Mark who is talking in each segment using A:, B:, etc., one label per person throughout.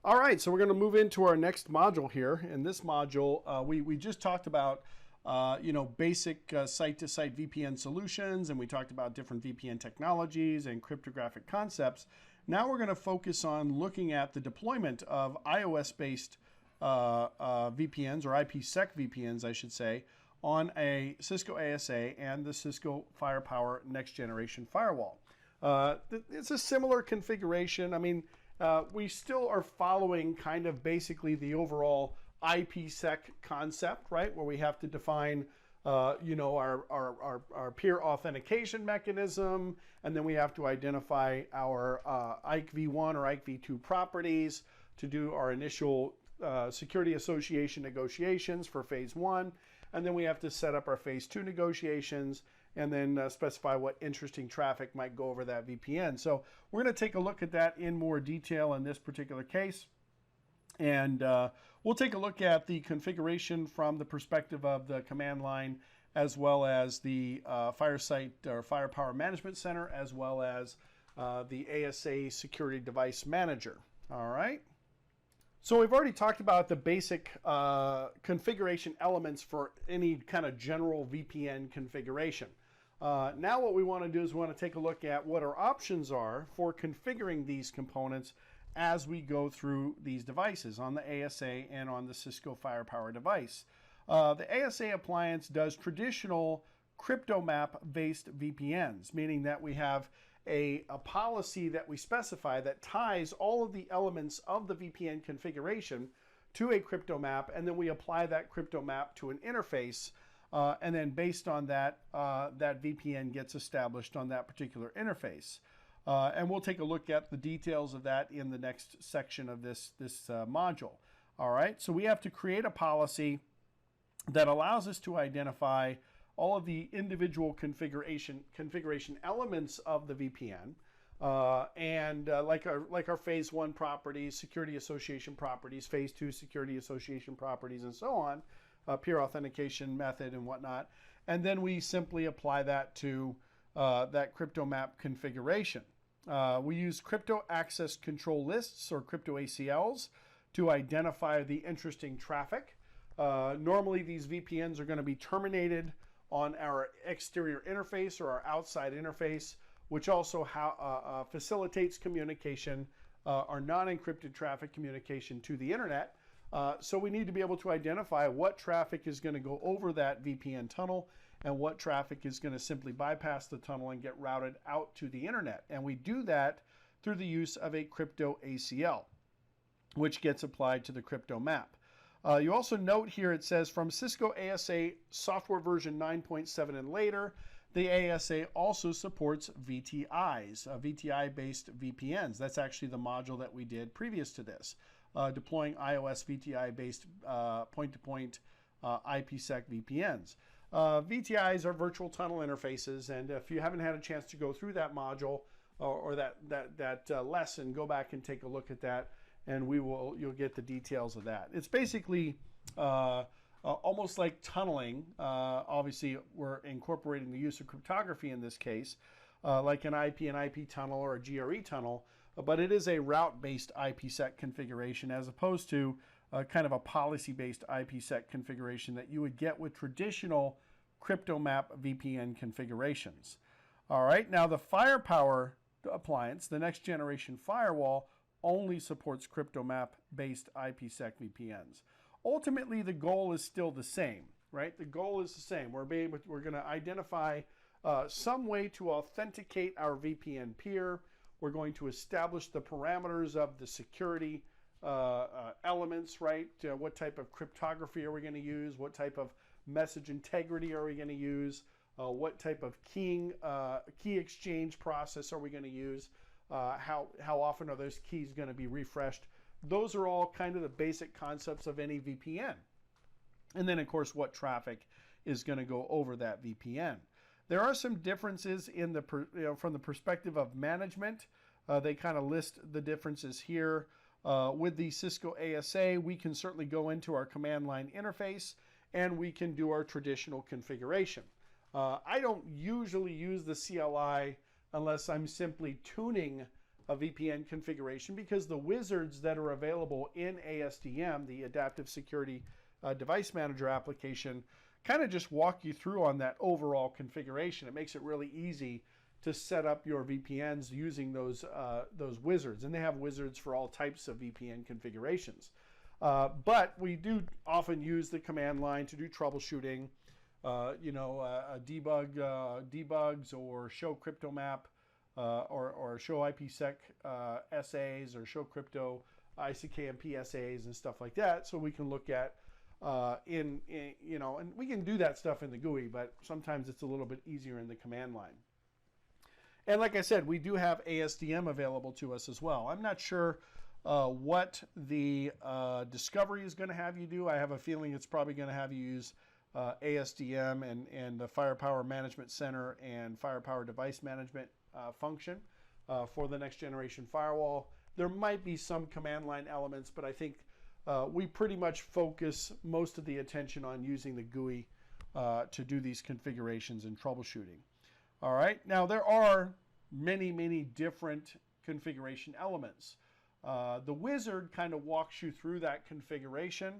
A: All right, so we're going to move into our next module here. In this module, we just talked about basic site-to-site VPN solutions, and we talked about different VPN technologies and cryptographic concepts. Now we're going to focus on looking at the deployment of iOS-based VPNs, or IPsec VPNs, I should say, on a Cisco ASA and the Cisco Firepower Next Generation Firewall. It's a similar configuration. I mean, we still are following kind of basically the overall IPsec concept, right? Where we have to define, our peer authentication mechanism, and then we have to identify our IKv1 or IKv2 properties to do our initial security association negotiations for phase 1, and then we have to set up our phase 2 negotiations and then specify what interesting traffic might go over that VPN. So we're going to take a look at that in more detail in this particular case. And we'll take a look at the configuration from the perspective of the command line, as well as the Firesite or Firepower Management Center, as well as the ASA Security Device Manager. All right. So we've already talked about the basic configuration elements for any kind of general VPN configuration. Now what we want to do is we want to take a look at what our options are for configuring these components as we go through these devices on the ASA and on the Cisco Firepower device. The ASA appliance does traditional cryptomap-based VPNs, meaning that we have a policy that we specify that ties all of the elements of the VPN configuration to a crypto map, and then we apply that crypto map to an interface, and then based on that, that VPN gets established on that particular interface. And we'll take a look at the details of that in the next section of this module. All right, so we have to create a policy that allows us to identify all of the individual configuration elements of the VPN, like our phase 1 properties, security association properties, phase 2 security association properties, and so on, peer authentication method and whatnot. And then we simply apply that to that crypto map configuration. We use crypto access control lists, or crypto ACLs, to identify the interesting traffic. Normally these VPNs are going to be terminated on our exterior interface or our outside interface, which also facilitates communication, our non-encrypted traffic communication to the internet. So we need to be able to identify what traffic is going to go over that VPN tunnel and what traffic is going to simply bypass the tunnel and get routed out to the internet. And we do that through the use of a crypto ACL, which gets applied to the crypto map. You also note here it says from Cisco ASA software version 9.7 and later, the ASA also supports VTIs, VTI-based VPNs. That's actually the module that we did previous to this, deploying iOS VTI-based point-to-point IPsec VPNs. VTIs are virtual tunnel interfaces, and if you haven't had a chance to go through that module or that lesson, go back and take a look at that, and you'll get the details of that. It's basically almost like tunneling. Obviously, we're incorporating the use of cryptography in this case, like an IP tunnel or a GRE tunnel, but it is a route-based IPsec configuration as opposed to kind of a policy-based IPsec configuration that you would get with traditional cryptomap VPN configurations. All right, now the Firepower appliance, the next generation firewall, only supports cryptomap-based IPsec VPNs. Ultimately, the goal is still the same, right? The goal is the same. We're going to identify some way to authenticate our VPN peer. We're going to establish the parameters of the security elements, right? What type of cryptography are we going to use? What type of message integrity are we going to use? What type of key exchange process are we going to use? How often are those keys going to be refreshed? Those are all kind of the basic concepts of any VPN. And then, of course, what traffic is going to go over that VPN. There are some differences in from the perspective of management. They kind of list the differences here. With the Cisco ASA, we can certainly go into our command line interface and we can do our traditional configuration. I don't usually use the CLI unless I'm simply tuning a VPN configuration because the wizards that are available in ASDM, the Adaptive Security Device Manager application, kind of just walk you through on that overall configuration. It makes it really easy to set up your VPNs using those wizards, and they have wizards for all types of VPN configurations. But we do often use the command line to do troubleshooting, debugs or show crypto map, or show IPsec SAs or show crypto ICKMP SAs and stuff like that. So we can look at and we can do that stuff in the GUI, but sometimes it's a little bit easier in the command line. And like I said, we do have ASDM available to us as well. I'm not sure what the discovery is going to have you do. I have a feeling it's probably going to have you use ASDM and the Firepower Management Center and Firepower Device Management function for the next generation firewall. There might be some command line elements, but I think we pretty much focus most of the attention on using the GUI to do these configurations and troubleshooting. All right, now there are many different configuration elements. The wizard kind of walks you through that configuration,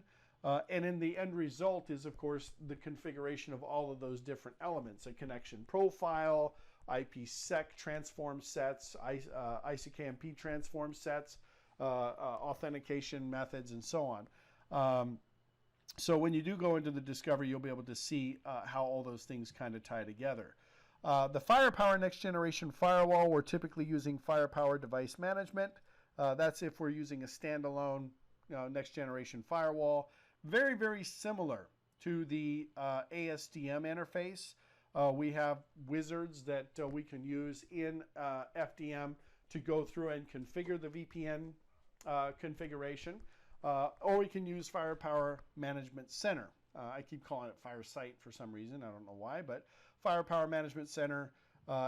A: and in the end result is, of course, the configuration of all of those different elements: a connection profile, IPsec transform sets, ICKMP transform sets, authentication methods, and so on. So when you do go into the discovery, you'll be able to see how all those things kind of tie together. The Firepower Next Generation Firewall, we're typically using Firepower Device Management. That's if we're using a standalone Next Generation Firewall. Very similar to the ASDM interface. We have wizards that we can use in FDM to go through and configure the VPN configuration. Or we can use Firepower Management Center. I keep calling it FireSite for some reason. I don't know why, but Firepower Management Center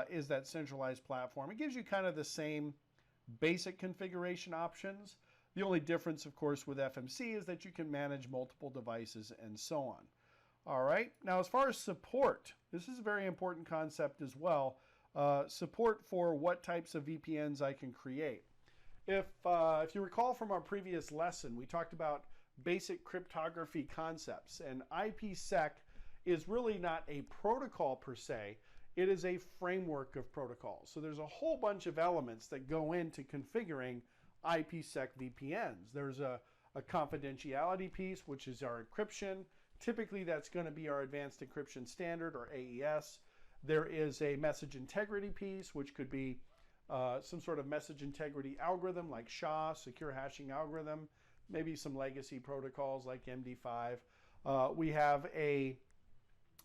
A: is that centralized platform. It gives you kind of the same basic configuration options. The only difference, of course, with FMC is that you can manage multiple devices and so on. All right. Now, as far as support, this is a very important concept as well. Support for what types of VPNs I can create. If you recall from our previous lesson, we talked about basic cryptography concepts, and IPsec is really not a protocol per se. It is a framework of protocols. So there's a whole bunch of elements that go into configuring IPsec VPNs. There's a confidentiality piece, which is our encryption. Typically, that's going to be our Advanced Encryption Standard, or AES. There is a message integrity piece, which could be some sort of message integrity algorithm like SHA, secure hashing algorithm, maybe some legacy protocols like MD5. We have a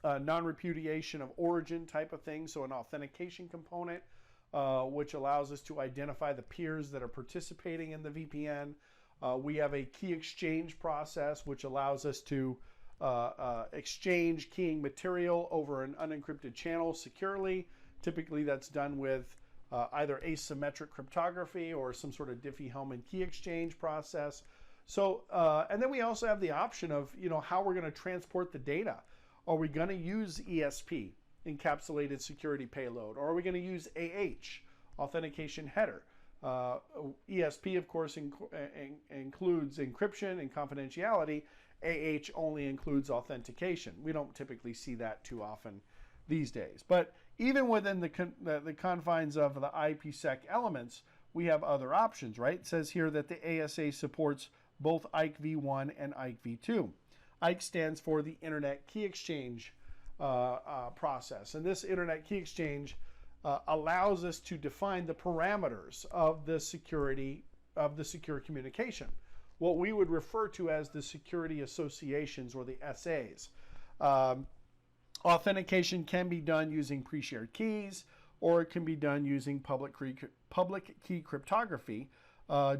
A: non-repudiation of origin type of thing, so an authentication component, which allows us to identify the peers that are participating in the VPN. We have a key exchange process, which allows us to exchange keying material over an unencrypted channel securely. Typically, that's done with either asymmetric cryptography or some sort of Diffie-Hellman key exchange process. So, and then we also have the option of, how we're going to transport the data. Are we going to use ESP, encapsulated security payload, or are we going to use AH, authentication header? ESP, of course, includes encryption and confidentiality. AH only includes authentication. We don't typically see that too often these days. But even within the confines of the IPsec elements, we have other options, right? It says here that the ASA supports both IKE v1 and IKE v2. IKE stands for the Internet Key Exchange process. And this Internet Key Exchange allows us to define the parameters of the security of the secure communication, what we would refer to as the security associations, or the SAs. Authentication can be done using pre-shared keys, or it can be done using public key cryptography,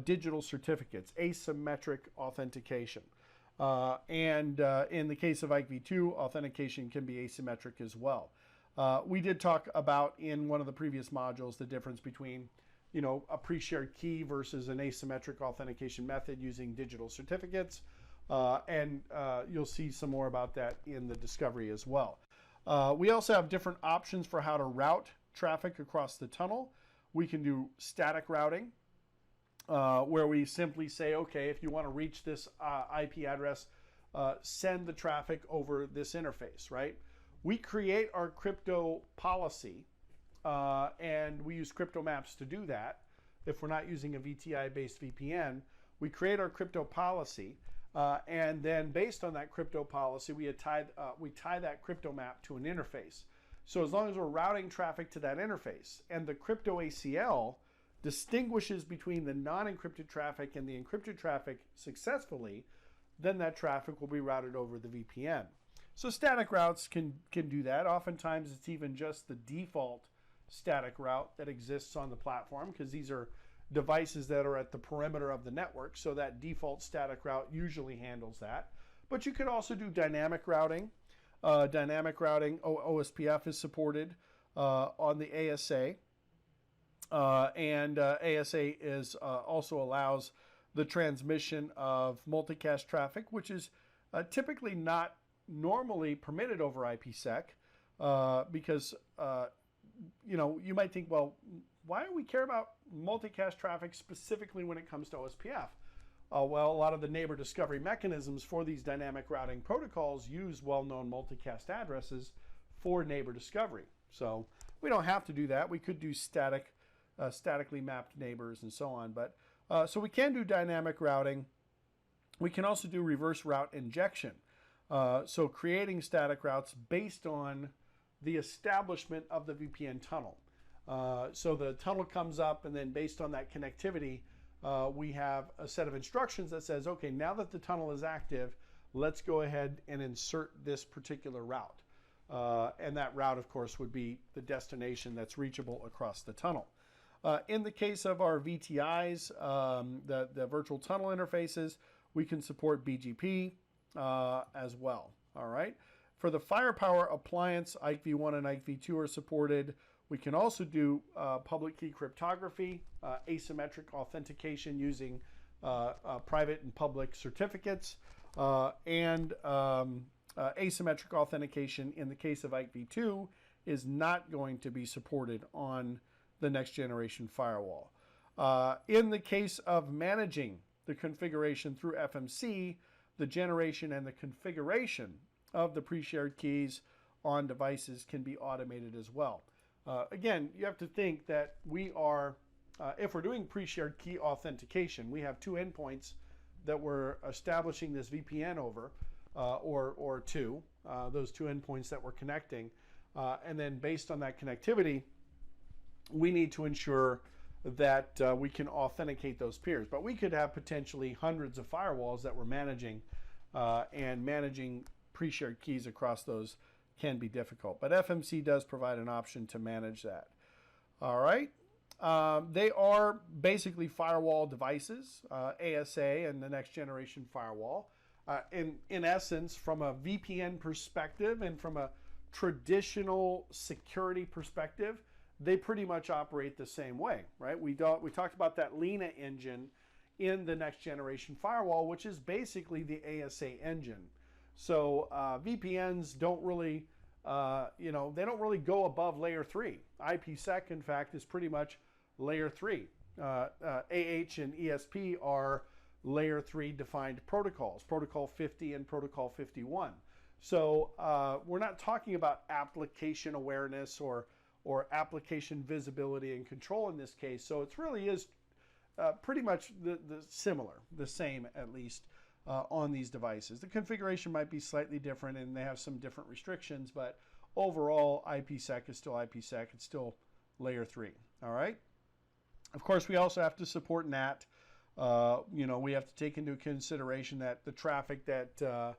A: digital certificates, asymmetric authentication. And in the case of IKE v2, authentication can be asymmetric as well. We did talk about in one of the previous modules the difference between a pre-shared key versus an asymmetric authentication method using digital certificates. And you'll see some more about that in the discovery as well. We also have different options for how to route traffic across the tunnel. We can do static routing, where we simply say, okay, if you want to reach this IP address, send the traffic over this interface, right? We create our crypto policy, and we use crypto maps to do that. If we're not using a VTI-based VPN, we create our crypto policy, and then based on that crypto policy, we tie that crypto map to an interface. So as long as we're routing traffic to that interface, and the crypto ACL distinguishes between the non-encrypted traffic and the encrypted traffic successfully, then that traffic will be routed over the VPN. So static routes can do that. Oftentimes it's even just the default static route that exists on the platform, because these are devices that are at the perimeter of the network, so that default static route usually handles that. But you could also do dynamic routing. OSPF is supported on the ASA. And ASA is also allows the transmission of multicast traffic, which is typically not normally permitted over IPsec, because you might think, well, why do we care about multicast traffic specifically when it comes to OSPF? Well, a lot of the neighbor discovery mechanisms for these dynamic routing protocols use well-known multicast addresses for neighbor discovery. So we don't have to do that. We could do statically mapped neighbors and so on. But so we can do dynamic routing. We can also do reverse route injection. So creating static routes based on the establishment of the VPN tunnel. So the tunnel comes up, and then based on that connectivity, we have a set of instructions that says, okay, now that the tunnel is active, let's go ahead and insert this particular route. And that route, of course, would be the destination that's reachable across the tunnel. In the case of our VTIs, the virtual tunnel interfaces, we can support BGP as well. All right. For the firepower appliance, IKV1 and IKV2 are supported. We can also do public key cryptography, asymmetric authentication using private and public certificates, and asymmetric authentication in the case of IKV2 is not going to be supported on the next generation firewall. In the case of managing the configuration through FMC, the generation and the configuration of the pre-shared keys on devices can be automated as well. Again, you have to think that we are, if we're doing pre-shared key authentication, we have two endpoints that we're establishing this VPN over, or two, those two endpoints that we're connecting. And then based on that connectivity, we need to ensure that we can authenticate those peers. But we could have potentially hundreds of firewalls that we're managing, and managing pre-shared keys across those can be difficult. But FMC does provide an option to manage that. All right. They are basically firewall devices, ASA and the next generation firewall. In essence, from a VPN perspective and from a traditional security perspective, they pretty much operate the same way, right? We talked about that Lena engine in the next generation firewall, which is basically the ASA engine. So VPNs don't really, they don't really go above layer 3. IPsec, in fact, is pretty much layer 3. AH and ESP are layer 3 defined protocols, protocol 50 and protocol 51. So we're not talking about application awareness or application visibility and control in this case. So it really is pretty much the same at least on these devices. The configuration might be slightly different and they have some different restrictions, but overall IPsec is still IPsec. It's still layer 3. All right. Of course, we also have to support NAT. We have to take into consideration that the traffic that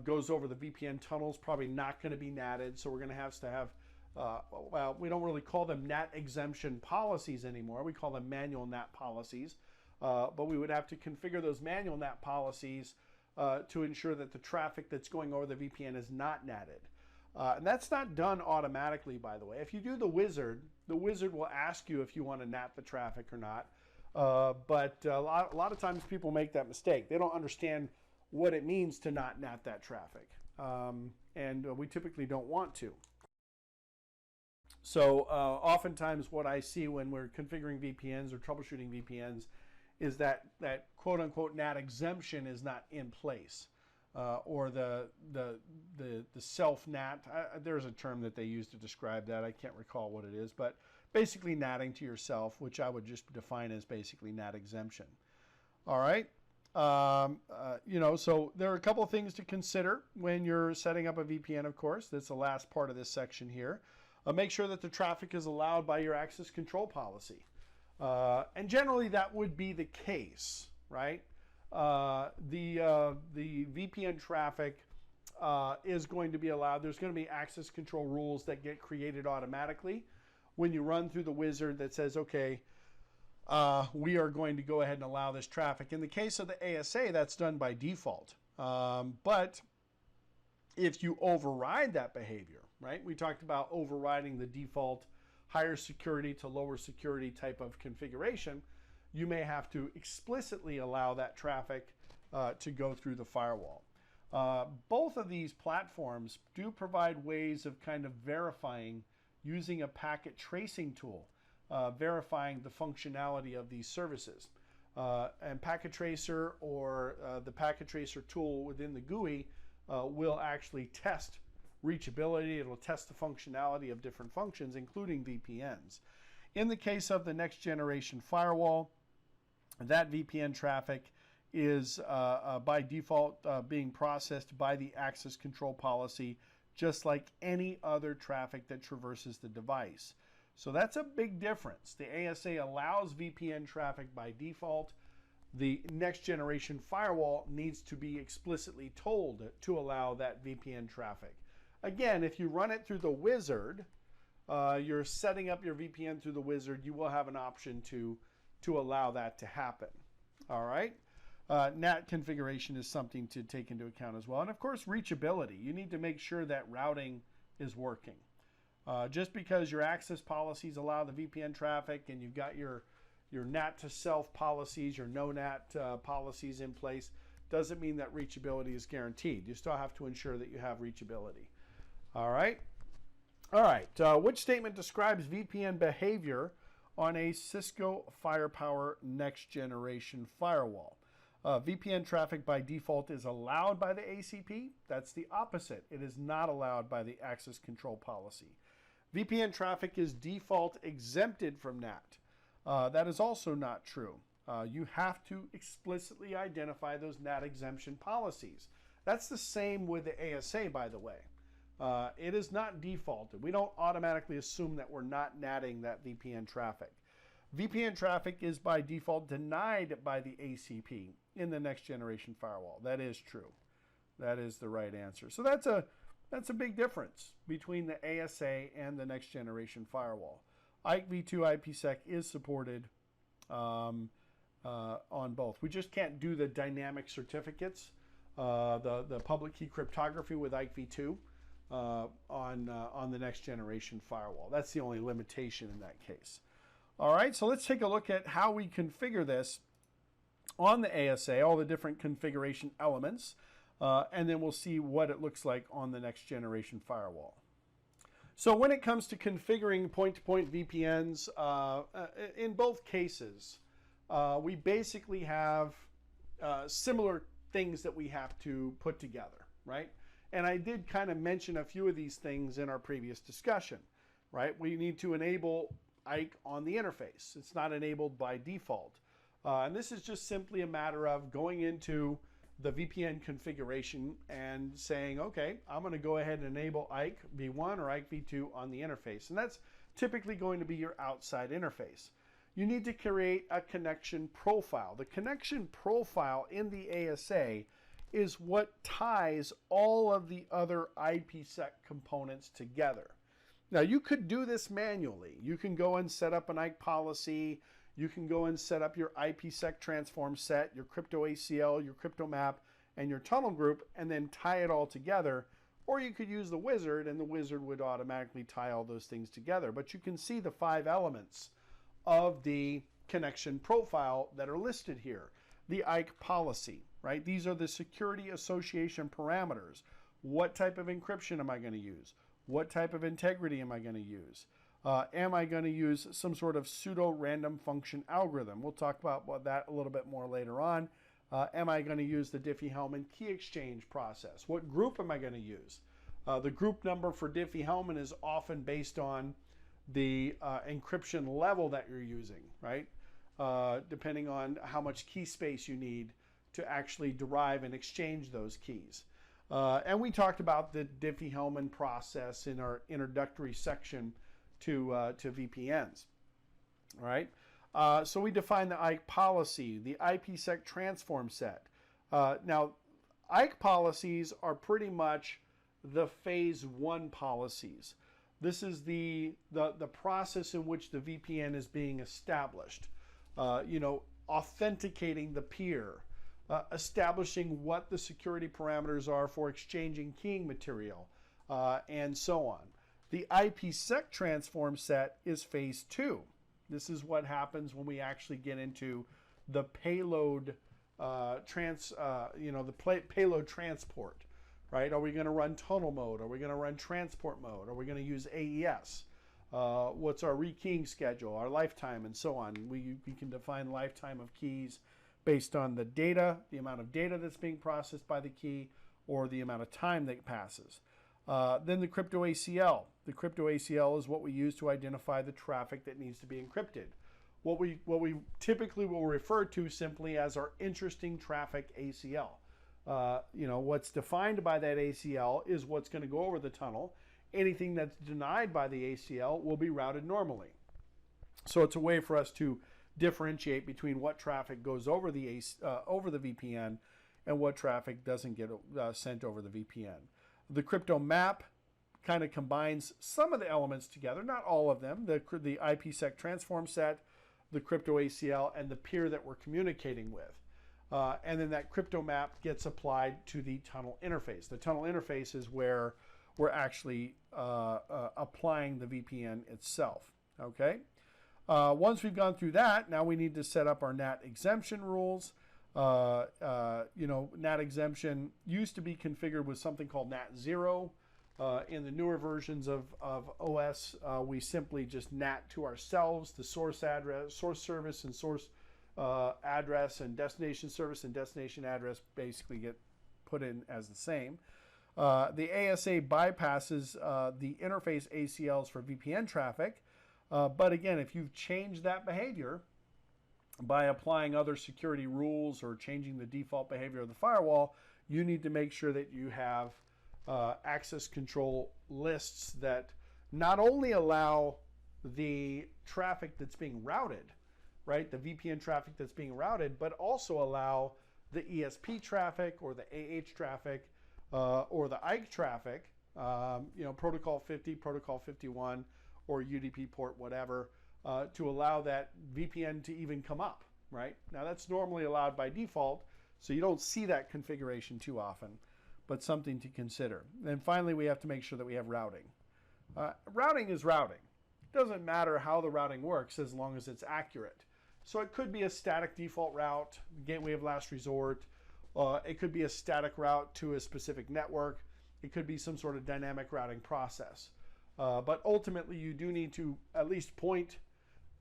A: goes over the VPN tunnel is probably not going to be natted. So we're going to have well, we don't really call them NAT exemption policies anymore. We call them manual NAT policies. But we would have to configure those manual NAT policies to ensure that the traffic that's going over the VPN is not natted. And that's not done automatically, by the way. If you do the wizard will ask you if you want to NAT the traffic or not. But a lot of times people make that mistake. They don't understand what it means to not NAT that traffic. And we typically don't want to. So oftentimes what I see when we're configuring VPNs or troubleshooting VPNs is that quote-unquote NAT exemption is not in place, or the self-NAT. There's a term that they use to describe that. I can't recall what it is, but basically NATing to yourself, which I would just define as basically NAT exemption. All right. So there are a couple of things to consider when you're setting up a VPN, of course. That's the last part of this section here. Make sure that the traffic is allowed by your access control policy. And generally that would be the case, right? The VPN traffic is going to be allowed. There's going to be access control rules that get created automatically when you run through the wizard that says, okay, we are going to go ahead and allow this traffic. In the case of the ASA, that's done by default. But if you override that behavior, right? We talked about overriding the default higher security to lower security type of configuration. You may have to explicitly allow that traffic to go through the firewall. Both of these platforms do provide ways of kind of verifying using a packet tracing tool, verifying the functionality of these services. And Packet Tracer or the Packet Tracer tool within the GUI will actually test reachability. It'll test the functionality of different functions, including VPNs. In the case of the next generation firewall, that VPN traffic is by default being processed by the access control policy, just like any other traffic that traverses the device. So that's a big difference. The ASA allows VPN traffic by default. The next generation firewall needs to be explicitly told to allow that VPN traffic. Again, if you run it through the wizard, you're setting up your VPN through the wizard, you will have an option to allow that to happen. All right. NAT configuration is something to take into account as well. And of course, reachability. You need to make sure that routing is working. Just because your access policies allow the VPN traffic and you've got your NAT to self policies, your no NAT policies in place, doesn't mean that reachability is guaranteed. You still have to ensure that you have reachability. All right. Which statement describes VPN behavior on a Cisco Firepower next generation firewall? VPN traffic by default is allowed by the ACP. That's the opposite. It is not allowed by the access control policy. VPN traffic is default exempted from NAT. That is also not true. You have to explicitly identify those NAT exemption policies. That's the same with the ASA, by the way. It is not defaulted. We don't automatically assume that we're not natting that VPN traffic. VPN traffic is by default denied by the ACP in the next generation firewall. That is true. That is the right answer. So that's a big difference between the ASA and the next generation firewall. IKE v2 IPsec is supported on both. We just can't do the dynamic certificates, the public key cryptography with IKE v2 on the next generation firewall. That's the only limitation in that case. All right, so let's take a look at how we configure this on the ASA, all the different configuration elements, and then we'll see what it looks like on the next generation firewall. So when it comes to configuring point-to-point VPNs, in both cases, we basically have similar things that we have to put together, right? And I did kind of mention a few of these things in our previous discussion, right? We need to enable IKE on the interface. It's not enabled by default. And this is just simply a matter of going into the VPN configuration and saying, okay, I'm going to go ahead and enable IKE v1 or IKE v2 on the interface. And that's typically going to be your outside interface. You need to create a connection profile. The connection profile in the ASA is what ties all of the other IPsec components together. Now, you could do this manually. You can go and set up an IKE policy. You can go and set up your IPsec transform set, your crypto ACL, your crypto map, and your tunnel group, and then tie it all together. Or you could use the wizard, and the wizard would automatically tie all those things together. But you can see the 5 elements of the connection profile that are listed here. The IKE policy, right? These are the security association parameters. What type of encryption am I going to use? What type of integrity am I going to use? Am I going to use some sort of pseudo-random function algorithm? We'll talk about that a little bit more later on. Am I going to use the Diffie-Hellman key exchange process? What group am I going to use? The group number for Diffie-Hellman is often based on the encryption level that you're using, right? Depending on how much key space you need to actually derive and exchange those keys. And we talked about the Diffie-Hellman process in our introductory section to VPNs, all right? So we define the IKE policy, the IPsec transform set. Now, IKE policies are pretty much the phase 1 policies. This is the process in which the VPN is being established. Authenticating the peer, establishing what the security parameters are for exchanging keying material, and so on. The IPsec transform set is phase 2. This is what happens when we actually get into the payload payload transport, right? Are we going to run tunnel mode? Are we going to run transport mode? Are we going to use AES? What's our rekeying schedule, our lifetime, and so on. We can define lifetime of keys based on the data, the amount of data that's being processed by the key, or the amount of time that passes. Then the crypto ACL. The crypto ACL is what we use to identify the traffic that needs to be encrypted. What we typically will refer to simply as our interesting traffic ACL. What's defined by that ACL is what's going to go over the tunnel. Anything that's denied by the ACL will be routed normally. So it's a way for us to differentiate between what traffic goes over the VPN and what traffic doesn't get sent over the VPN. The crypto map kind of combines some of the elements together, not all of them, the IPsec transform set, the crypto ACL, and the peer that we're communicating with. And then that crypto map gets applied to the tunnel interface. The tunnel interface is where we're actually applying the VPN itself, okay? Once we've gone through that, now we need to set up our NAT exemption rules. NAT exemption used to be configured with something called NAT 0. In the newer versions of OS, we simply just NAT to ourselves, the source address, source service and source address, and destination service and destination address basically get put in as the same. The ASA bypasses the interface ACLs for VPN traffic. But again, if you've changed that behavior by applying other security rules or changing the default behavior of the firewall, you need to make sure that you have access control lists that not only allow the traffic that's being routed, right, the VPN traffic that's being routed, but also allow the ESP traffic or the AH traffic or the IKE traffic, protocol 50, protocol 51, or UDP port, whatever, to allow that VPN to even come up, right? Now that's normally allowed by default, so you don't see that configuration too often, but something to consider. And finally, we have to make sure that we have routing. Routing is routing. It doesn't matter how the routing works as long as it's accurate. So it could be a static default route, gateway of last resort. It could be a static route to a specific network. It could be some sort of dynamic routing process. But ultimately, you do need to at least point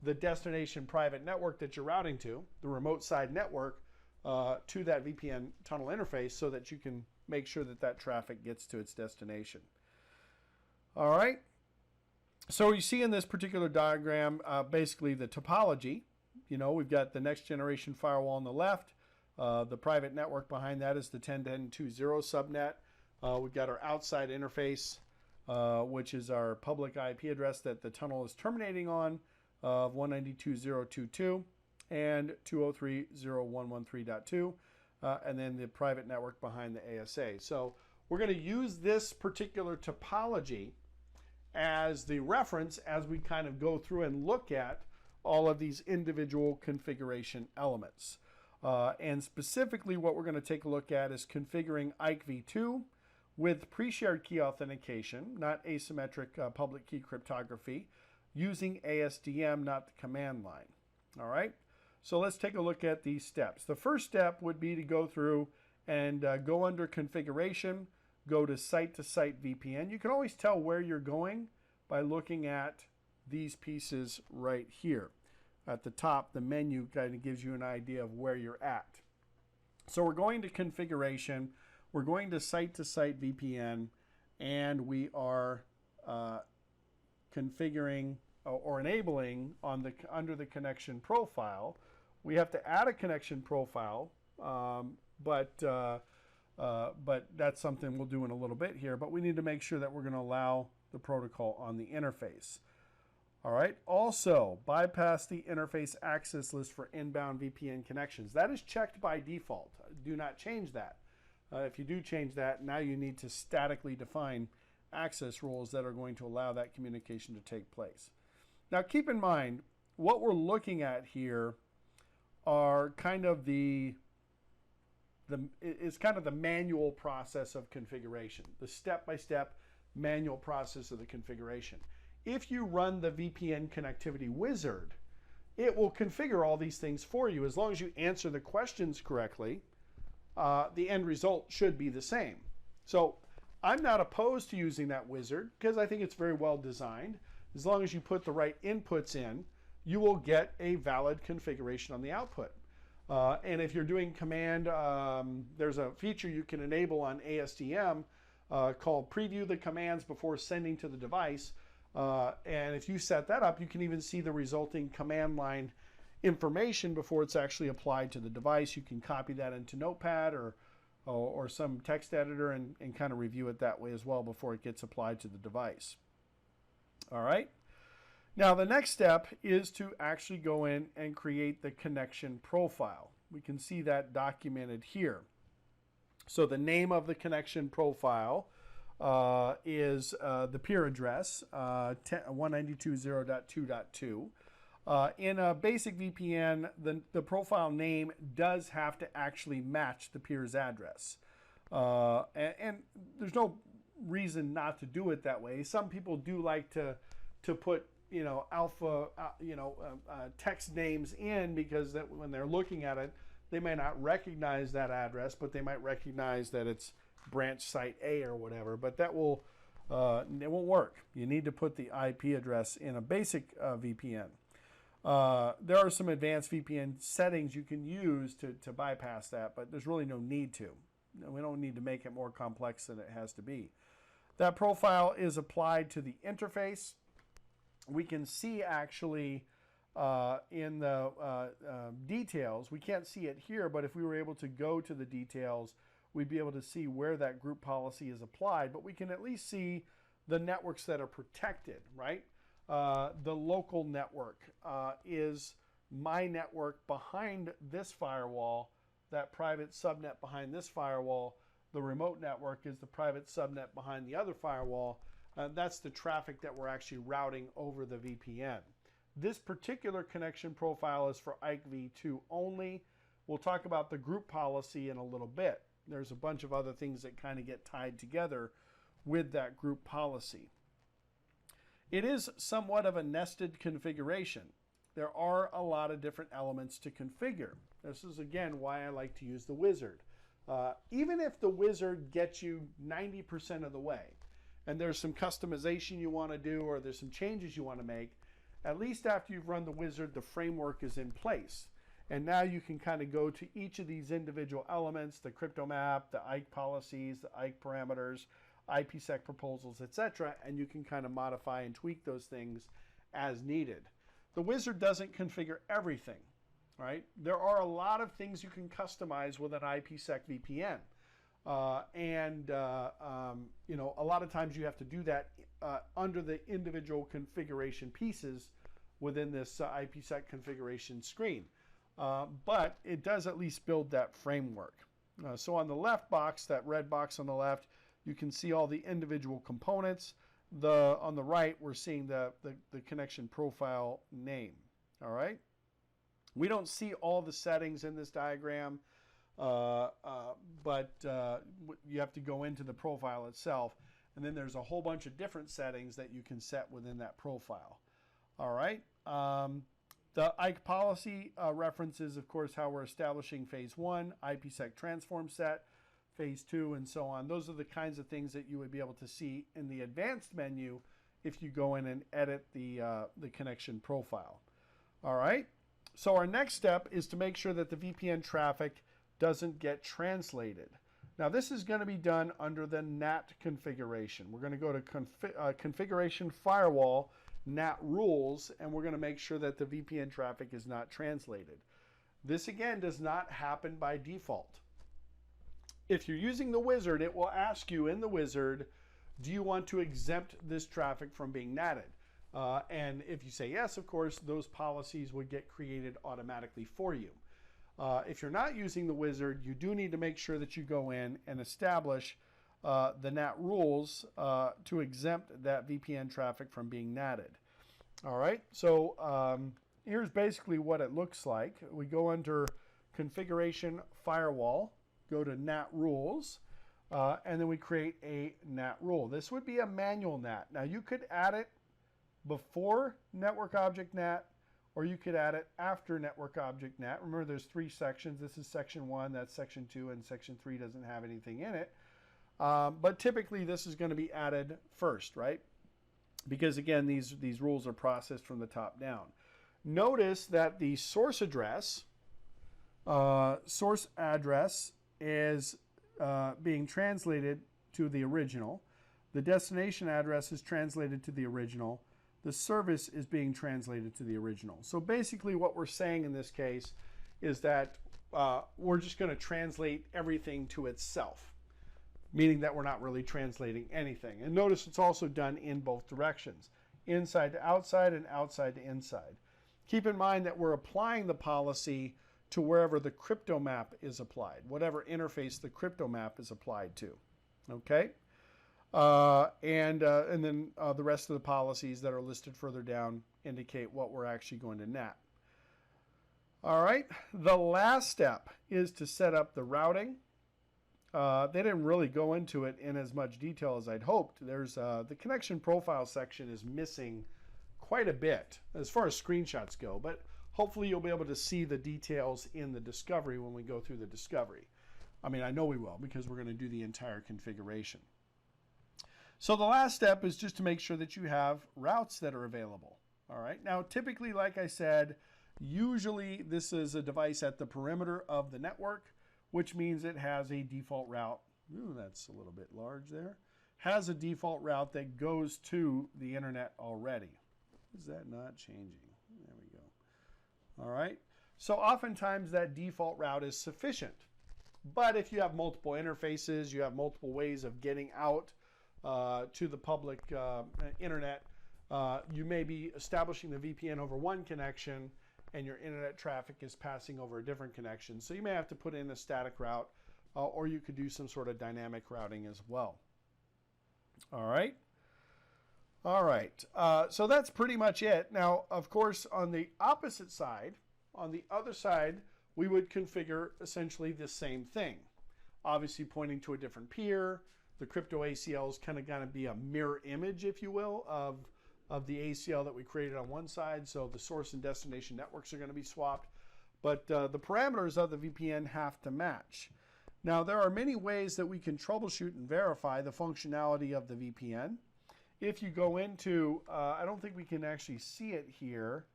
A: the destination private network that you're routing to, the remote side network, to that VPN tunnel interface so that you can make sure that that traffic gets to its destination. All right. So you see in this particular diagram, basically the topology. We've got the next generation firewall on the left. The private network behind that is the 10.10.2.0 subnet. We've got our outside interface, which is our public IP address that the tunnel is terminating on, of 192.0.22 and 203.0.113.2, and then the private network behind the ASA. So we're going to use this particular topology as the reference as we kind of go through and look at all of these individual configuration elements. And specifically what we're going to take a look at is configuring IKE v2 with pre-shared key authentication, not asymmetric public key cryptography, using ASDM, not the command line. All right, so let's take a look at these steps. The first step would be to go through and go under configuration, go to site-to-site VPN. You can always tell where you're going by looking at these pieces right here. At the top, the menu kind of gives you an idea of where you're at. So we're going to configuration, we're going to site-to-site VPN, and we are configuring or enabling under the connection profile. We have to add a connection profile, but that's something we'll do in a little bit here. But we need to make sure that we're going to allow the protocol on the interface. All right. Also, bypass the interface access list for inbound VPN connections. That is checked by default. Do not change that. If you do change that, now you need to statically define access rules that are going to allow that communication to take place. Now, keep in mind, what we're looking at here are kind of the manual process of configuration, the step-by-step manual process of the configuration. If you run the VPN connectivity wizard, it will configure all these things for you. As long as you answer the questions correctly, the end result should be the same. So I'm not opposed to using that wizard because I think it's very well designed. As long as you put the right inputs in, you will get a valid configuration on the output. And if you're doing command, there's a feature you can enable on ASDM called preview the commands before sending to the device. And if you set that up, you can even see the resulting command line information before it's actually applied to the device. You can copy that into Notepad or some text editor and kind of review it that way as well before it gets applied to the device. All right. Now the next step is to actually go in and create the connection profile. We can see that documented here. So the name of the connection profile is the peer address, 192.0.2.2. In a basic VPN, the profile name does have to actually match the peer's address. And there's no reason not to do it that way. Some people do like to put alpha text names in because that when they're looking at it, they may not recognize that address, but they might recognize that it's branch site A or whatever, but that will it won't work. You need to put the IP address in a basic VPN. There are some advanced VPN settings you can use to bypass that, but there's really no need to. We don't need to make it more complex than it has to be. That profile is applied to the interface. We can see actually in the details, we can't see it here, but if we were able to go to the details, we'd be able to see where that group policy is applied, but we can at least see the networks that are protected, right? The local network is my network behind this firewall, that private subnet behind this firewall. The remote network is the private subnet behind the other firewall. That's the traffic that we're actually routing over the VPN. This particular connection profile is for IPv2 only. We'll talk about the group policy in a little bit. There's a bunch of other things that kind of get tied together with that group policy. It is somewhat of a nested configuration. There are a lot of different elements to configure. This is again why I like to use the wizard. Even if the wizard gets you 90% of the way, and there's some customization you want to do or there's some changes you want to make, at least after you've run the wizard, the framework is in place. And now you can kind of go to each of these individual elements, the crypto map, the IKE policies, the IKE parameters, IPsec proposals, etc., and you can kind of modify and tweak those things as needed. The wizard doesn't configure everything, right? There are a lot of things you can customize with an IPsec VPN. A lot of times you have to do that under the individual configuration pieces within this IPsec configuration screen. But it does at least build that framework. So on the left box, that red box on the left, you can see all the individual components. On the right, we're seeing the connection profile name. All right. We don't see all the settings in this diagram, but you have to go into the profile itself. And then there's a whole bunch of different settings that you can set within that profile. All right. The IKE policy references, of course, how we're establishing phase 1, IPsec transform set, phase 2, and so on. Those are the kinds of things that you would be able to see in the advanced menu if you go in and edit the connection profile. All right. So our next step is to make sure that the VPN traffic doesn't get translated. Now this is going to be done under the NAT configuration. We're going to go to configuration firewall, NAT rules, and we're going to make sure that the VPN traffic is not translated. This again does not happen by default. If you're using the wizard, it will ask you in the wizard, do you want to exempt this traffic from being NATed? And if you say yes, of course, those policies would get created automatically for you. If you're not using the wizard, you do need to make sure that you go in and establish the NAT rules to exempt that VPN traffic from being NATed. All right, so here's basically what it looks like. We go under configuration firewall, go to NAT rules, and then we create a NAT rule. This would be a manual NAT. Now you could add it before network object NAT, or you could add it after network object NAT. Remember, there's 3 sections. This is section 1, that's section 2, and section 3 doesn't have anything in it. But typically this is going to be added first, right? Because again, these rules are processed from the top down. Notice that the source address is being translated to the original. The destination address is translated to the original. The service is being translated to the original. So basically what we're saying in this case is that we're just going to translate everything to itself, meaning that we're not really translating anything. And notice it's also done in both directions, inside to outside and outside to inside. Keep in mind that we're applying the policy to wherever the crypto map is applied, whatever interface the crypto map is applied to. Okay? And then the rest of the policies that are listed further down indicate what we're actually going to NAT. All right, the last step is to set up the routing. They didn't really go into it in as much detail as I'd hoped. There's the connection profile section is missing quite a bit as far as screenshots go, but hopefully you'll be able to see the details in the discovery when we go through the discovery. I mean, I know we will because we're going to do the entire configuration. So the last step is just to make sure that you have routes that are available. All right. Now, typically, like I said, usually this is a device at the perimeter of the network, which means it has a default route. Ooh, that's a little bit large there. Has a default route that goes to the internet already. Is that not changing? There we go. All right. So oftentimes that default route is sufficient. But if you have multiple interfaces, you have multiple ways of getting out to the public internet, you may be establishing the VPN over one connection and your internet traffic is passing over a different connection. So you may have to put in a static route or you could do some sort of dynamic routing as well. All right. All right. So that's pretty much it. Now, of course, on the opposite side, on the other side, we would configure essentially the same thing. Obviously pointing to a different peer. The crypto ACL is kind of going to be a mirror image, if you will, of the ACL that we created on one side. So the source and destination networks are going to be swapped. But the parameters of the VPN have to match. Now, there are many ways that we can troubleshoot and verify the functionality of the VPN. If you go into, I don't think we can actually see it here,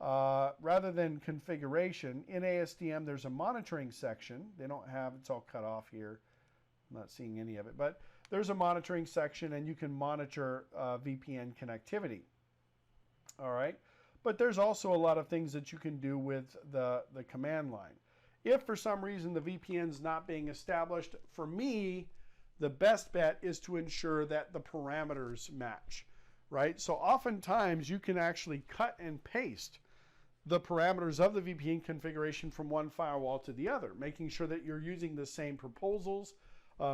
A: rather than configuration, in ASDM there's a monitoring section. They don't have, it's all cut off here. I'm not seeing any of it, but there's a monitoring section and you can monitor VPN connectivity. All right, but there's also a lot of things that you can do with the command line. If for some reason the VPN's not being established, for me, the best bet is to ensure that the parameters match, right? So oftentimes you can actually cut and paste the parameters of the VPN configuration from one firewall to the other, making sure that you're using the same proposals,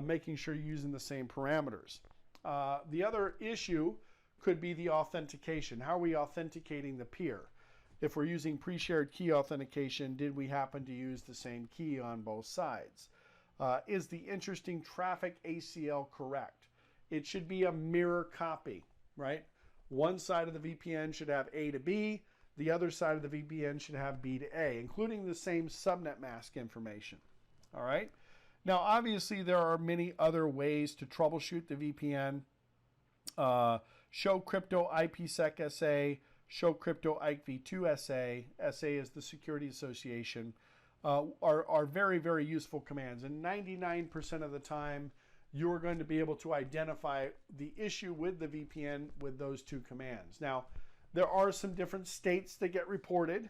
A: making sure you're using the same parameters. The other issue could be the authentication. How are we authenticating the peer? If we're using pre-shared key authentication, did we happen to use the same key on both sides? Is the interesting traffic ACL correct? It should be a mirror copy, right? One side of the VPN should have A to B. The other side of the VPN should have B to A, including the same subnet mask information. All right. Now, obviously, there are many other ways to troubleshoot the VPN. Show Crypto IPsec SA, Show Crypto IKV2 SA, SA is the Security Association, are very, very useful commands. And 99% of the time, you're going to be able to identify the issue with the VPN with those two commands. Now, there are some different states that get reported.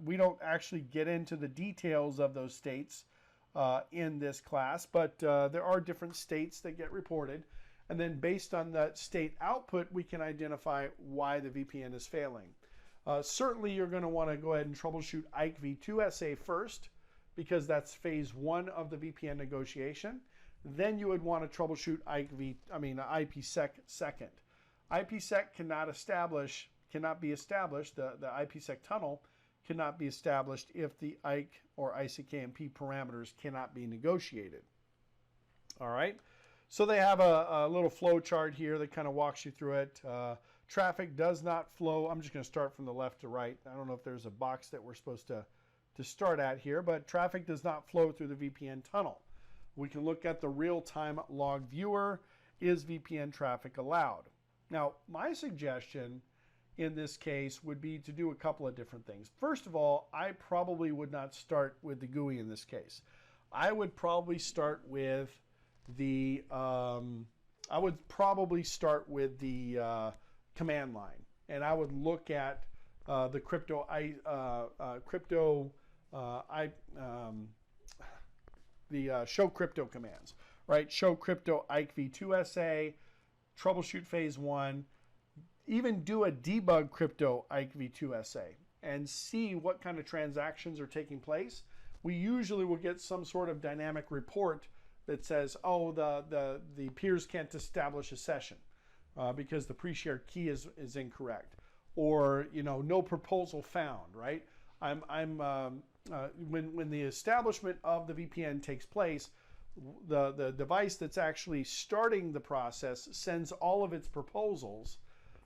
A: We don't actually get into the details of those states in this class, but there are different states that get reported. And then based on that state output, we can identify why the VPN is failing. Certainly, you're going to want to go ahead and troubleshoot IKV2 SA first, because that's phase one of the VPN negotiation. Then you would want to troubleshoot IPsec second. IPsec cannot be established, the IPsec tunnel cannot be established if the IK or ICKMP parameters cannot be negotiated. All right, so they have a little flow chart here that kind of walks you through it. Traffic does not flow. I'm just going to start from the left to right. I don't know if there's a box that we're supposed to start at here, but traffic does not flow through the VPN tunnel. We can look at the real-time log viewer. Is VPN traffic allowed? Now, my suggestion in this case would be to do a couple of different things. First of all, I probably would not start with the GUI in this case. I would probably start with the command line, and I would look at the show crypto commands, right? Show crypto IKV2 SA, troubleshoot phase one, even do a debug crypto IKV2 SA and see what kind of transactions are taking place. We usually will get some sort of dynamic report that says, oh, the peers can't establish a session because the pre-shared key is incorrect, or no proposal found, right? When the establishment of the VPN takes place, the device that's actually starting the process sends all of its proposals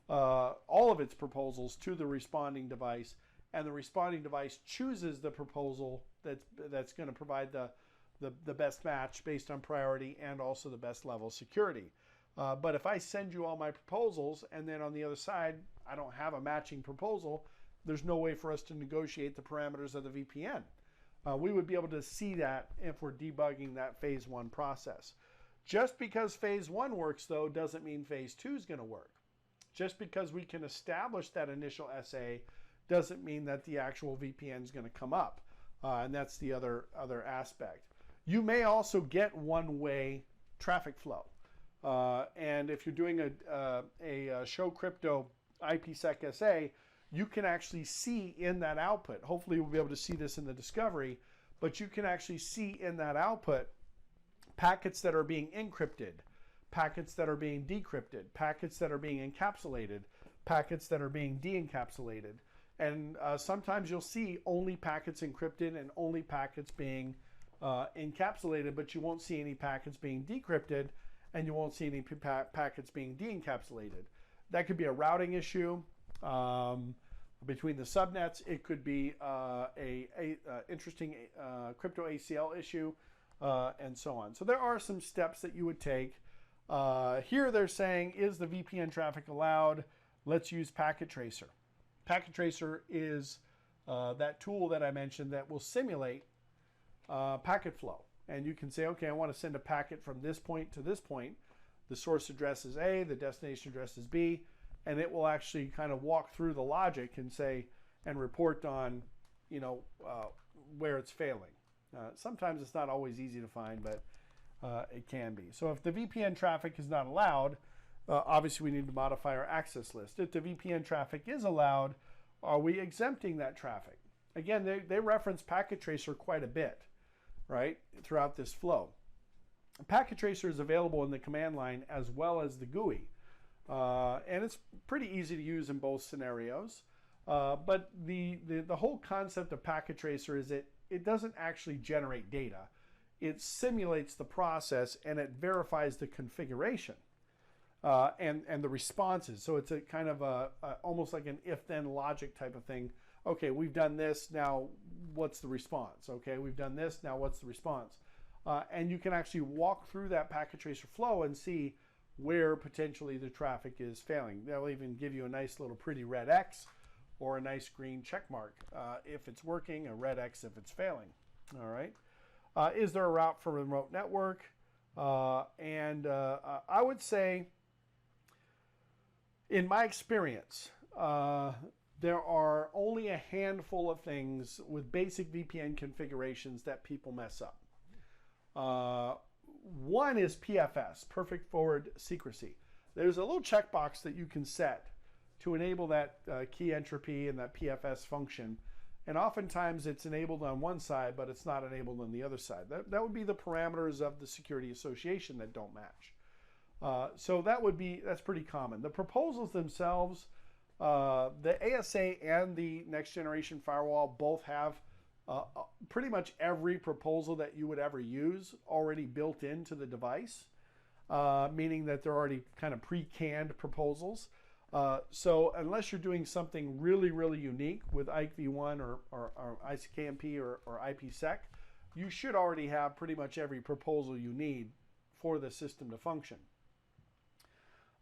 A: to the responding device, and the responding device chooses the proposal that's going to provide the best match based on priority and also the best level of security. But if I send you all my proposals and then on the other side I don't have a matching proposal, there's no way for us to negotiate the parameters of the VPN. We would be able to see that if we're debugging that phase one process. Just because phase one works, though, doesn't mean phase two is going to work. Just because we can establish that initial SA doesn't mean that the actual VPN is going to come up. And that's the other aspect. You may also get one-way traffic flow. And if you're doing a show crypto IPsec SA, you can actually see in that output, hopefully we'll be able to see this in the discovery, but you can actually see in that output packets that are being encrypted, packets that are being decrypted, packets that are being encapsulated, packets that are being de-encapsulated. And sometimes you'll see only packets encrypted and only packets being encapsulated, but you won't see any packets being decrypted, and you won't see any packets being de-encapsulated. That could be a routing issue between the subnets. It could be a interesting crypto ACL issue, and so on. So there are some steps that you would take. Here they're saying, is the VPN traffic allowed? Let's use Packet Tracer. Packet Tracer is that tool that I mentioned that will simulate packet flow. And you can say, okay, I want to send a packet from this point to this point. The source address is A, the destination address is B, and it will actually kind of walk through the logic and say, and report on, where it's failing. Sometimes it's not always easy to find, but it can be. So if the VPN traffic is not allowed, obviously we need to modify our access list. If the VPN traffic is allowed, are we exempting that traffic? Again, they reference Packet Tracer quite a bit, right, throughout this flow. Packet Tracer is available in the command line as well as the GUI. And it's pretty easy to use in both scenarios. But the whole concept of Packet Tracer is it doesn't actually generate data. It simulates the process and it verifies the configuration and the responses. So it's a kind of almost like an if-then logic type of thing. Okay, we've done this, now what's the response? Okay, we've done this, now what's the response? And you can actually walk through that Packet Tracer flow and see where potentially the traffic is failing. They'll even give you a nice little pretty red X or a nice green check mark if it's working, a red X if it's failing. All right. Is there a route for a remote network? I would say, in my experience, there are only a handful of things with basic VPN configurations that people mess up. One is PFS, Perfect Forward Secrecy. There's a little checkbox that you can set to enable that key entropy and that PFS function. And oftentimes it's enabled on one side, but it's not enabled on the other side. That would be the parameters of the security association that don't match. So that's pretty common. The proposals themselves, the ASA and the next generation firewall both have pretty much every proposal that you would ever use already built into the device, meaning that they're already kind of pre-canned proposals. So unless you're doing something really, really unique with IKE v1 or ICKMP or IPsec, you should already have pretty much every proposal you need for the system to function.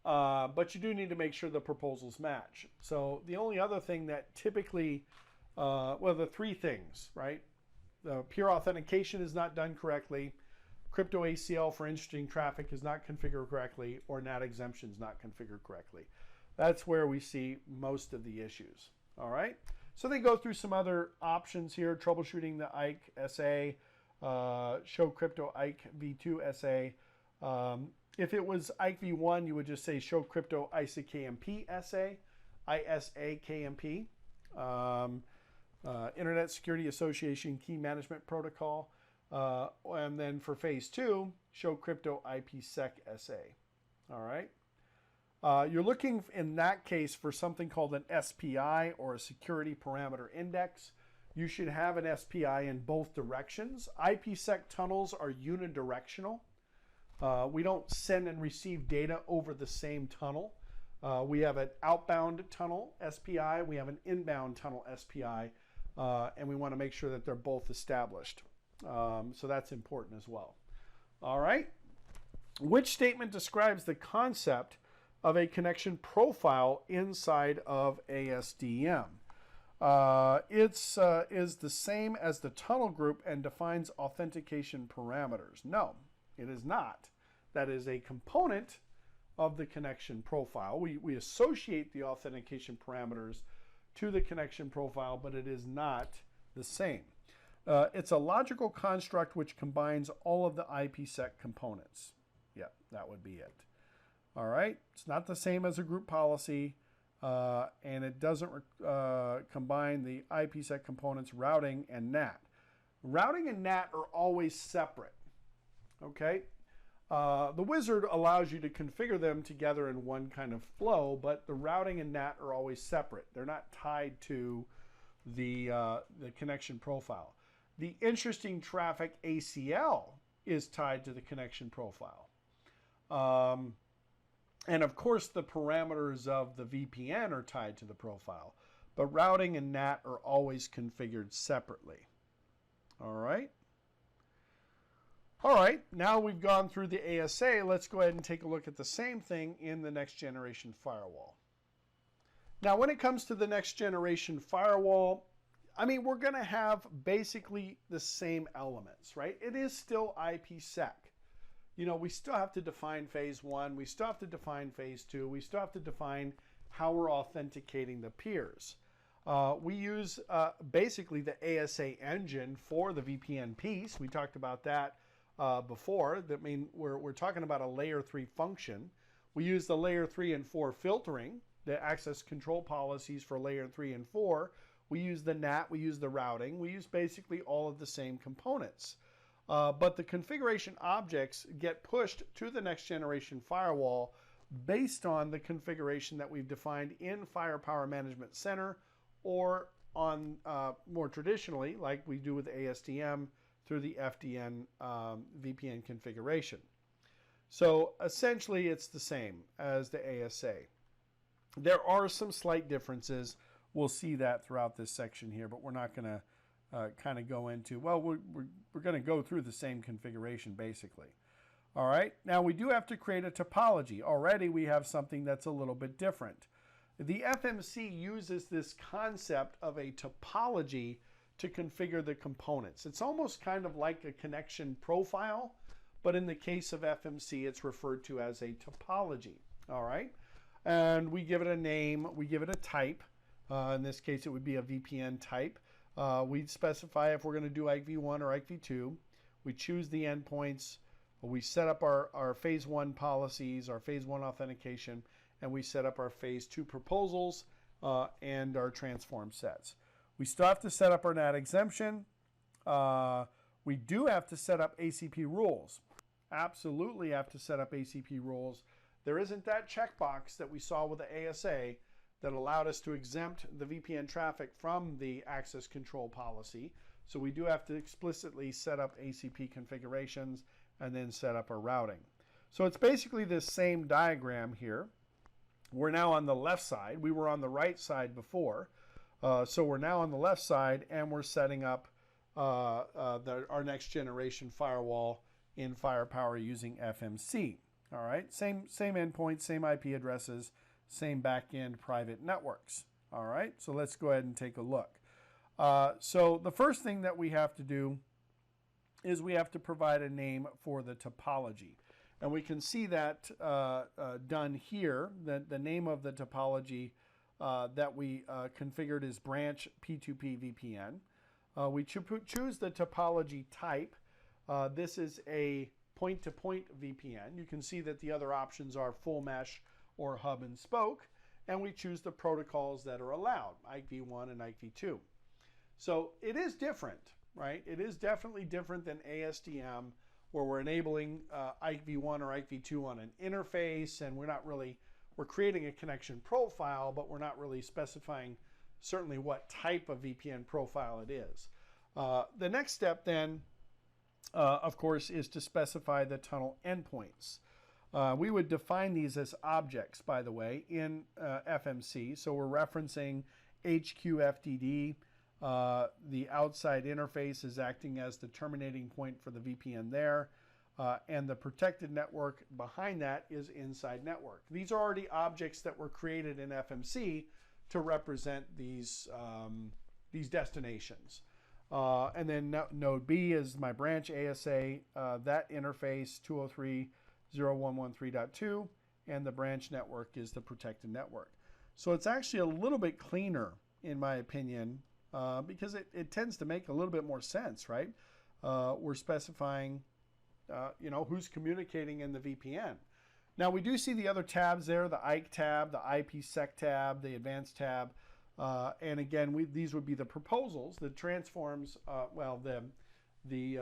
A: But you do need to make sure the proposals match. So the only other thing that typically, the three things, right? The pure authentication is not done correctly, crypto ACL for interesting traffic is not configured correctly, or NAT exemption is not configured correctly. That's where we see most of the issues. All right. So they go through some other options here: troubleshooting the IKE SA, show crypto IKE v2 SA. If it was IKE v1, you would just say show crypto ISAKMP SA, ISAKMP, Internet Security Association Key Management Protocol. And then for phase 2, show crypto IPsec SA. All right. You're looking in that case for something called an SPI, or a security parameter index. You should have an SPI in both directions. IPsec tunnels are unidirectional. We don't send and receive data over the same tunnel. We have an outbound tunnel SPI. We have an inbound tunnel SPI. And we want to make sure that they're both established. So that's important as well. All right. Which statement describes the concept of a connection profile inside of ASDM? It's is the same as the tunnel group and defines authentication parameters. No, it is not. That is a component of the connection profile. We associate the authentication parameters to the connection profile, but it is not the same. It's a logical construct which combines all of the IPsec components. Yeah, that would be it. All right, it's not the same as a group policy, and it doesn't combine the IPsec components routing and NAT. Routing and NAT are always separate, okay? The wizard allows you to configure them together in one kind of flow, but the routing and NAT are always separate. They're not tied to the connection profile. The interesting traffic ACL is tied to the connection profile. And of course, the parameters of the VPN are tied to the profile, but routing and NAT are always configured separately. All right. All right, now we've gone through the ASA, let's go ahead and take a look at the same thing in the next generation firewall. Now, when it comes to the next generation firewall, I mean, we're going to have basically the same elements, right? It is still IPsec. You know, we still have to define phase 1. We still have to define phase 2. We still have to define how we're authenticating the peers. We use basically the ASA engine for the VPN piece. We talked about that before. That mean we're talking about a layer 3 function. We use the layer 3 and 4 filtering, the access control policies for layer 3 and 4. We use the NAT, we use the routing, we use basically all of the same components. But the configuration objects get pushed to the next generation firewall based on the configuration that we've defined in Firepower Management Center, or on more traditionally, like we do with ASDM, through the FDN VPN configuration. So essentially it's the same as the ASA. There are some slight differences. We'll see that throughout this section here, but we're not going to kind of go into, well, we're going to go through the same configuration basically. All right, now we do have to create a topology. Already we have something that's a little bit different. The FMC uses this concept of a topology to configure the components. It's almost kind of like a connection profile, but in the case of FMC, it's referred to as a topology. All right, and we give it a name, we give it a type. In this case, it would be a VPN type. We specify if we're going to do IPv1 or IPv2. We choose the endpoints. We set up our phase 1 policies, our phase 1 authentication, and we set up our phase 2 proposals and our transform sets. We still have to set up our NAT exemption. We do have to set up ACP rules. Absolutely have to set up ACP rules. There isn't that checkbox that we saw with the ASA that allowed us to exempt the VPN traffic from the access control policy. So we do have to explicitly set up ACP configurations and then set up our routing. So it's basically this same diagram here. We're now on the left side. We were on the right side before. So we're now on the left side and we're setting up our next generation firewall in firepower using FMC. All right, same endpoint, same IP addresses, same back-end private networks. All right, so let's go ahead and take a look. So the first thing that we have to do is we have to provide a name for the topology. And we can see that done here. The name of the topology that we configured is branch P2P VPN. We choose the topology type. This is a point-to-point VPN. You can see that the other options are full mesh or hub and spoke. And we choose the protocols that are allowed, IPv1 and IPv2. So it is different, right? It is definitely different than ASDM, where we're enabling IPv1 or IPv2 on an interface, and we're creating a connection profile, but we're not really specifying certainly what type of VPN profile it is. The next step then, of course, is to specify the tunnel endpoints. We would define these as objects, by the way, in FMC. So we're referencing HQFDD. The outside interface is acting as the terminating point for the VPN there. And the protected network behind that is inside network. These are already objects that were created in FMC to represent these destinations. And then node B is my branch ASA, that interface 203.0.113.2, and the branch network is the protected network. So it's actually a little bit cleaner, in my opinion, because it tends to make a little bit more sense, right? We're specifying, who's communicating in the VPN. Now we do see the other tabs there, the IKE tab, the IPsec tab, the advanced tab. And again, these would be the proposals, the transforms, the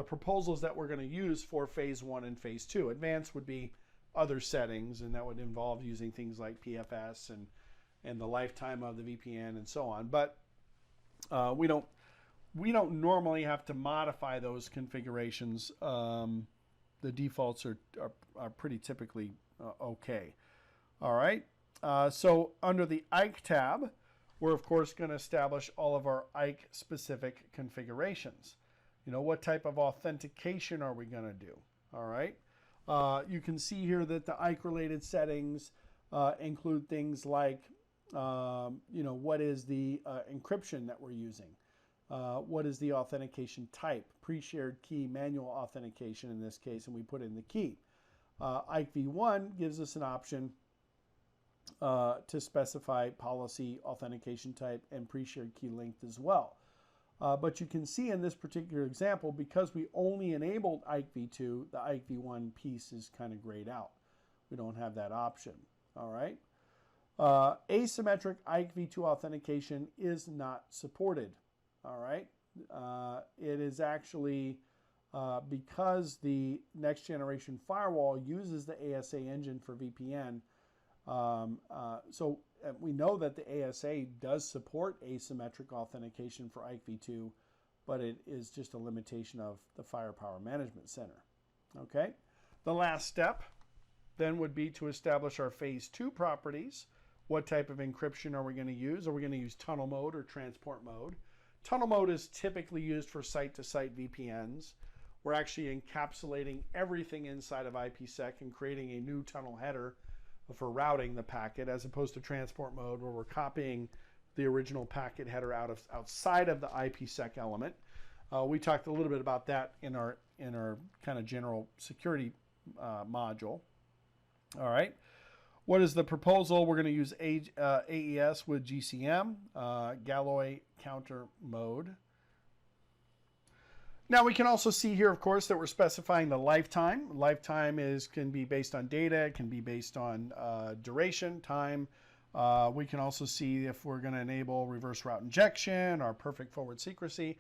A: proposals that we're going to use for phase 1 and phase 2. Advanced would be other settings, and that would involve using things like PFS and the lifetime of the VPN and so on. But we don't normally have to modify those configurations. The defaults are pretty typically okay. All right. So under the IKE tab, we're of course going to establish all of our IKE specific configurations. What type of authentication are we going to do? All right. You can see here that the IKE related settings include things like, what is the encryption that we're using? What is the authentication type? Pre-shared key, manual authentication in this case, and we put in the key. IPv1 gives us an option to specify policy, authentication type, and pre-shared key length as well. But you can see in this particular example, because we only enabled IPv2, the IPv1 piece is kind of grayed out. We don't have that option. All right. Asymmetric IPv2 authentication is not supported. All right. It is actually because the next generation firewall uses the ASA engine for VPN. So we know that the ASA does support asymmetric authentication for IPv2, but it is just a limitation of the Firepower Management Center. Okay. The last step then would be to establish our phase 2 properties. What type of encryption are we going to use? Are we going to use tunnel mode or transport mode? Tunnel mode is typically used for site-to-site VPNs. we're actually encapsulating everything inside of IPsec and creating a new tunnel header for routing the packet, as opposed to transport mode, where we're copying the original packet header outside of the IPsec element. We talked a little bit about that in our kind of general security module. All right. What is the proposal? We're going to use AES with GCM, Galloy counter mode. Now we can also see here, of course, that we're specifying the lifetime. Lifetime can be based on data, it can be based on duration, time. We can also see if we're going to enable reverse route injection or perfect forward secrecy.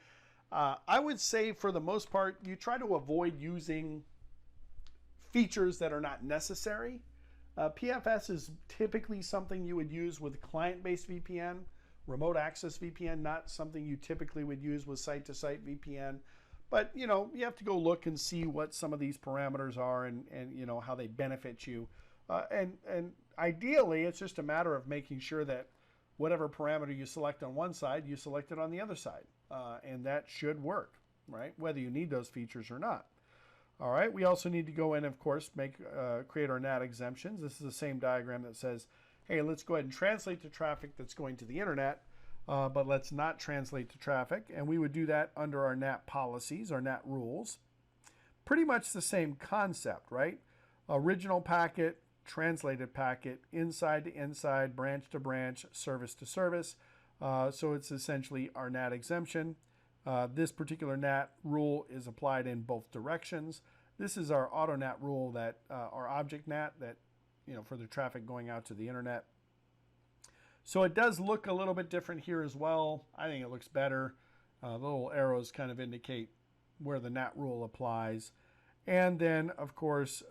A: I would say for the most part, you try to avoid using features that are not necessary. PFS is typically something you would use with client-based VPN, remote access VPN, not something you typically would use with site-to-site VPN. But, you know, you have to go look and see what some of these parameters are and you know, how they benefit you. And ideally, it's just a matter of making sure that whatever parameter you select on one side, you select it on the other side. And that should work, right? Whether you need those features or not. All right, we also need to go in, of course, create our NAT exemptions. This is the same diagram that says, hey, let's go ahead and translate the traffic that's going to the internet, but let's not translate the traffic. And we would do that under our NAT policies, our NAT rules. Pretty much the same concept, right? Original packet, translated packet, inside to inside, branch to branch, service to service. So it's essentially our NAT exemption. This particular NAT rule is applied in both directions. This is our auto NAT rule, that our object NAT, that, you know, for the traffic going out to the internet. So it does look a little bit different here as well. I think it looks better. The little arrows kind of indicate where the NAT rule applies. And then, of course,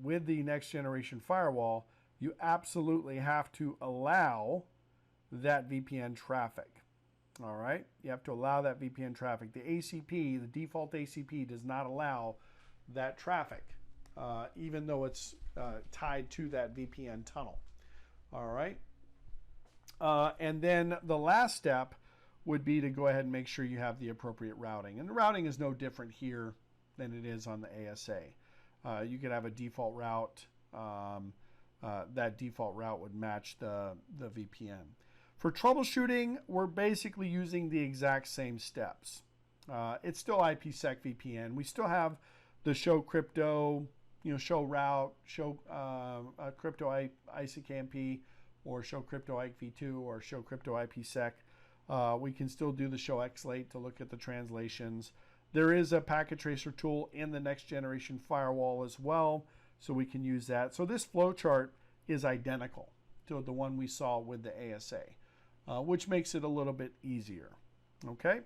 A: with the next generation firewall, you absolutely have to allow that VPN traffic. All right, you have to allow that VPN traffic. The ACP, the default ACP, does not allow that traffic, even though it's tied to that VPN tunnel. All right, and then the last step would be to go ahead and make sure you have the appropriate routing. And the routing is no different here than it is on the ASA. You could have a default route. That default route would match the VPN. For troubleshooting, we're basically using the exact same steps. It's still IPsec VPN. We still have the show crypto, you know, show route, show crypto ISAKMP, or show crypto IKv2, or show crypto IPsec. We can still do the show xlate to look at the translations. There is a packet tracer tool in the next generation firewall as well, so we can use that. So this flowchart is identical to the one we saw with the ASA. Which makes it a little bit easier. Okay.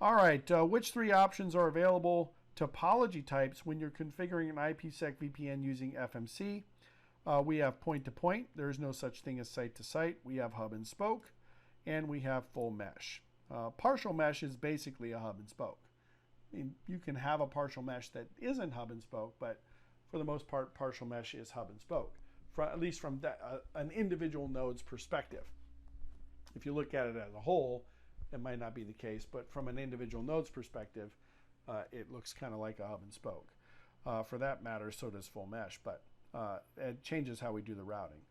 A: All right. Which three options are available? Topology types when you're configuring an IPsec VPN using FMC. We have point-to-point. There is no such thing as site-to-site. We have hub and spoke, and we have full mesh. Partial mesh is basically a hub and spoke. I mean, you can have a partial mesh that isn't hub and spoke, but for the most part, partial mesh is hub and spoke, at least from an individual node's perspective. If you look at it as a whole, it might not be the case, but from an individual node's perspective, it looks kind of like a hub and spoke. For that matter, so does full mesh, but it changes how we do the routing.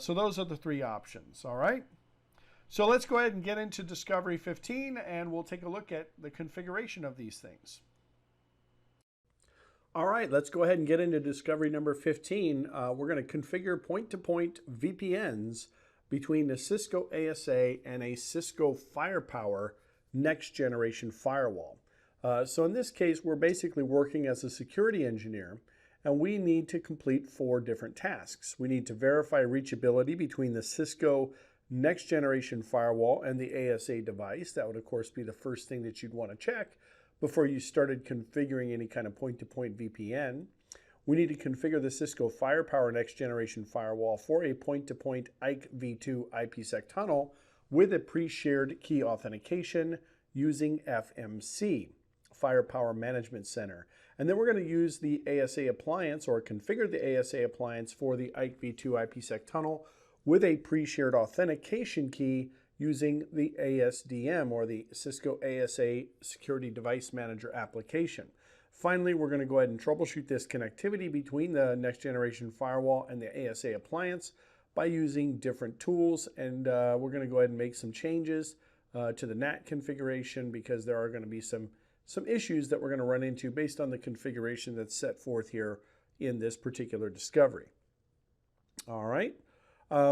A: So those are the three options, all right? So let's go ahead and get into Discovery 15, and we'll take a look at the configuration of these things. All right, let's go ahead and get into Discovery number 15. We're going to configure point-to-point VPNs between the Cisco ASA and a Cisco Firepower next generation firewall. So in this case, we're basically working as a security engineer, and we need to complete 4 different tasks. We need to verify reachability between the Cisco next generation firewall and the ASA device. That would, of course, be the first thing that you'd want to check before you started configuring any kind of point-to-point VPN. We need to configure the Cisco Firepower next generation firewall for a point-to-point IKv2 IPsec tunnel with a pre-shared key authentication using FMC, Firepower Management Center. And then we're going to use the ASA appliance, or configure the ASA appliance for the IKv2 IPsec tunnel with a pre-shared authentication key using the ASDM, or the Cisco ASA Security Device Manager application. Finally, we're going to go ahead and troubleshoot this connectivity between the next generation firewall and the ASA appliance by using different tools, and we're going to go ahead and make some changes to the NAT configuration, because there are going to be some issues that we're going to run into based on the configuration that's set forth here in this particular discovery. All right.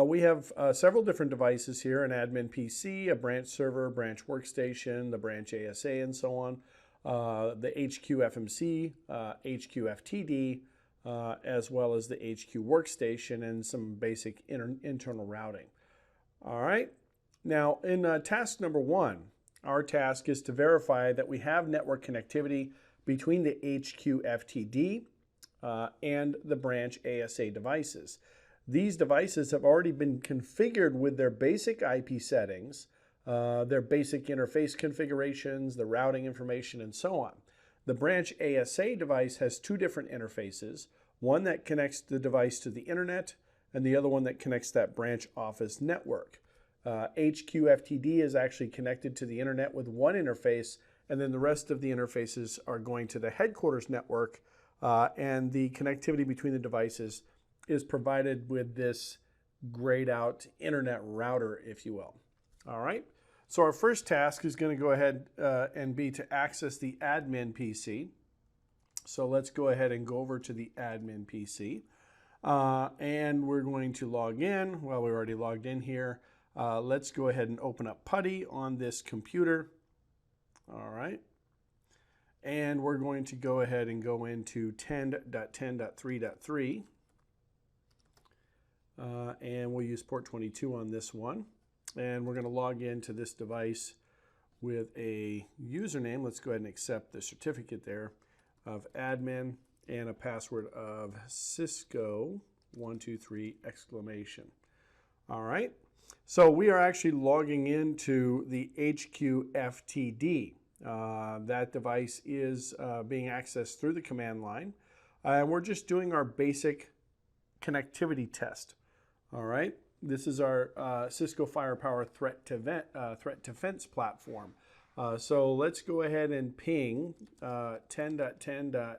A: We have several different devices here: an admin PC, a branch server, branch workstation, the branch ASA, and so on. The HQ FMC, HQ FTD, as well as the HQ workstation, and some basic internal routing. All right. Now, in task number 1, our task is to verify that we have network connectivity between the HQ FTD and the branch ASA devices. These devices have already been configured with their basic IP settings, their basic interface configurations, the routing information, and so on. The branch ASA device has 2 different interfaces, one that connects the device to the internet and the other one that connects that branch office network. HQ FTD is actually connected to the internet with one interface, and then the rest of the interfaces are going to the headquarters network, and the connectivity between the devices is provided with this grayed out internet router, if you will. All right, so our first task is going to go ahead and be to access the admin PC. So let's go ahead and go over to the admin PC, and we're going to log in. Well, we already logged in here. Let's go ahead and open up PuTTY on this computer. All right, and we're going to go ahead and go into 10.10.3.3. And we'll use port 22 on this one. And we're going to log into this device with a username. Let's go ahead and accept the certificate there of admin and a password of Cisco 123 exclamation. All right. So we are actually logging into the HQ FTD. That device is being accessed through the command line. And we're just doing our basic connectivity test. All right, this is our Cisco Firepower threat defense platform. So let's go ahead and ping 10.10.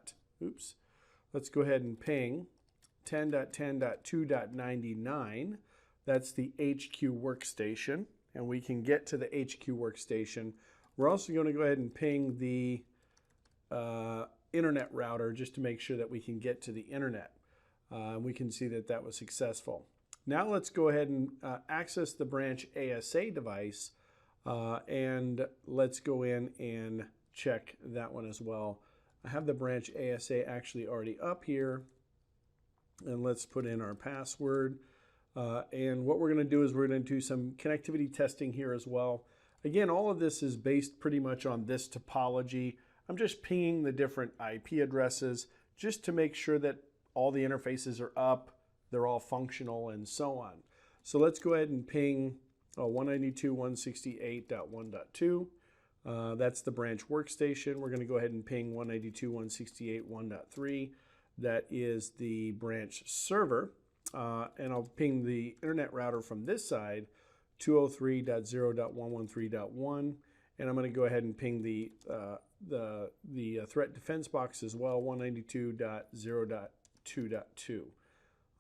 A: Let's go ahead and ping 10.10.2.99. That's the HQ workstation, and we can get to the HQ workstation. We're also going to go ahead and ping the internet router just to make sure that we can get to the internet. We can see that that was successful. Now let's go ahead and access the branch ASA device, and let's go in and check that one as well. I have the branch ASA actually already up here, and let's put in our password. And what we're going to do is we're going to do some connectivity testing here as well. Again, all of this is based pretty much on this topology. I'm just pinging the different IP addresses just to make sure that all the interfaces are up, they're all functional, and so on. So let's go ahead and ping 192.168.1.2. That's the branch workstation. We're going to go ahead and ping 192.168.1.3. That is the branch server. And I'll ping the internet router from this side, 203.0.113.1. And I'm going to go ahead and ping the threat defense box as well, 192.0.2.2.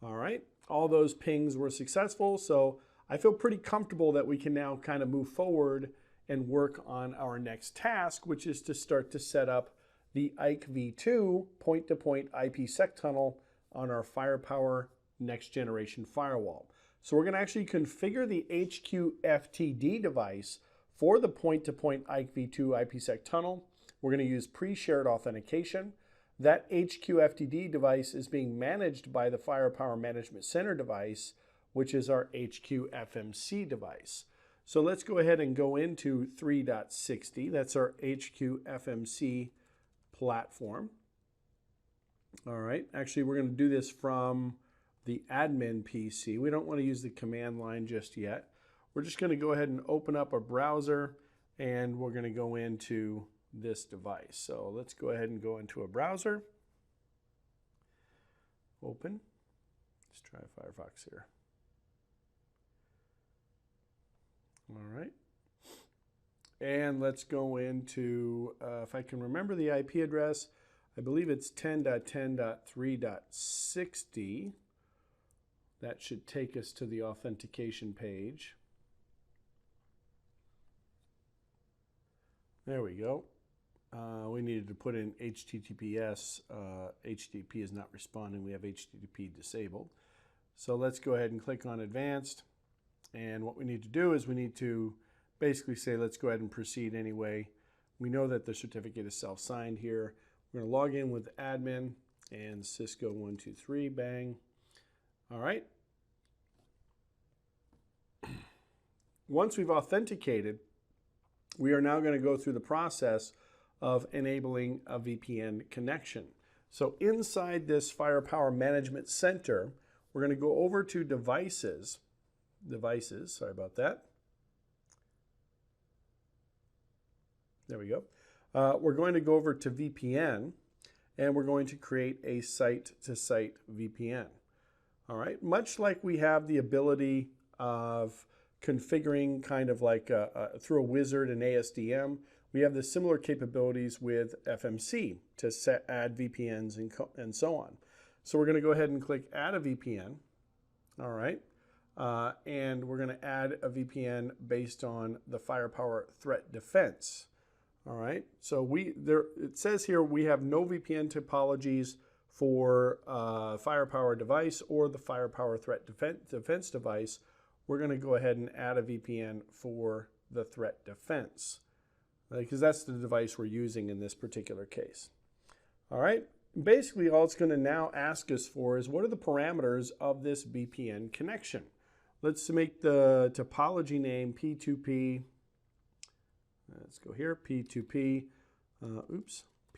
A: All right, all those pings were successful, so I feel pretty comfortable that we can now kind of move forward and work on our next task, which is to start to set up the IKE v2 point-to-point IPsec tunnel on our Firepower next generation firewall. So we're going to actually configure the HQ FTD device for the point-to-point IKE v2 IPsec tunnel. We're going to use pre-shared authentication. That HQ FTD device is being managed by the Firepower Management Center device, which is our HQ FMC device. So let's go ahead and go into 3.60. That's our HQ FMC platform. All right, actually we're going to do this from the admin PC. We don't want to use the command line just yet. We're just going to go ahead and open up a browser, and we're going to go into this device. So let's go ahead and go into a browser. Open. Let's try Firefox here. All right. And let's go into, if I can remember the IP address, I believe it's 10.10.3.60. That should take us to the authentication page. There we go. We needed to put in HTTPS. HTTP is not responding. We have HTTP disabled. So let's go ahead and click on Advanced. And what we need to do is we need to basically say, let's go ahead and proceed anyway. We know that the certificate is self-signed here. We're going to log in with admin and Cisco 123, bang. All right. Once we've authenticated, we are now going to go through the process of enabling a VPN connection. So inside this Firepower Management Center, we're going to go over to devices, sorry about that. There we go. We're going to go over to VPN, and we're going to create a site-to-site VPN. All right, much like we have the ability of configuring kind of like through a wizard and ASDM, we have the similar capabilities with FMC to add VPNs and so on. So we're going to go ahead and click Add a VPN. All right. And we're going to add a VPN based on the Firepower Threat Defense. All right. So it says here we have no VPN topologies for Firepower device or the Firepower Threat Defense device. We're going to go ahead and add a VPN for the threat defense, because that's the device we're using in this particular case. All right. Basically, all it's going to now ask us for is what are the parameters of this VPN connection. Let's make the topology name P2P. Let's go here, P2P,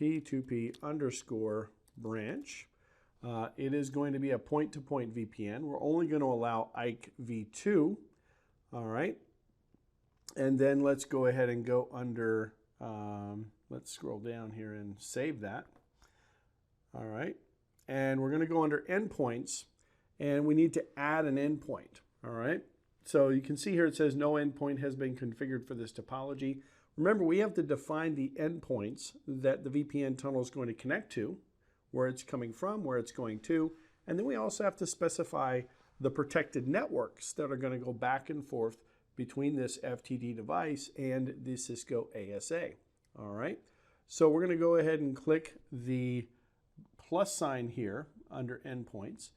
A: P2P underscore branch. It is going to be a point-to-point VPN. We're only going to allow IKE v2. All right. And then let's go ahead and go under, let's scroll down here and save that. All right. And we're going to go under endpoints, and we need to add an endpoint. All right. So you can see here it says no endpoint has been configured for this topology. Remember, we have to define the endpoints that the VPN tunnel is going to connect to, where it's coming from, where it's going to, and then we also have to specify the protected networks that are going to go back and forth between this FTD device and the Cisco ASA. All right. So we're going to go ahead and click the plus sign here under endpoints,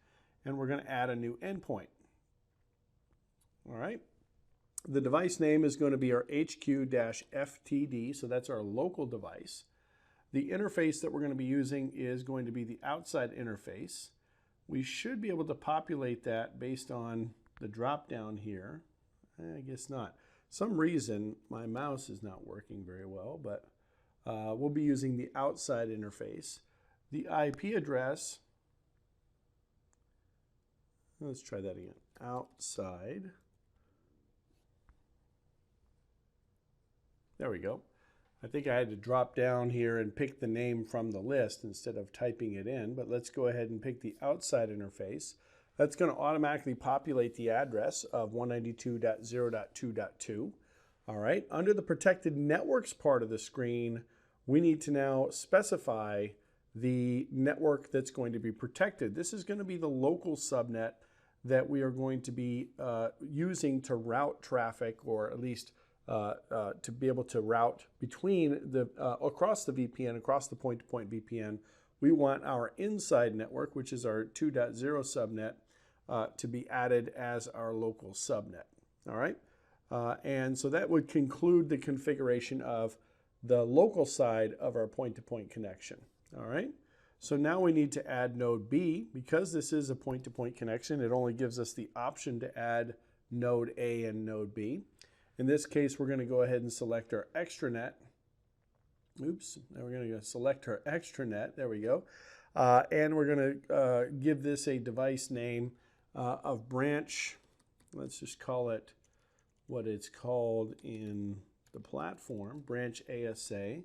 A: and we're going to add a new endpoint. All right. The device name is going to be our HQ-FTD, so that's our local device. The interface that we're going to be using is going to be the outside interface. We should be able to populate that based on the drop down here. I guess not. Some reason my mouse is not working very well, but we'll be using the outside interface. The IP address, let's try that again, outside. There we go. I think I had to drop down here and pick the name from the list instead of typing it in, but let's go ahead and pick the outside interface. That's going to automatically populate the address of 192.0.2.2. All right. Under the protected networks part of the screen, we need to now specify the network that's going to be protected. This is going to be the local subnet that we are going to be using to route traffic, or at least to be able to route between the across the VPN, across the point-to-point VPN. We want our inside network, which is our 2.0 subnet, to be added as our local subnet. All right. And so that would conclude the configuration of the local side of our point-to-point connection. All right. So now we need to add node B. Because this is a point-to-point connection, it only gives us the option to add node A and node B. In this case, we're going to go ahead and select our extranet. Oops, now we're going to select our extranet. There we go. And we're going to give this a device name of branch. Let's just call it what it's called in the platform, branch ASA.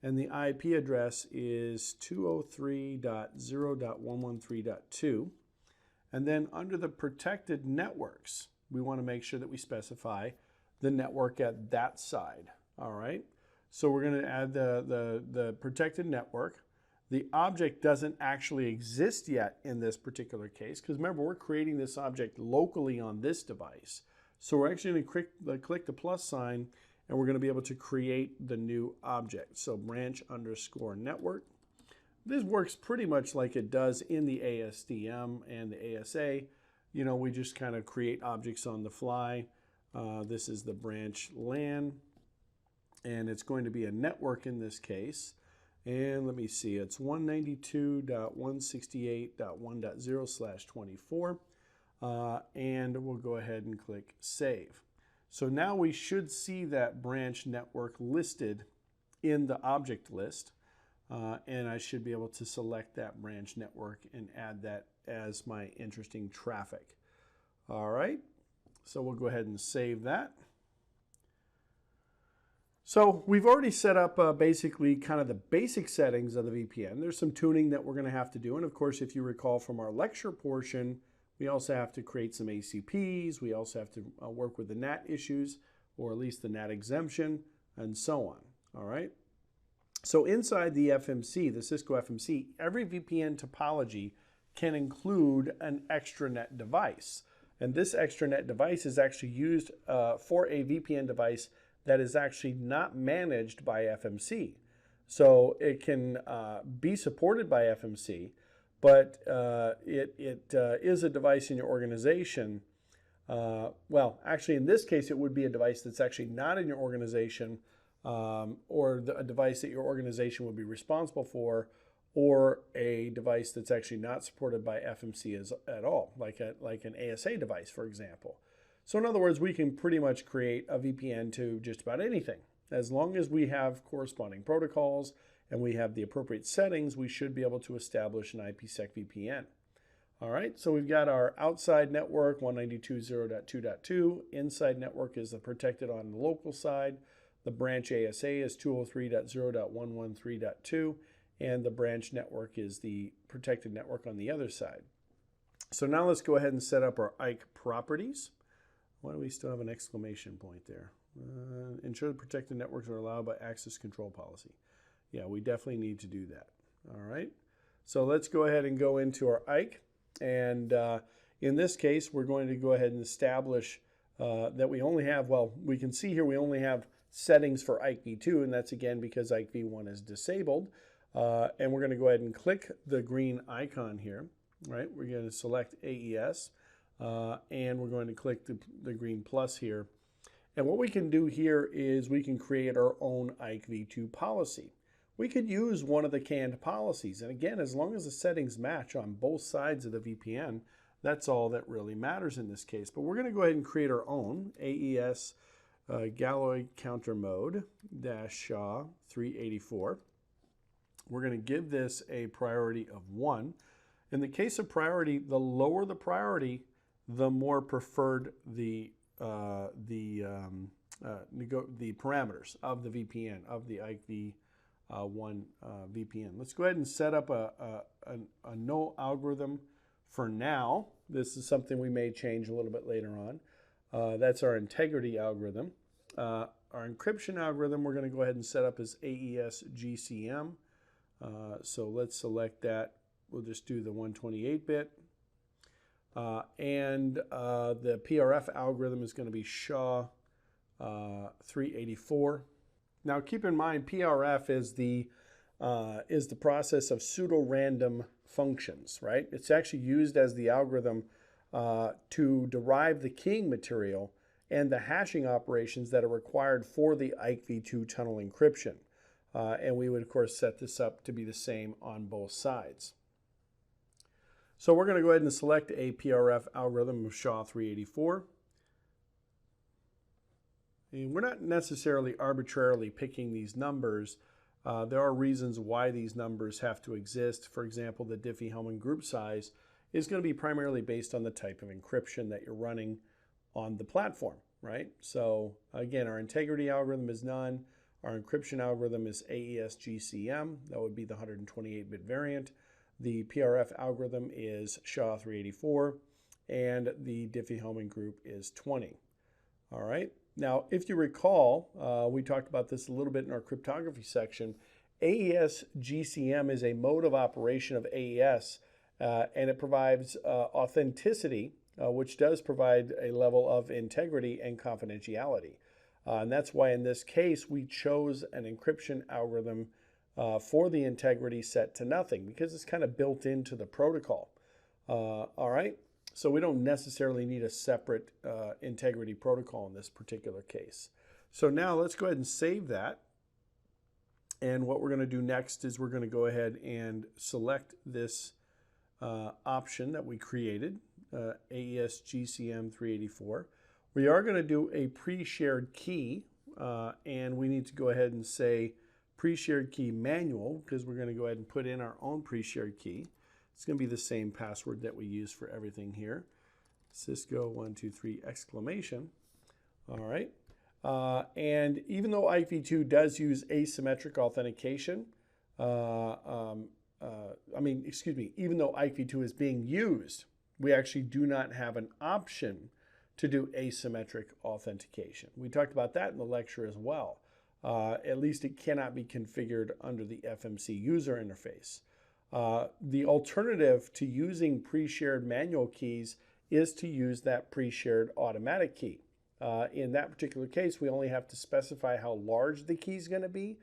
A: And the IP address is 203.0.113.2. And then under the protected networks, we want to make sure that we specify the network at that side. All right. So we're going to add the protected network. The object doesn't actually exist yet in this particular case, because remember, we're creating this object locally on this device. So we're actually going to click the plus sign, and we're going to be able to create the new object. So branch underscore network. This works pretty much like it does in the ASDM and the ASA. You know, we just kind of create objects on the fly. This is the branch LAN, and it's going to be a network in this case. And let me see, it's 192.168.1.0/24. And we'll go ahead and click Save. So now we should see that branch network listed in the object list. And I should be able to select that branch network and add that as my interesting traffic. All right, so we'll go ahead and save that. So we've already set up basically kind of the basic settings of the VPN. There's some tuning that we're going to have to do. And of course, if you recall from our lecture portion, we also have to create some ACPs. We also have to work with the NAT issues, or at least the NAT exemption, and so on. All right. So inside the FMC, the Cisco FMC, every VPN topology can include an extranet device. And this extranet device is actually used for a VPN device that is actually not managed by FMC. So it can be supported by FMC, but it is a device in your organization. Well, actually in this case, it would be a device that's actually not in your organization, or a device that your organization would be responsible for, or a device that's actually not supported by FMC at all, like an ASA device, for example. So in other words, we can pretty much create a VPN to just about anything. As long as we have corresponding protocols and we have the appropriate settings, we should be able to establish an IPsec VPN. All right, so we've got our outside network, 192.0.2.2. Inside network is the protected on the local side. The branch ASA is 203.0.113.2. And the branch network is the protected network on the other side. So now let's go ahead and set up our IKE properties. Why do we still have an exclamation point there? Ensure the protected networks are allowed by access control policy. Yeah, we definitely need to do that. All right. So let's go ahead and go into our IKE. And in this case, we're going to go ahead and establish that we only have, well, we can see here we only have settings for IKE v2, and that's again because IKE v1 is disabled. And we're going to go ahead and click the green icon here. Right. We're going to select AES. And we're going to click the green plus here. And what we can do here is we can create our own IKE v2 policy. We could use one of the canned policies. And again, as long as the settings match on both sides of the VPN, that's all that really matters in this case. But we're going to go ahead and create our own AES Galloy counter mode -SHA 384. We're going to give this a priority of 1. In the case of priority, the lower the priority, the more preferred the parameters of the VPN, of the IKE v1 VPN. Let's go ahead and set up a no algorithm for now. This is something we may change a little bit later on. That's our integrity algorithm. Our encryption algorithm we're going to go ahead and set up as AES GCM. So let's select that. We'll just do the 128-bit. And the PRF algorithm is going to be SHA 384. Now keep in mind, PRF is the process of pseudo-random functions, right? It's actually used as the algorithm to derive the keying material and the hashing operations that are required for the IKE v2 tunnel encryption. And we would, of course, set this up to be the same on both sides. So we're going to go ahead and select a PRF algorithm of SHA 384. And we're not necessarily arbitrarily picking these numbers. There are reasons why these numbers have to exist. For example, the Diffie-Hellman group size is going to be primarily based on the type of encryption that you're running on the platform, right? So again, our integrity algorithm is none. Our encryption algorithm is AES GCM. That would be the 128-bit variant. The PRF algorithm is SHA 384, and the Diffie-Hellman group is 20. All right, Now, if you recall, we talked about this a little bit in our cryptography section. AES GCM is a mode of operation of AES, and it provides authenticity, which does provide a level of integrity and confidentiality. And that's why in this case, we chose an encryption algorithm for the integrity set to nothing, because it's kind of built into the protocol. All right, so we don't necessarily need a separate integrity protocol in this particular case. So now let's go ahead and save that. And what we're going to do next is we're going to go ahead and select this option that we created, AES GCM 384. We are going to do a pre-shared key, and we need to go ahead and say pre-shared key manual, because we're going to go ahead and put in our own pre-shared key. It's going to be the same password that we use for everything here. Cisco 123 exclamation. All right. And even though IPv2 does use asymmetric authentication, even though IPv2 is being used, we actually do not have an option to do asymmetric authentication. We talked about that in the lecture as well. At least it cannot be configured under the FMC user interface. The alternative to using pre-shared manual keys is to use that pre-shared automatic key. In that particular case, we only have to specify how large the key is going to be,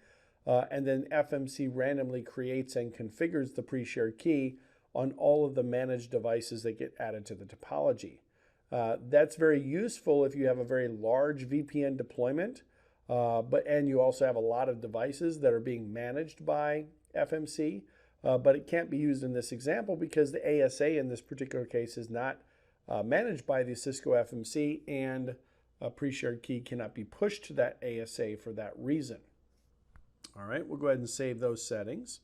A: and then FMC randomly creates and configures the pre-shared key on all of the managed devices that get added to the topology. That's very useful if you have a very large VPN deployment, and you also have a lot of devices that are being managed by FMC, but it can't be used in this example because the ASA in this particular case is not managed by the Cisco FMC, and a pre-shared key cannot be pushed to that ASA for that reason. All right, we'll go ahead and save those settings.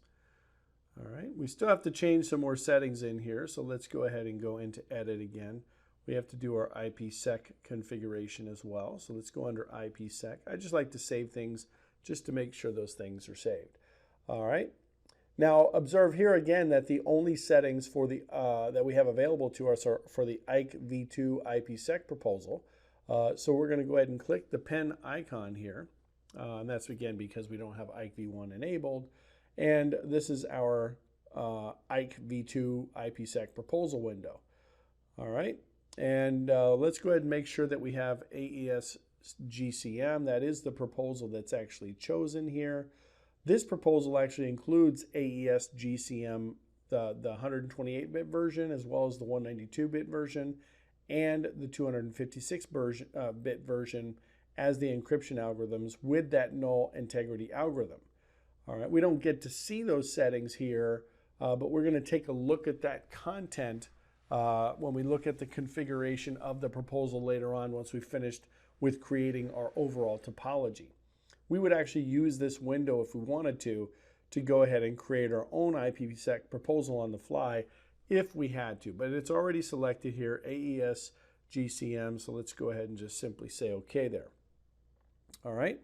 A: All right, we still have to change some more settings in here, so let's go ahead and go into edit again. We have to do our IPsec configuration as well, so let's go under IPsec. I just like to save things just to make sure those things are saved. All right, now observe here again that the only settings for the that we have available to us are for the IKv2 IPsec proposal. So we're going to go ahead and click the pen icon here. And that's again because we don't have IKv1 enabled. And this is our IKv2 IPsec proposal window. All right. And let's go ahead and make sure that we have AES GCM. That is the proposal that's actually chosen here. This proposal actually includes AES GCM, the 128-bit version, as well as the 192-bit version, and the 256-bit version as the encryption algorithms with that null integrity algorithm. All right, we don't get to see those settings here, but we're going to take a look at that content when we look at the configuration of the proposal later on once we've finished with creating our overall topology. We would actually use this window if we wanted to go ahead and create our own IPsec proposal on the fly if we had to, but it's already selected here, AES GCM, so let's go ahead and just simply say OK there. All right.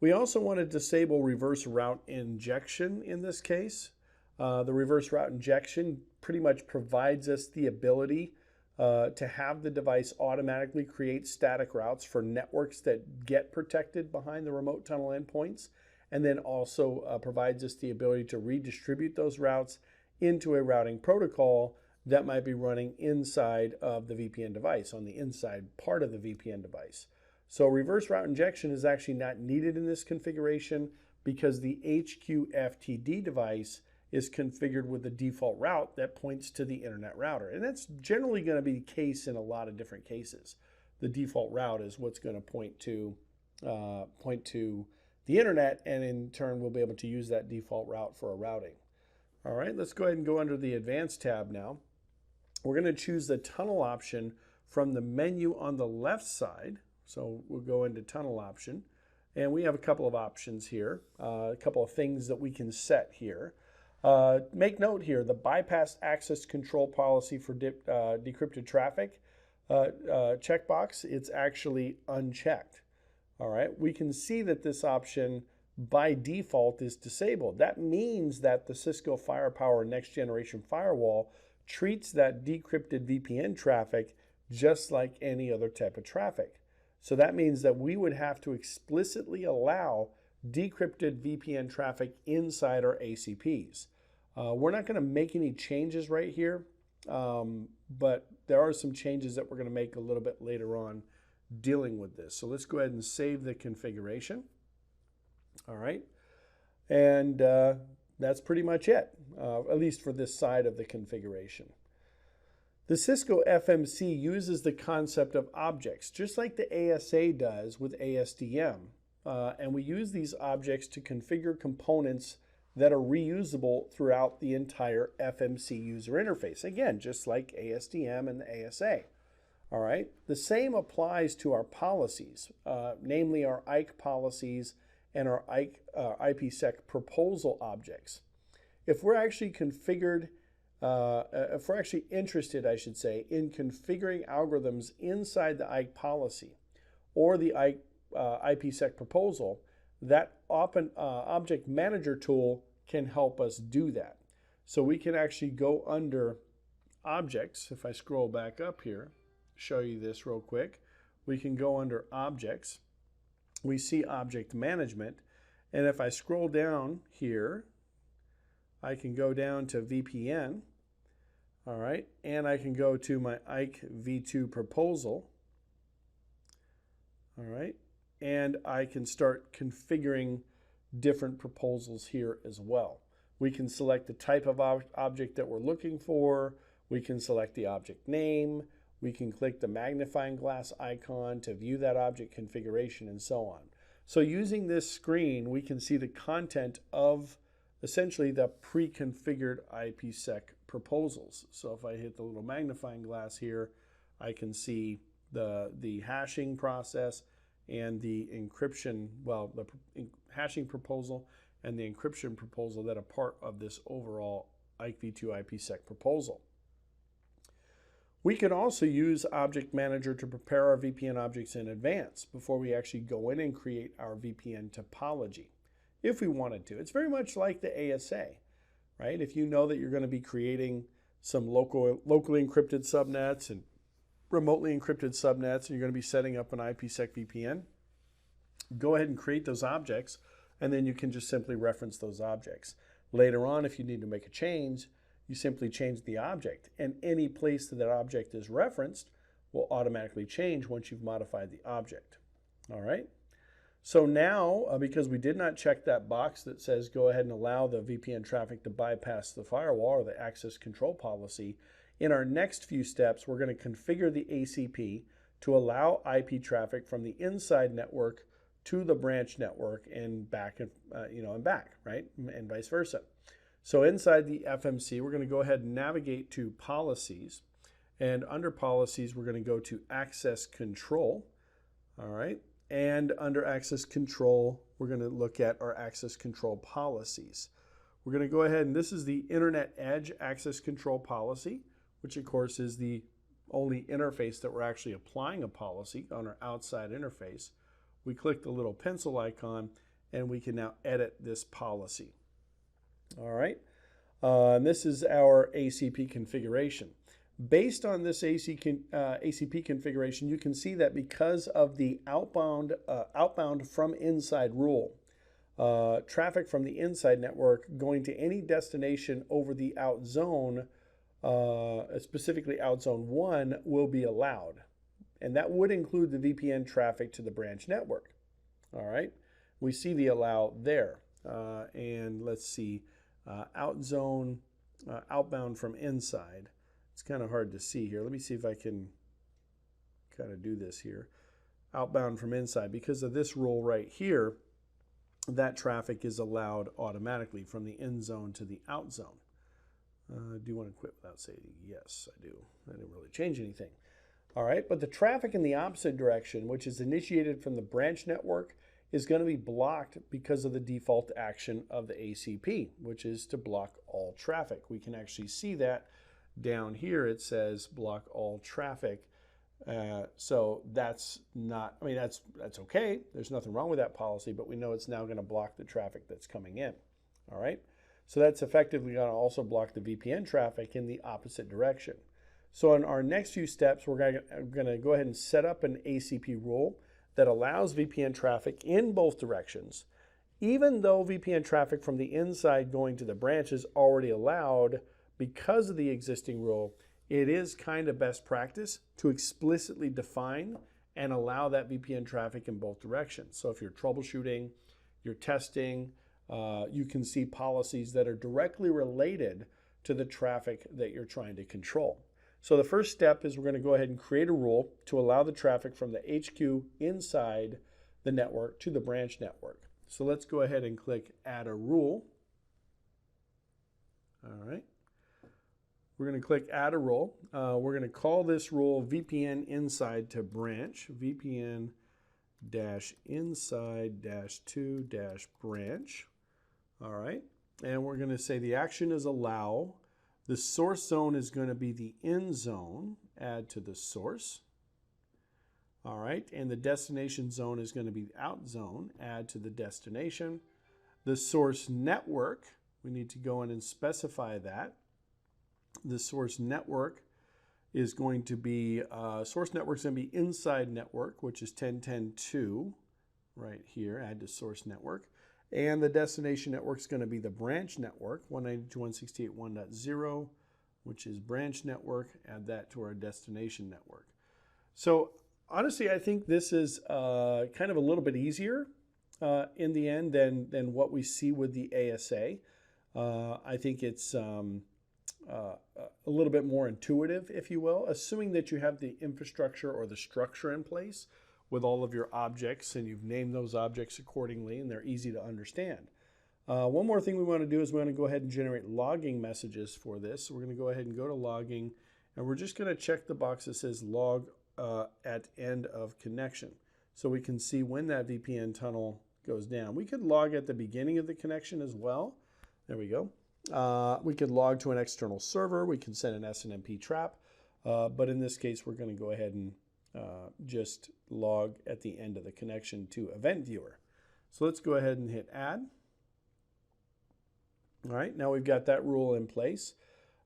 A: We also want to disable reverse route injection in this case. The reverse route injection pretty much provides us the ability to have the device automatically create static routes for networks that get protected behind the remote tunnel endpoints, and then also provides us the ability to redistribute those routes into a routing protocol that might be running inside of the VPN device, on the inside part of the VPN device. So reverse route injection is actually not needed in this configuration because the HQFTD device is configured with the default route that points to the internet router. And that's generally going to be the case in a lot of different cases. The default route is what's going to point to the internet, and in turn we'll be able to use that default route for a routing. All right, let's go ahead and go under the Advanced tab now. We're going to choose the tunnel option from the menu on the left side. So we'll go into tunnel option, and we have a couple of options here, a couple of things that we can set here. Make note here, the bypass access control policy for decrypted traffic checkbox, it's actually unchecked. All right, we can see that this option by default is disabled. That means that the Cisco Firepower Next Generation Firewall treats that decrypted VPN traffic just like any other type of traffic. So that means that we would have to explicitly allow decrypted VPN traffic inside our ACPs. We're not going to make any changes right here, but there are some changes that we're going to make a little bit later on dealing with this. So let's go ahead and save the configuration. All right. And that's pretty much it, at least for this side of the configuration. The Cisco FMC uses the concept of objects, just like the ASA does with ASDM. And we use these objects to configure components that are reusable throughout the entire FMC user interface. Again, just like ASDM and the ASA. All right. The same applies to our policies, namely our IKE policies and our IPsec proposal objects. If we're actually interested, I should say, in configuring algorithms inside the IKE policy or the IPsec proposal, that object manager tool can help us do that. So we can actually go under objects. If I scroll back up here, show you this real quick, we can go under objects. We see object management, and if I scroll down here, I can go down to VPN, all right, and I can go to my IKE v2 proposal, all right, and I can start configuring different proposals here as well. We can select the type of object that we're looking for, we can select the object name, we can click the magnifying glass icon to view that object configuration and so on. So using this screen, we can see the content of essentially the pre-configured IPsec proposals. So if I hit the little magnifying glass here, I can see the hashing process and the encryption, well, the hashing proposal and the encryption proposal that are part of this overall IKE v2 IPsec proposal. We can also use Object Manager to prepare our VPN objects in advance before we actually go in and create our VPN topology, if we wanted to. It's very much like the ASA, right? If you know that you're going to be creating some locally encrypted subnets and remotely encrypted subnets, and you're going to be setting up an IPsec VPN, go ahead and create those objects, and then you can just simply reference those objects. Later on, if you need to make a change, you simply change the object, and any place that object is referenced will automatically change once you've modified the object. All right. So now, because we did not check that box that says go ahead and allow the VPN traffic to bypass the firewall or the access control policy, in our next few steps, we're going to configure the ACP to allow IP traffic from the inside network to the branch network and back, and back, right, and vice versa. So inside the FMC, we're going to go ahead and navigate to Policies, and under Policies, we're going to go to Access Control, all right, and under Access Control, we're going to look at our Access Control Policies. We're going to go ahead, and this is the Internet Edge Access Control Policy, which of course is the only interface that we're actually applying a policy on our outside interface. We click the little pencil icon, and we can now edit this policy. All right, and this is our ACP configuration. Based on this ACP configuration, you can see that because of the outbound from inside rule, traffic from the inside network going to any destination over the out zone, specifically out zone 1, will be allowed. And that would include the VPN traffic to the branch network. All right, we see the allow there. And let's see. Outbound from inside. It's kind of hard to see here. Let me see if I can kind of do this here. Outbound from inside. Because of this rule right here, that traffic is allowed automatically from the in zone to the out zone. Do you want to quit without saying yes? I do. I didn't really change anything. All right, but the traffic in the opposite direction, which is initiated from the branch network, is going to be blocked because of the default action of the ACP, which is to block all traffic. We can actually see that down here. It says block all traffic. So that's not, I mean, that's okay. There's nothing wrong with that policy, but we know it's now going to block the traffic that's coming in. All right. So that's effectively going to also block the VPN traffic in the opposite direction. So in our next few steps, we're going to go ahead and set up an ACP rule that allows VPN traffic in both directions, even though VPN traffic from the inside going to the branch is already allowed because of the existing rule. It is kind of best practice to explicitly define and allow that VPN traffic in both directions. So if you're troubleshooting, you're testing, you can see policies that are directly related to the traffic that you're trying to control. So the first step is we're going to go ahead and create a rule to allow the traffic from the HQ inside the network to the branch network. So let's go ahead and click Add a Rule. All right. We're going to click Add a Rule. We're going to call this rule VPN inside to branch, VPN-inside-to-branch. All right. And we're going to say the action is allow. The source zone is going to be the in zone, add to the source. All right, and the destination zone is going to be the out zone, add to the destination. The source network, we need to go in and specify that. The source network is going to be, inside network, which is 10.10.2 right here, add to source network. And the destination network is going to be the branch network, 192.168.1.0, which is branch network. Add that to our destination network. So honestly, I think this is kind of a little bit easier in the end than what we see with the ASA. I think it's a little bit more intuitive, if you will, assuming that you have the infrastructure or the structure in place with all of your objects and you've named those objects accordingly and they're easy to understand. One more thing we want to do is we want to go ahead and generate logging messages for this. So we're going to go ahead and go to logging and we're just going to check the box that says log at end of connection. So we can see when that VPN tunnel goes down. We could log at the beginning of the connection as well. There we go. We could log to an external server. We can send an SNMP trap. But in this case, we're going to go ahead and just log at the end of the connection to Event Viewer. So let's go ahead and hit Add. All right, now we've got that rule in place.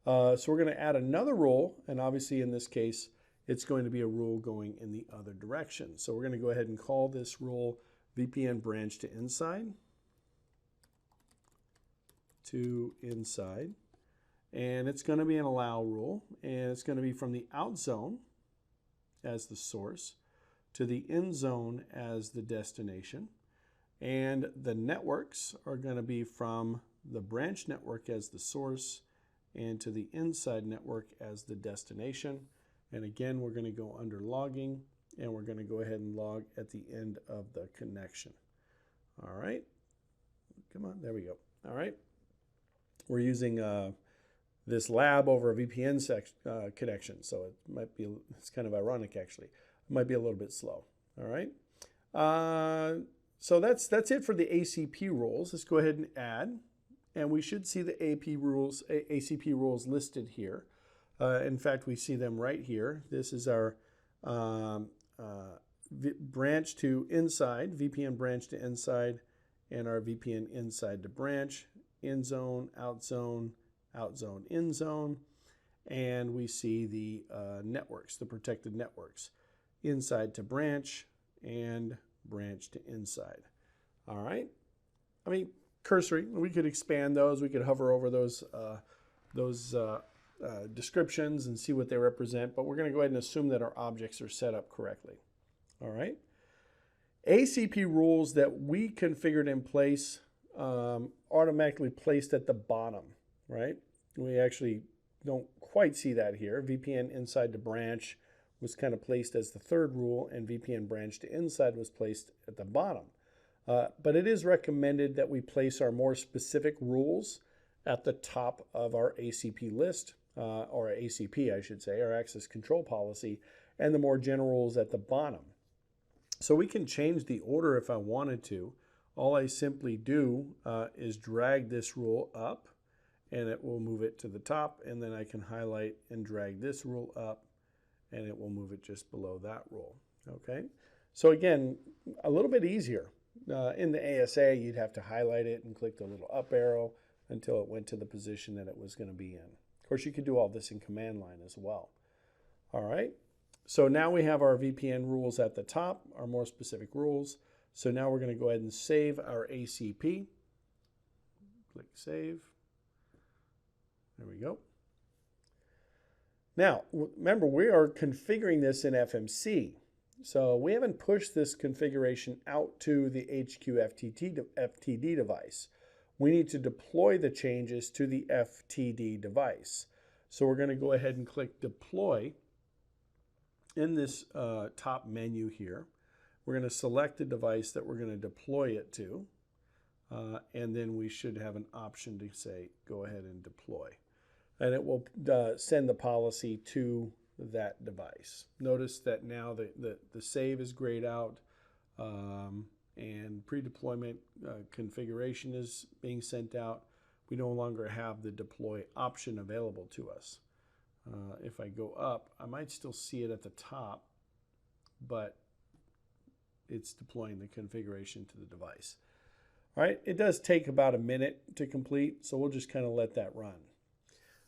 A: So we're going to add another rule, and obviously in this case, it's going to be a rule going in the other direction. So we're going to go ahead and call this rule VPN branch to inside. And it's going to be an allow rule, and it's going to be from the out zone as the source to the in zone as the destination, and the networks are going to be from the branch network as the source and to the inside network as the destination. And again, we're going to go under logging and we're going to go ahead and log at the end of the connection. All right, come on, there we go. All right, we're using this lab over a VPN connection, so it might be, it's kind of ironic actually. It might be a little bit slow. All right, so that's it for the ACP rules. Let's go ahead and add, and we should see the ACP rules listed here. In fact, we see them right here. This is our branch to inside, VPN branch to inside, and our VPN inside to branch, in zone, out zone, in zone, and we see the networks, the protected networks, inside to branch and branch to inside. All right. I mean, cursory. We could expand those. We could hover over those descriptions and see what they represent, but we're going to go ahead and assume that our objects are set up correctly. All right. ACP rules that we configured in place automatically placed at the bottom, right? We actually don't quite see that here. VPN inside to branch was kind of placed as the third rule, and VPN branch to inside was placed at the bottom. But it is recommended that we place our more specific rules at the top of our ACP list, or ACP, I should say, our access control policy, and the more general rules at the bottom. So we can change the order if I wanted to. All I simply do is drag this rule up, and it will move it to the top, and then I can highlight and drag this rule up, and it will move it just below that rule. Okay, so again, a little bit easier. In the ASA, you'd have to highlight it and click the little up arrow until it went to the position that it was going to be in. Of course, you could do all this in command line as well. All right, So now we have our VPN rules at the top, our more specific rules. So now we're going to go ahead and save our ACP. Click Save. There we go. Now, remember, we are configuring this in FMC. So we haven't pushed this configuration out to the HQ FTD device. We need to deploy the changes to the FTD device. So we're going to go ahead and click Deploy in this top menu here. We're going to select the device that we're going to deploy it to. And then we should have an option to say, go ahead and deploy. And it will send the policy to that device. Notice that now the save is grayed out and pre-deployment configuration is being sent out. We no longer have the deploy option available to us. If I go up, I might still see it at the top, but it's deploying the configuration to the device. All right, it does take about a minute to complete, so we'll just kind of let that run.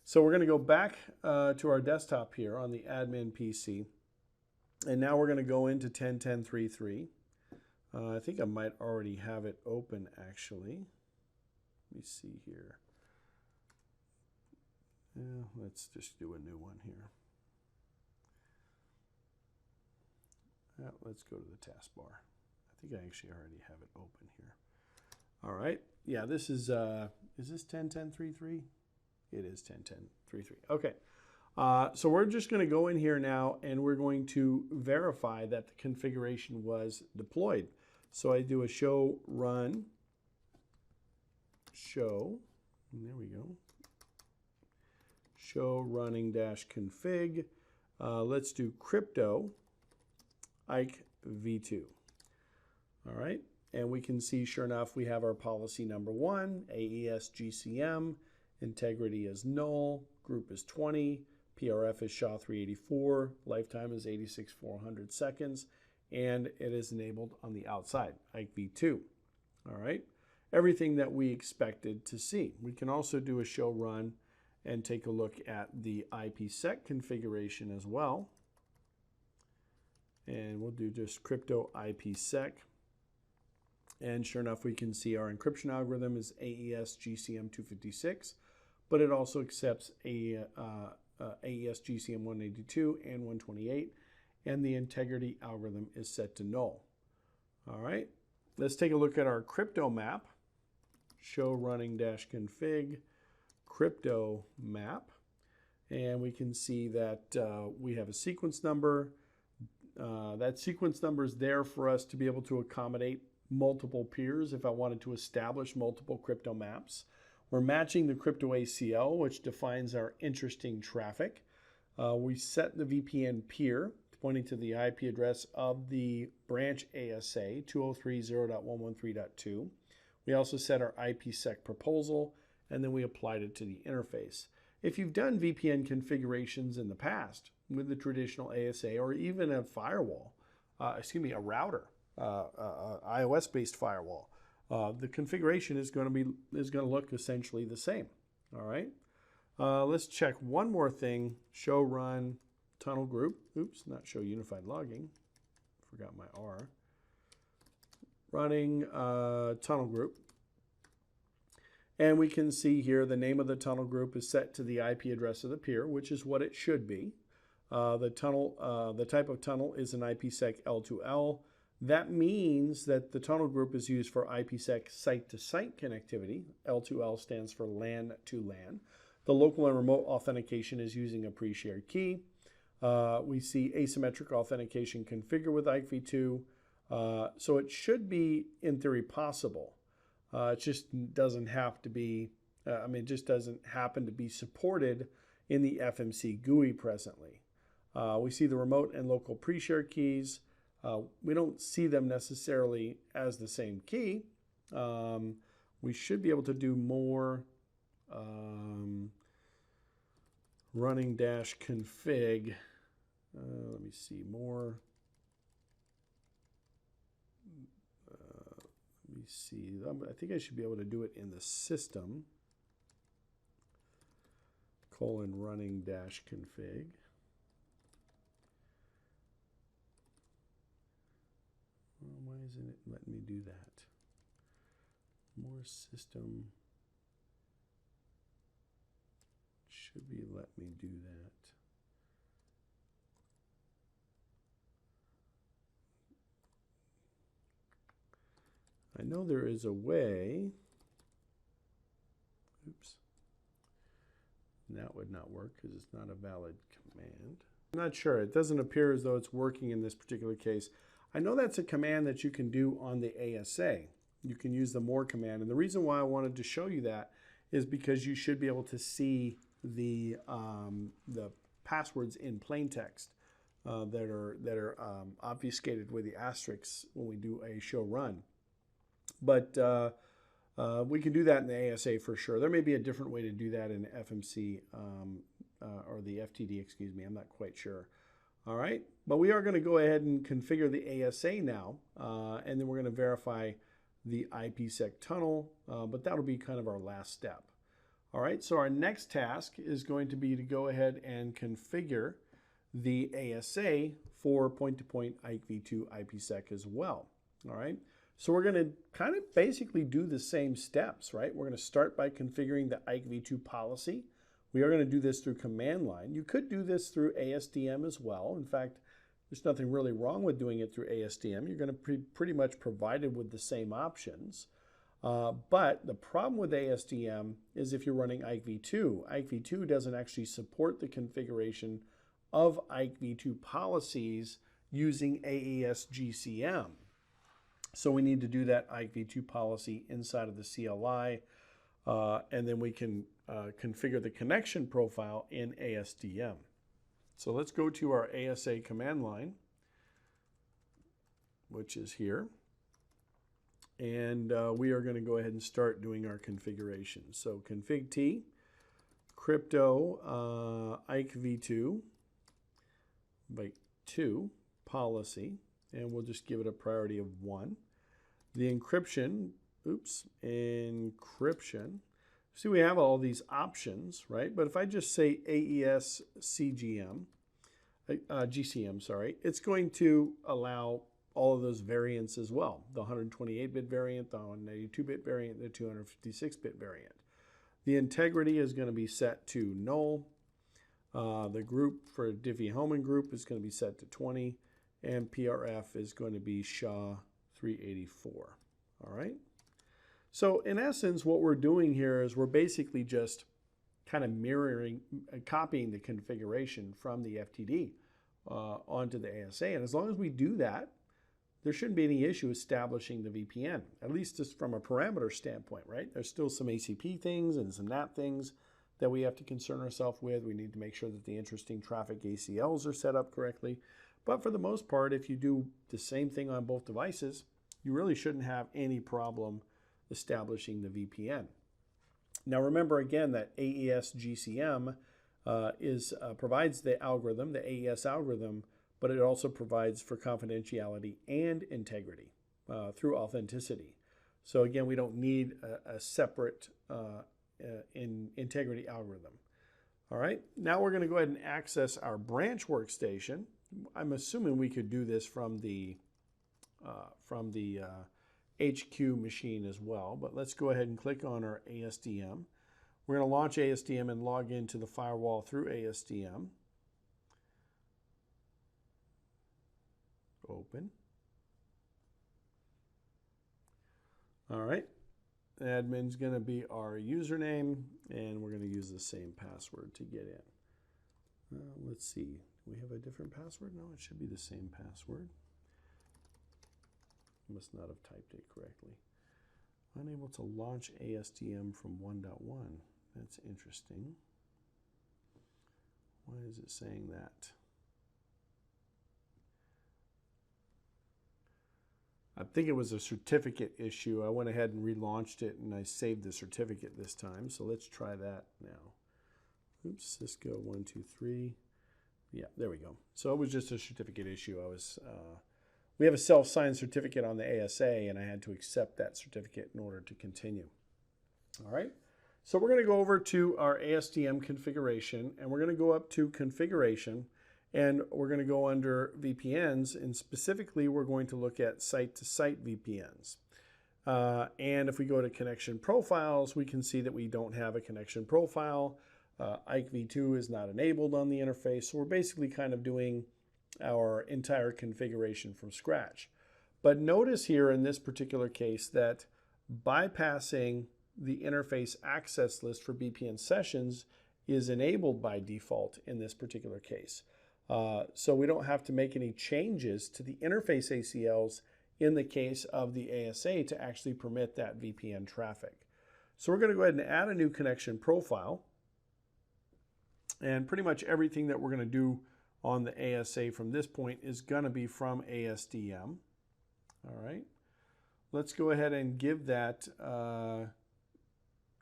A: So we're going to go back to our desktop here on the admin PC, and now we're going to go into 10.10.3.3. I think I might already have it open, actually. Let me see here. Yeah, let's just do a new one here. Let's go to the taskbar. I think I actually already have it open here. All right. Yeah, this is this 10.10.3.3? It is 10.10.3.3. Okay. So we're just going to go in here now and we're going to verify that the configuration was deployed. So I do a show run, show, and there we go. Show running dash config. Let's do crypto IKE v2. All right. And we can see, sure enough, we have our policy number 1, AES GCM, integrity is null, group is 20, PRF is SHA-384, lifetime is 86,400 seconds, and it is enabled on the outside, IKE v2. All right. Everything that we expected to see. We can also do a show run and take a look at the IPsec configuration as well. And we'll do just crypto IPsec. And sure enough, we can see our encryption algorithm is AES GCM 256, but it also accepts AES GCM 182 and 128, and the integrity algorithm is set to null. All right, let's take a look at our crypto map. Show running dash config crypto map, and we can see that we have a sequence number. That sequence number is there for us to be able to accommodate multiple peers if I wanted to establish multiple crypto maps. We're matching the crypto ACL, which defines our interesting traffic. We set the VPN peer, pointing to the IP address of the branch ASA, 2030.113.2. We also set our IPsec proposal, and then we applied it to the interface. If you've done VPN configurations in the past with the traditional ASA or even a firewall, a router, iOS-based firewall, the configuration is going to look essentially the same. All right. Let's check one more thing. Show run tunnel group. Oops, not show unified logging. Forgot my R. Running tunnel group. And we can see here the name of the tunnel group is set to the IP address of the peer, which is what it should be. The type of tunnel is an IPsec L2L. That means that the tunnel group is used for IPsec site-to-site connectivity. L2L stands for LAN to LAN. The local and remote authentication is using a pre-shared key. We see asymmetric authentication configured with IKE v2. So it should be, in theory, possible. It just doesn't have to be, it just doesn't happen to be supported in the FMC GUI presently. We see the remote and local pre-shared keys. We don't see them necessarily as the same key. We should be able to do more running dash config. Let me see more. Let me see. I think I should be able to do it in the system. Running dash config. Why isn't it letting me do that? More system should be let me do that. I know there is a way. Oops. That would not work because it's not a valid command. I'm not sure. It doesn't appear as though it's working in this particular case. I know that's a command that you can do on the ASA. You can use the more command. And the reason why I wanted to show you that is because you should be able to see the passwords in plain text that are obfuscated with the asterisks when we do a show run. But we can do that in the ASA for sure. There may be a different way to do that in FMC or the FTD, excuse me. I'm not quite sure. All right, but we are going to go ahead and configure the ASA now, and then we're going to verify the IPsec tunnel, but that'll be kind of our last step. All right, so our next task is going to be to go ahead and configure the ASA for point-to-point IKv2 IPsec as well. All right. So we're going to kind of basically do the same steps, right? We're going to start by configuring the IKv2 policy. We are going to do this through command line. You could do this through ASDM as well. In fact, there's nothing really wrong with doing it through ASDM. You're going to be pretty much provided with the same options. But the problem with ASDM is if you're running IKv2, IKv2 doesn't actually support the configuration of IKv2 policies using AES GCM. So we need to do that IKv2 policy inside of the CLI, and then we can configure the connection profile in ASDM. So let's go to our ASA command line, which is here. And we are going to go ahead and start doing our configuration. So config T, crypto IKv2 by 2 policy, and we'll just give it a priority of 1. The encryption, encryption. See, we have all these options, right? But if I just say AES GCM, it's going to allow all of those variants as well. The 128-bit variant, the 192-bit variant, the 256-bit variant. The integrity is going to be set to null. The group for Diffie-Hellman group is going to be set to 20. And PRF is going to be SHA-384. All right. So in essence, what we're doing here is we're basically just kind of mirroring, copying the configuration from the FTD onto the ASA. And as long as we do that, there shouldn't be any issue establishing the VPN, at least just from a parameter standpoint, right? There's still some ACP things and some NAT things that we have to concern ourselves with. We need to make sure that the interesting traffic ACLs are set up correctly. But for the most part, if you do the same thing on both devices, you really shouldn't have any problem establishing the VPN. Now remember again that AES GCM provides the algorithm, the AES algorithm, but it also provides for confidentiality and integrity through authenticity. So again, we don't need a separate integrity algorithm. All right, now we're going to go ahead and access our branch workstation. I'm assuming we could do this from the HQ machine as well, but let's go ahead and click on our ASDM. We're going to launch ASDM and log into the firewall through ASDM. Open. All right, admin's going to be our username, and we're going to use the same password to get in. Let's see. Do we have a different password? No, it should be the same password. Must not have typed it correctly. Unable to launch ASDM from 1.1. That's interesting. Why is it saying that? I think it was a certificate issue. I went ahead and relaunched it and I saved the certificate this time. So let's try that now. Oops, Cisco 123. Yeah, there we go. So it was just a certificate issue. We have a self-signed certificate on the ASA and I had to accept that certificate in order to continue. All right. So we're going to go over to our ASDM configuration and we're going to go up to configuration And we're going to go under VPNs, and specifically we're going to look at site-to-site VPNs. And if we go to connection profiles, we can see that we don't have a connection profile. IKE v2 is not enabled on the interface, so we're basically kind of doing our entire configuration from scratch. But notice here in this particular case that bypassing the interface access list for VPN sessions is enabled by default in this particular case. So we don't have to make any changes to the interface ACLs in the case of the ASA to actually permit that VPN traffic. So we're going to go ahead and add a new connection profile. And pretty much everything that we're going to do on the ASA from this point is going to be from ASDM. All right. Let's go ahead and give that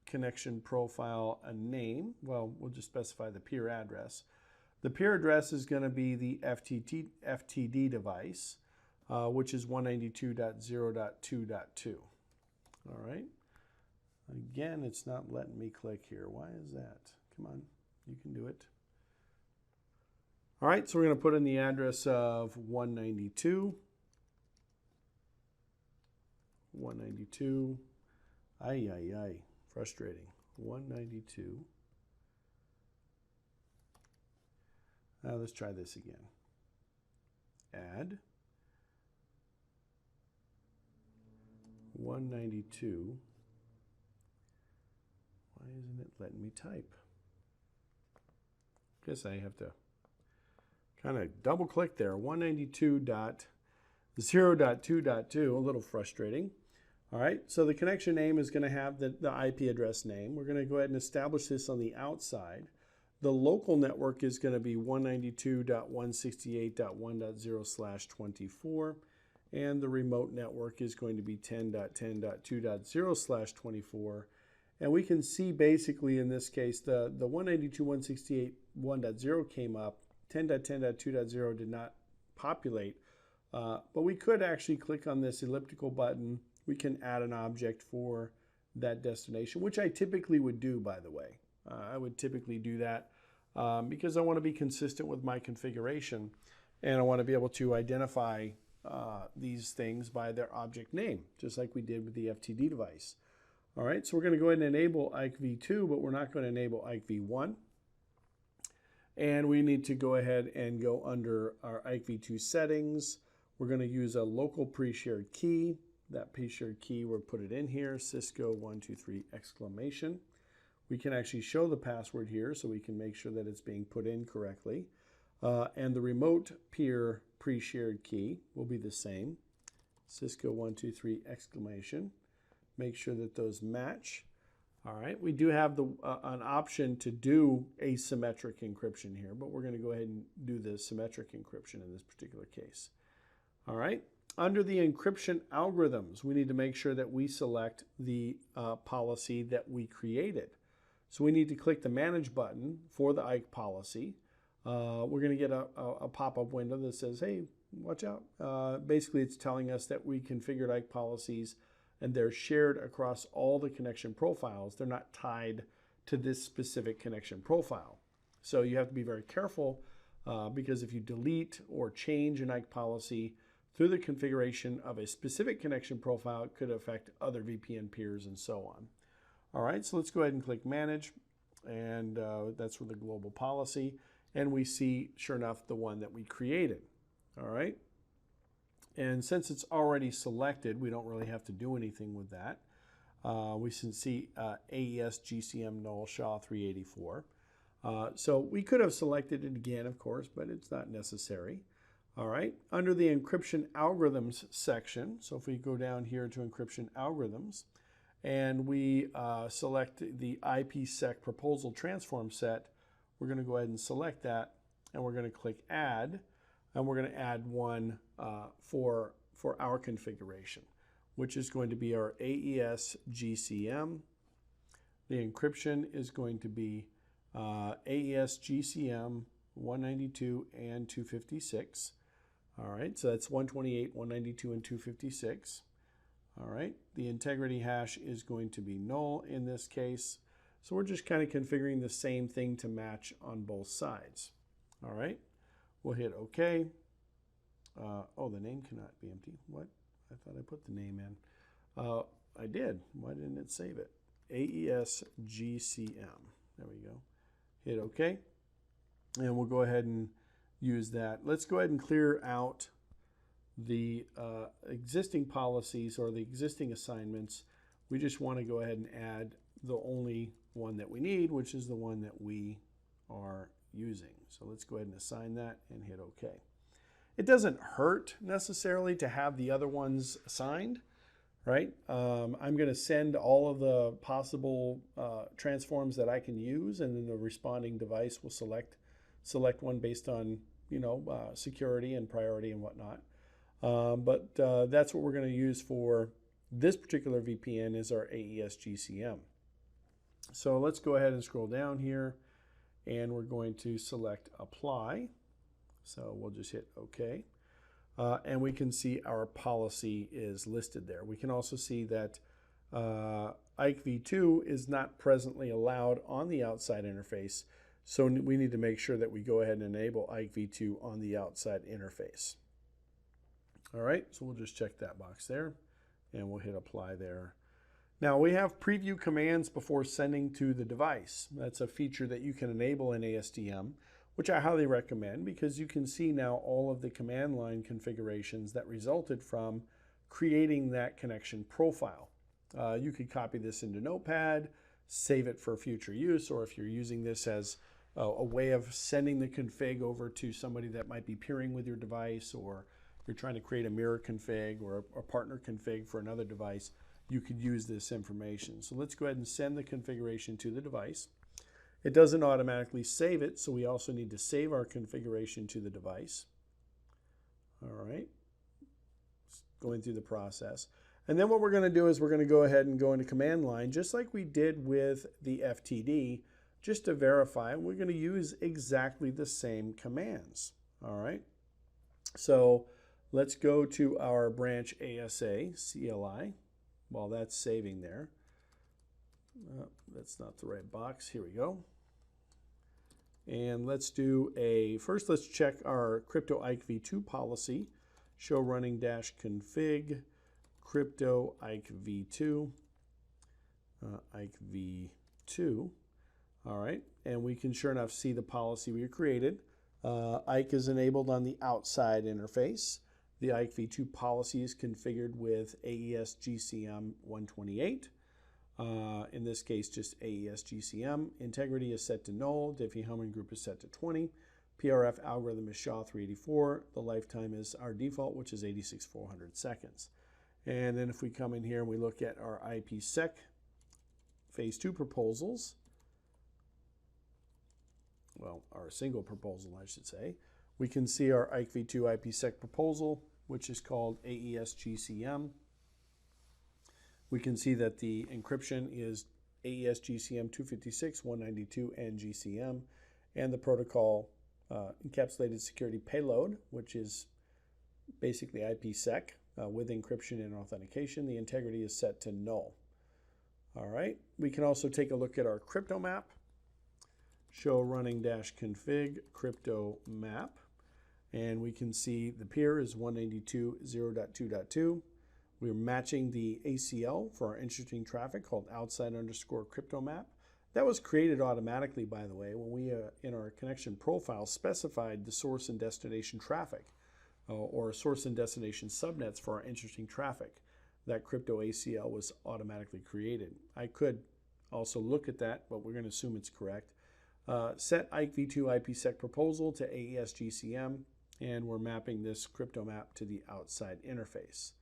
A: connection profile a name. Well, we'll just specify the peer address. The peer address is going to be the FTD device, which is 192.0.2.2. All right. Again, it's not letting me click here. Why is that? Come on, you can do it. All right, so we're going to put in the address of 192. 192. Ay, ay, ay. Frustrating. 192. Now let's try this again. Add 192. Why isn't it letting me type? Guess I have to kind of double click there. 192.0.2.2, a little frustrating. All right, so the connection name is going to have the IP address name. We're going to go ahead and establish this on the outside. The local network is going to be 192.168.1.0/24, and the remote network is going to be 10.10.2.0/24. And we can see basically in this case the 192.168.1.0 came up, 10.10.2.0 did not populate, but we could actually click on this elliptical button. We can add an object for that destination, which I typically would do, by the way. I would typically do that because I want to be consistent with my configuration, and I want to be able to identify these things by their object name, just like we did with the FTD device. All right, so we're going to go ahead and enable IKE v2, but we're not going to enable IKE v1. And we need to go ahead and go under our IKE v2 settings. We're going to use a local pre-shared key. That pre-shared key, we'll put it in here, Cisco 123 exclamation. We can actually show the password here so we can make sure that it's being put in correctly. And the remote peer pre-shared key will be the same, Cisco 123 exclamation. Make sure that those match. All right, we do have an option to do asymmetric encryption here, but we're going to go ahead and do the symmetric encryption in this particular case. All right, under the encryption algorithms, we need to make sure that we select the policy that we created. So we need to click the Manage button for the IKE policy. We're going to get a pop-up window that says, hey, watch out. Basically, it's telling us that we configured IKE policies and they're shared across all the connection profiles. They're not tied to this specific connection profile. So you have to be very careful because if you delete or change an IKE policy through the configuration of a specific connection profile, it could affect other VPN peers and so on. All right, so let's go ahead and click Manage, and that's for the global policy. And we see, sure enough, the one that we created. All right. And since it's already selected, we don't really have to do anything with that. We can see AES GCM null SHA 384. So we could have selected it again, of course, but it's not necessary. All right, under the encryption algorithms section, so if we go down here to encryption algorithms, and we select the IPsec proposal transform set, we're going to go ahead and select that, and we're going to click Add, and we're going to add one for our configuration, which is going to be our AES GCM. The encryption is going to be AES GCM 192 and 256. All right, so that's 128, 192, and 256. All right, the integrity hash is going to be null in this case. So we're just kind of configuring the same thing to match on both sides. All right, We'll hit OK. Oh, the name cannot be empty. What? I thought I put the name in. I did. Why didn't it save it? AES-GCM. There we go. Hit OK. And we'll go ahead and use that. Let's go ahead and clear out the existing policies or the existing assignments. We just want to go ahead and add the only one that we need, which is the one that we are using. So let's go ahead and assign that and hit OK. It doesn't hurt necessarily to have the other ones assigned, right? I'm going to send all of the possible transforms that I can use, and then the responding device will select one based on, you know, security and priority and whatnot. But that's what we're going to use for this particular VPN is our AES-GCM. So let's go ahead and scroll down here, and we're going to select Apply. So we'll just hit OK. And we can see our policy is listed there. We can also see that IKE v2 is not presently allowed on the outside interface. So we need to make sure that we go ahead and enable IKE v2 on the outside interface. All right, so we'll just check that box there, and we'll hit Apply there. Now we have preview commands before sending to the device. That's a feature that you can enable in ASDM, which I highly recommend because you can see now all of the command line configurations that resulted from creating that connection profile. You could copy this into Notepad, save it for future use, or if you're using this as a way of sending the config over to somebody that might be peering with your device, or you're trying to create a mirror config or a partner config for another device, you could use this information. So let's go ahead and send the configuration to the device. It doesn't automatically save it, so we also need to save our configuration to the device. All right, going through the process. And then what we're going to do is we're going to go ahead and go into command line, just like we did with the FTD, just to verify. We're going to use exactly the same commands. All right, so let's go to our branch ASA CLI while that's saving there. That's not the right box. Here we go. And let's do first let's check our crypto IKE v2 policy. Show running -config crypto IKE v2. IKE v2. All right. And we can sure enough see the policy we created. IKE is enabled on the outside interface. The IKE v2 policy is configured with AES-GCM 128. In this case, just AES-GCM. Integrity is set to null. Diffie-Hellman group is set to 20. PRF algorithm is SHA-384. The lifetime is our default, which is 86,400 seconds. And then if we come in here and we look at our IPsec phase 2 proposals, well, our single proposal, I should say, we can see our IKE v2 IPsec proposal, which is called AES-GCM. We can see that the encryption is AES-GCM 256, 192, and GCM, and the protocol encapsulated security payload, which is basically IPsec with encryption and authentication. The integrity is set to null. All right, we can also take a look at our crypto map. Show running -config crypto map, and we can see the peer is 192.0.2.2. We're matching the ACL for our interesting traffic called outside_crypto map. That was created automatically, by the way, when we in our connection profile specified the source and destination traffic or source and destination subnets for our interesting traffic. That crypto ACL was automatically created. I could also look at that, but we're going to assume it's correct. Set IKE v2 IPsec proposal to AES-GCM, and we're mapping this crypto map to the outside interface.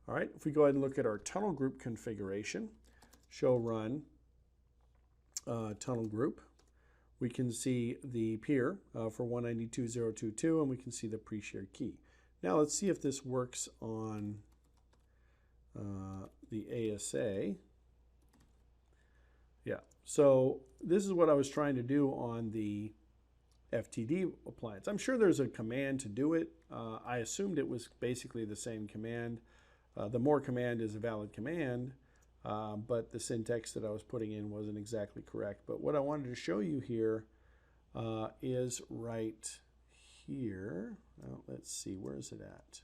A: All right, if we go ahead and look at our tunnel group configuration, show run tunnel group, we can see the peer for 192.0.2.2, and we can see the pre-shared key. Now let's see if this works on the ASA. Yeah, so this is what I was trying to do on the FTD appliance. I'm sure there's a command to do it. I assumed it was basically the same command. The more command is a valid command, but the syntax that I was putting in wasn't exactly correct. But what I wanted to show you here is right here. Well, let's see, where is it at?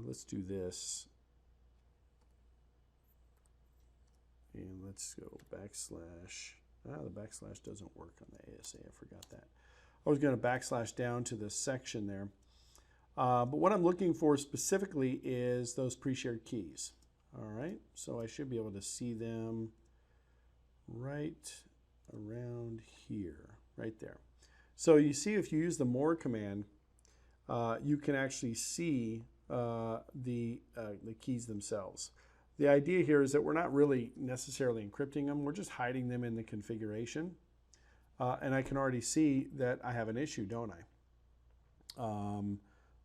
A: Let's do this. And let's go backslash. The backslash doesn't work on the ASA. I forgot that. I was going to backslash down to this section there. But what I'm looking for specifically is those pre-shared keys. All right, so I should be able to see them right around here, right there. So you see, if you use the more command, you can actually see the keys themselves. The idea here is that we're not really necessarily encrypting them. We're just hiding them in the configuration. And I can already see that I have an issue, don't I?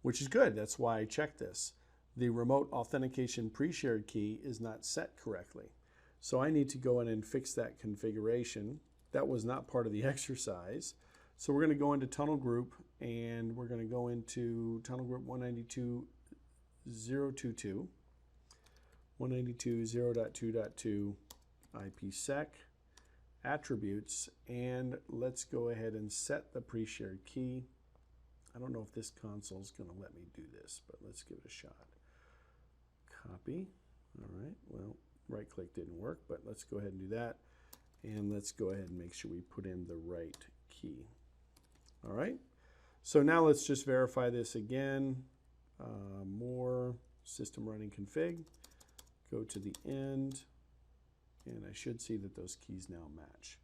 A: Which is good. That's why I checked this. The remote authentication pre-shared key is not set correctly. So I need to go in and fix that configuration. That was not part of the exercise. So we're going to go into tunnel group, and we're going to go into tunnel group 192.0.22, 192.0.2.2 IPsec attributes, and let's go ahead and set the pre-shared key. I don't know if this console is going to let me do this, but let's give it a shot. Copy. All right, well, right click didn't work, but let's go ahead and do that. And let's go ahead and make sure we put in the right key. All right, so now let's just verify this again. More system running config, go to the end, and I should see that those keys now match.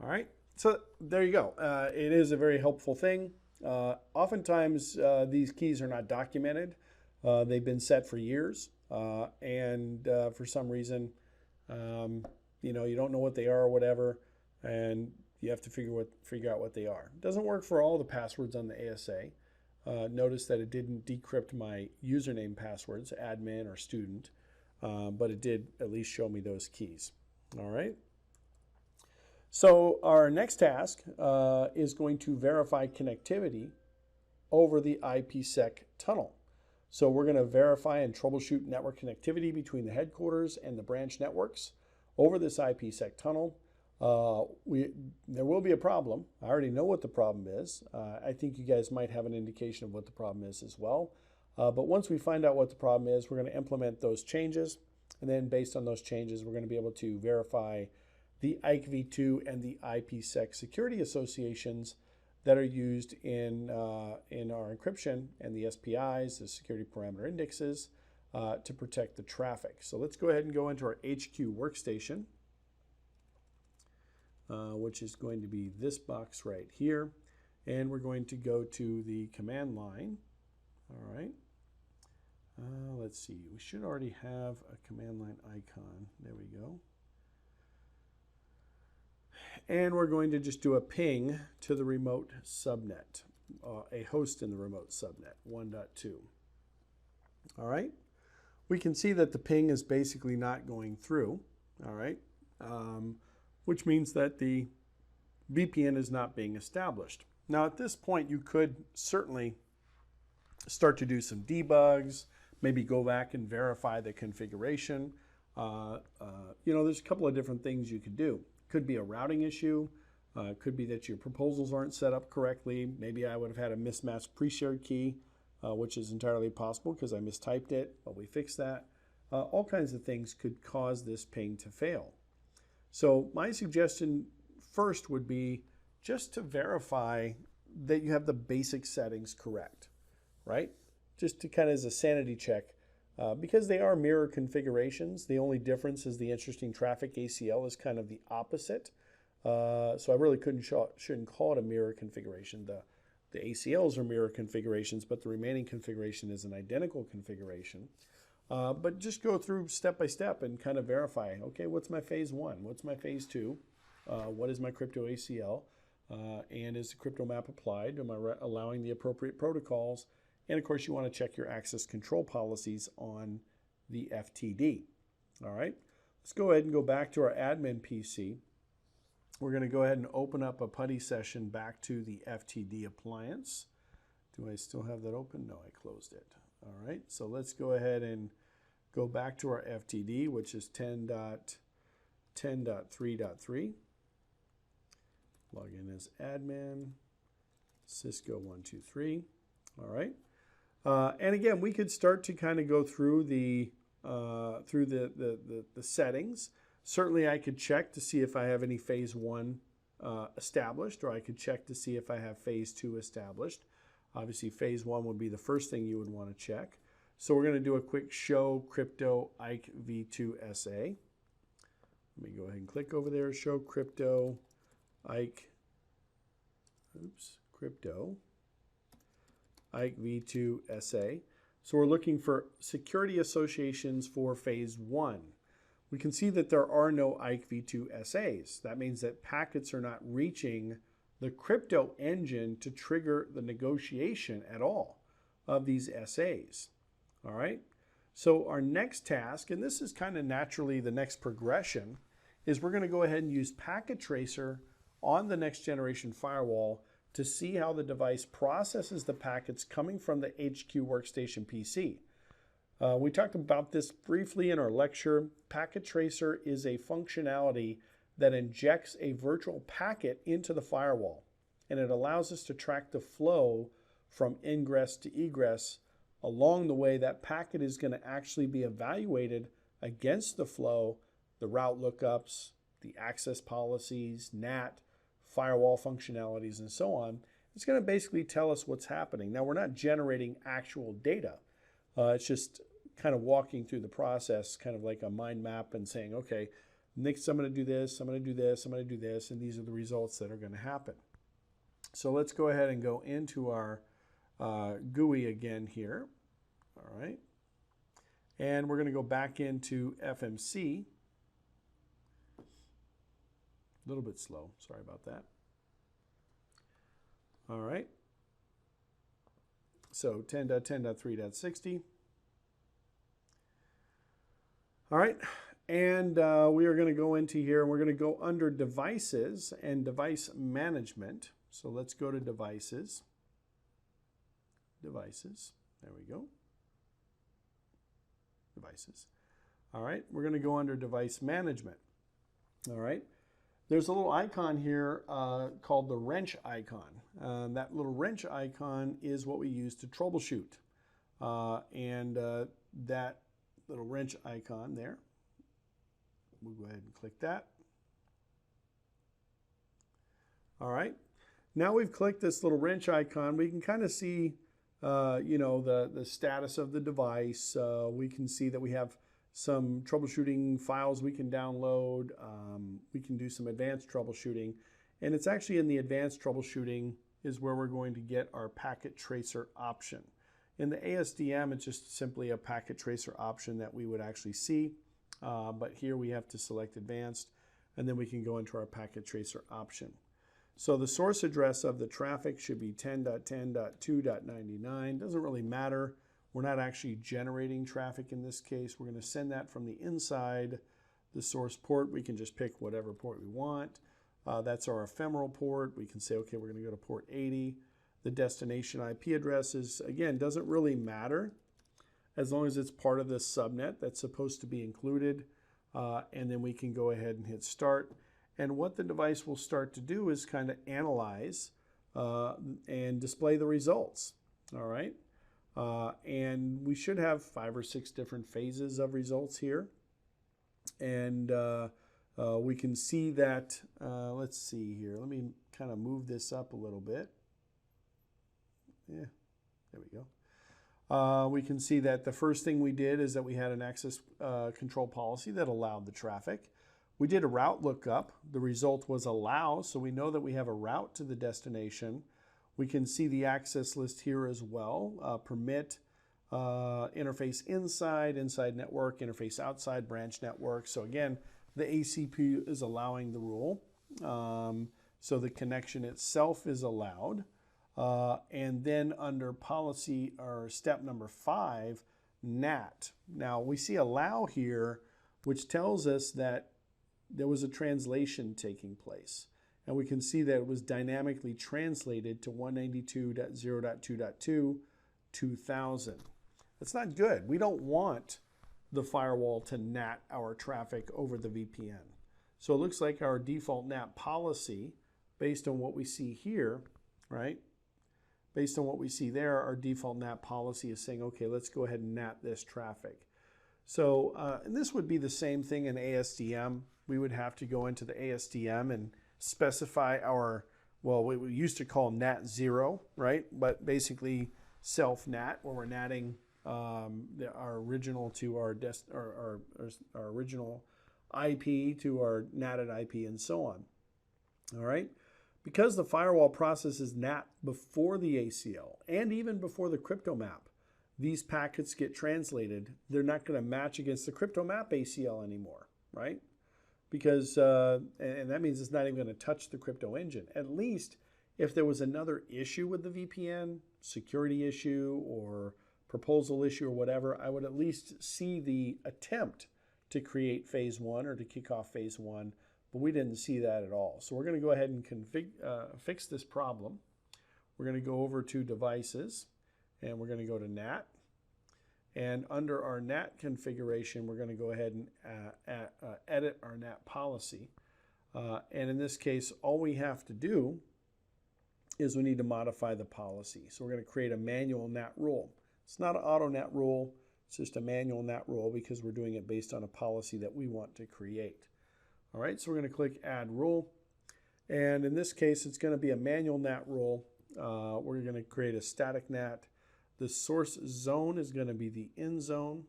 A: All right, so there you go. It is a very helpful thing. Oftentimes these keys are not documented. They've been set for years, and for some reason, you know, you don't know what they are or whatever, and you have to figure out what they are. It doesn't work for all the passwords on the ASA. Notice that it didn't decrypt my username passwords, admin or student, but it did at least show me those keys. All right. So our next task is going to verify connectivity over the IPsec tunnel. So we're going to verify and troubleshoot network connectivity between the headquarters and the branch networks over this IPsec tunnel. There will be a problem. I already know what the problem is. I think you guys might have an indication of what the problem is as well. But once we find out what the problem is, we're going to implement those changes. And then based on those changes, we're going to be able to verify the IKV2 and the IPsec security associations that are used in our encryption and the SPIs, the security parameter indexes, to protect the traffic. So let's go ahead and go into our HQ workstation, which is going to be this box right here. And we're going to go to the command line. All right. Let's see. We should already have a command line icon. There we go. And we're going to just do a ping to the remote subnet, a host in the remote subnet, 1.2. All right. We can see that the ping is basically not going through. All right. Which means that the VPN is not being established. Now at this point, you could certainly start to do some debugs, maybe go back and verify the configuration. You know, there's a couple of different things you could do. Could be a routing issue. Could be that your proposals aren't set up correctly. Maybe I would have had a mismatched pre-shared key, which is entirely possible because I mistyped it, but we fixed that. All kinds of things could cause this ping to fail. So my suggestion first would be just to verify that you have the basic settings correct, right? Just to kind of as a sanity check, because they are mirror configurations. The only difference is the interesting traffic ACL is kind of the opposite. So I really shouldn't call it a mirror configuration. The ACLs are mirror configurations, but the remaining configuration is an identical configuration. But just go through step by step and kind of verify, okay, what's my phase 1? What's my phase 2? What is my crypto ACL? And is the crypto map applied? Am I allowing the appropriate protocols? And of course, you want to check your access control policies on the FTD. All right, let's go ahead and go back to our admin PC. We're going to go ahead and open up a PuTTY session back to the FTD appliance. Do I still have that open? No, I closed it. All right, so let's go ahead and go back to our FTD, which is 10.10.3.3. Log in as admin. Cisco 123. All right. And again, we could start to kind of go through the settings. Certainly, I could check to see if I have any phase 1 established, or I could check to see if I have phase 2 established. Obviously, phase 1 would be the first thing you would want to check. So we're going to do a quick show crypto IKE v2 SA. Let me go ahead and click over there, show crypto IKE, crypto IKE v2 SA. So we're looking for security associations for phase 1. We can see that there are no IKE v2 SAs. That means that packets are not reaching the crypto engine to trigger the negotiation at all of these SAs. All right. So our next task, and this is kind of naturally the next progression, is we're going to go ahead and use Packet Tracer on the next generation firewall to see how the device processes the packets coming from the HQ Workstation PC. We talked about this briefly in our lecture. Packet Tracer is a functionality that injects a virtual packet into the firewall, and it allows us to track the flow from ingress to egress. Along the way, that packet is going to actually be evaluated against the flow, the route lookups, the access policies, NAT, firewall functionalities, and so on. It's going to basically tell us what's happening. Now, we're not generating actual data. It's just kind of walking through the process, kind of like a mind map and saying, okay, next I'm going to do this, I'm going to do this, I'm going to do this, and these are the results that are going to happen. So let's go ahead and go into our GUI again here. All right. And we're going to go back into FMC. A little bit slow. Sorry about that. All right. So 10.10.3.60. All right. And we are going to go into here and we're going to go under devices and device management. So let's go to devices. Devices. There we go. Devices. All right. We're going to go under device management. All right. There's a little icon here called the wrench icon. That little wrench icon is what we use to troubleshoot. That little wrench icon there, we'll go ahead and click that. All right. Now we've clicked this little wrench icon, we can kind of see the status of the device. We can see that we have some troubleshooting files we can download. We can do some advanced troubleshooting. And it's actually in the advanced troubleshooting is where we're going to get our packet tracer option. In the ASDM, it's just simply a packet tracer option that we would actually see. But here we have to select advanced, and then we can go into our packet tracer option. So the source address of the traffic should be 10.10.2.99. Doesn't really matter. We're not actually generating traffic in this case. We're going to send that from the inside the source port. We can just pick whatever port we want. That's our ephemeral port. We can say, okay, we're going to go to port 80. The destination IP address is, again, doesn't really matter as long as it's part of this subnet that's supposed to be included. And then we can go ahead and hit start. And what the device will start to do is kind of analyze and display the results. All right. And we should have 5 or 6 different phases of results here. And we can see that, let's see here. Let me kind of move this up a little bit. Yeah, there we go. We can see that the first thing we did is that we had an access control policy that allowed the traffic. We did a route lookup. The result was allow, so we know that we have a route to the destination. We can see the access list here as well. Permit, interface inside network, interface outside, branch network. So again, the ACP is allowing the rule. So the connection itself is allowed. And then under policy or step number 5, NAT. Now we see allow here, which tells us that there was a translation taking place. And we can see that it was dynamically translated to 192.0.2.2, 2000. That's not good. We don't want the firewall to NAT our traffic over the VPN. So it looks like our default NAT policy, based on what we see here, right, based on what we see there, our default NAT policy is saying, okay, let's go ahead and NAT this traffic. So, and this would be the same thing in ASDM. We would have to go into the ASDM and specify our, well, what we used to call NAT 0, right? But basically self-NAT, where we're NATing our original to our original IP to our NATed IP and so on. All right. Because the firewall processes NAT before the ACL and even before the crypto map, these packets get translated. They're not going to match against the crypto map ACL anymore, right? Because, and that means it's not even going to touch the crypto engine. At least if there was another issue with the VPN, security issue or proposal issue or whatever, I would at least see the attempt to create phase 1 or to kick off phase 1. But we didn't see that at all. So we're going to go ahead and fix this problem. We're going to go over to Devices, and we're going to go to NAT. And under our NAT configuration, we're going to go ahead and edit our NAT policy. And in this case, all we have to do is we need to modify the policy. So we're going to create a manual NAT rule. It's not an auto NAT rule. It's just a manual NAT rule because we're doing it based on a policy that we want to create. All right, so we're going to click Add Rule. And in this case, it's going to be a manual NAT rule. We're going to create a static NAT. The source zone is going to be the in zone.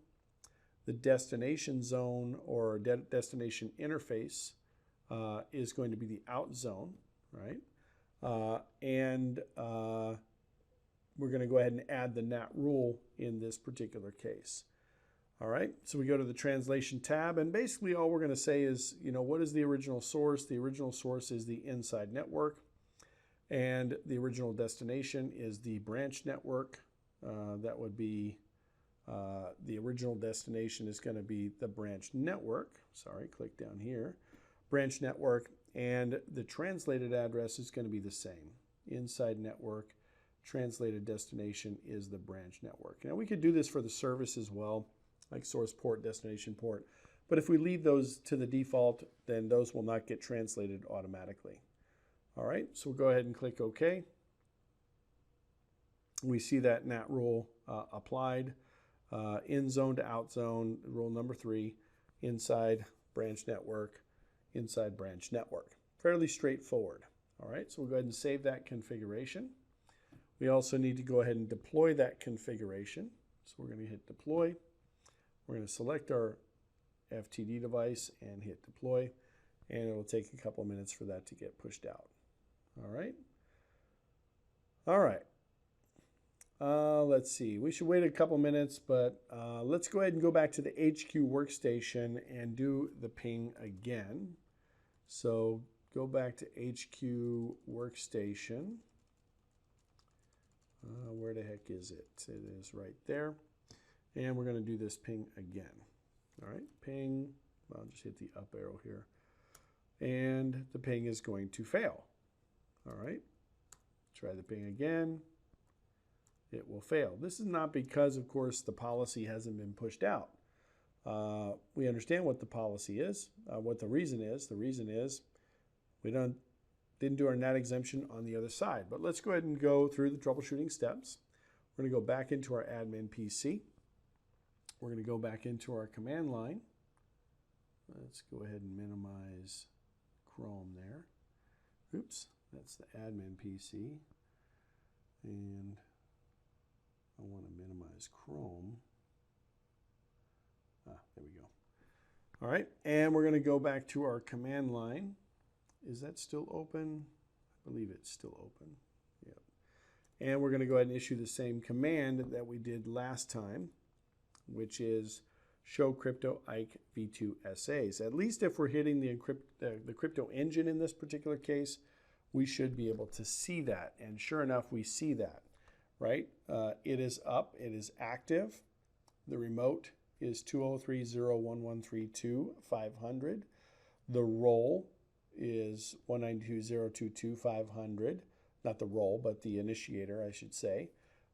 A: The destination zone or destination interface is going to be the out zone, right? We're going to go ahead and add the NAT rule in this particular case. All right, so we go to the translation tab, and basically all we're going to say is, you know, what is the original source? The original source is the inside network, and the original destination is the branch network. That would be, the original destination is going to be the branch network. Sorry, click down here. Branch network, and the translated address is going to be the same. Inside network, translated destination is the branch network. Now we could do this for the service as well, like source port, destination port. But if we leave those to the default, then those will not get translated automatically. All right, so we'll go ahead and click OK. We see that NAT rule applied. In zone to out zone, rule number 3, inside branch network, inside branch network. Fairly straightforward. All right, so we'll go ahead and save that configuration. We also need to go ahead and deploy that configuration. So we're going to hit deploy. We're going to select our FTD device and hit deploy, and it will take a couple of minutes for that to get pushed out. All right. All right. Let's see. We should wait a couple minutes, but let's go ahead and go back to the HQ workstation and do the ping again. So go back to HQ workstation. Where the heck is it? It is right there. And we're going to do this ping again. All right, ping. I'll just hit the up arrow here. And the ping is going to fail. All right, try the ping again. It will fail. This is not because, of course, the policy hasn't been pushed out. We understand what the policy is, what the reason is. The reason is we didn't do our NAT exemption on the other side. But let's go ahead and go through the troubleshooting steps. We're going to go back into our admin PC. We're going to go back into our command line. Let's go ahead and minimize Chrome there. Oops, that's the admin PC. And I want to minimize Chrome. There we go. All right, and we're going to go back to our command line. Is that still open? I believe it's still open. Yep. And we're going to go ahead and issue the same command that we did last time, which is show crypto IKE v2 SAs. At least if we're hitting the crypto engine in this particular case, we should be able to see that. And sure enough, we see that, right? It is up, it is active. The remote is 203.0.1.132.500. The role is 192.0.2.2.500. Not the role, but the initiator, I should say.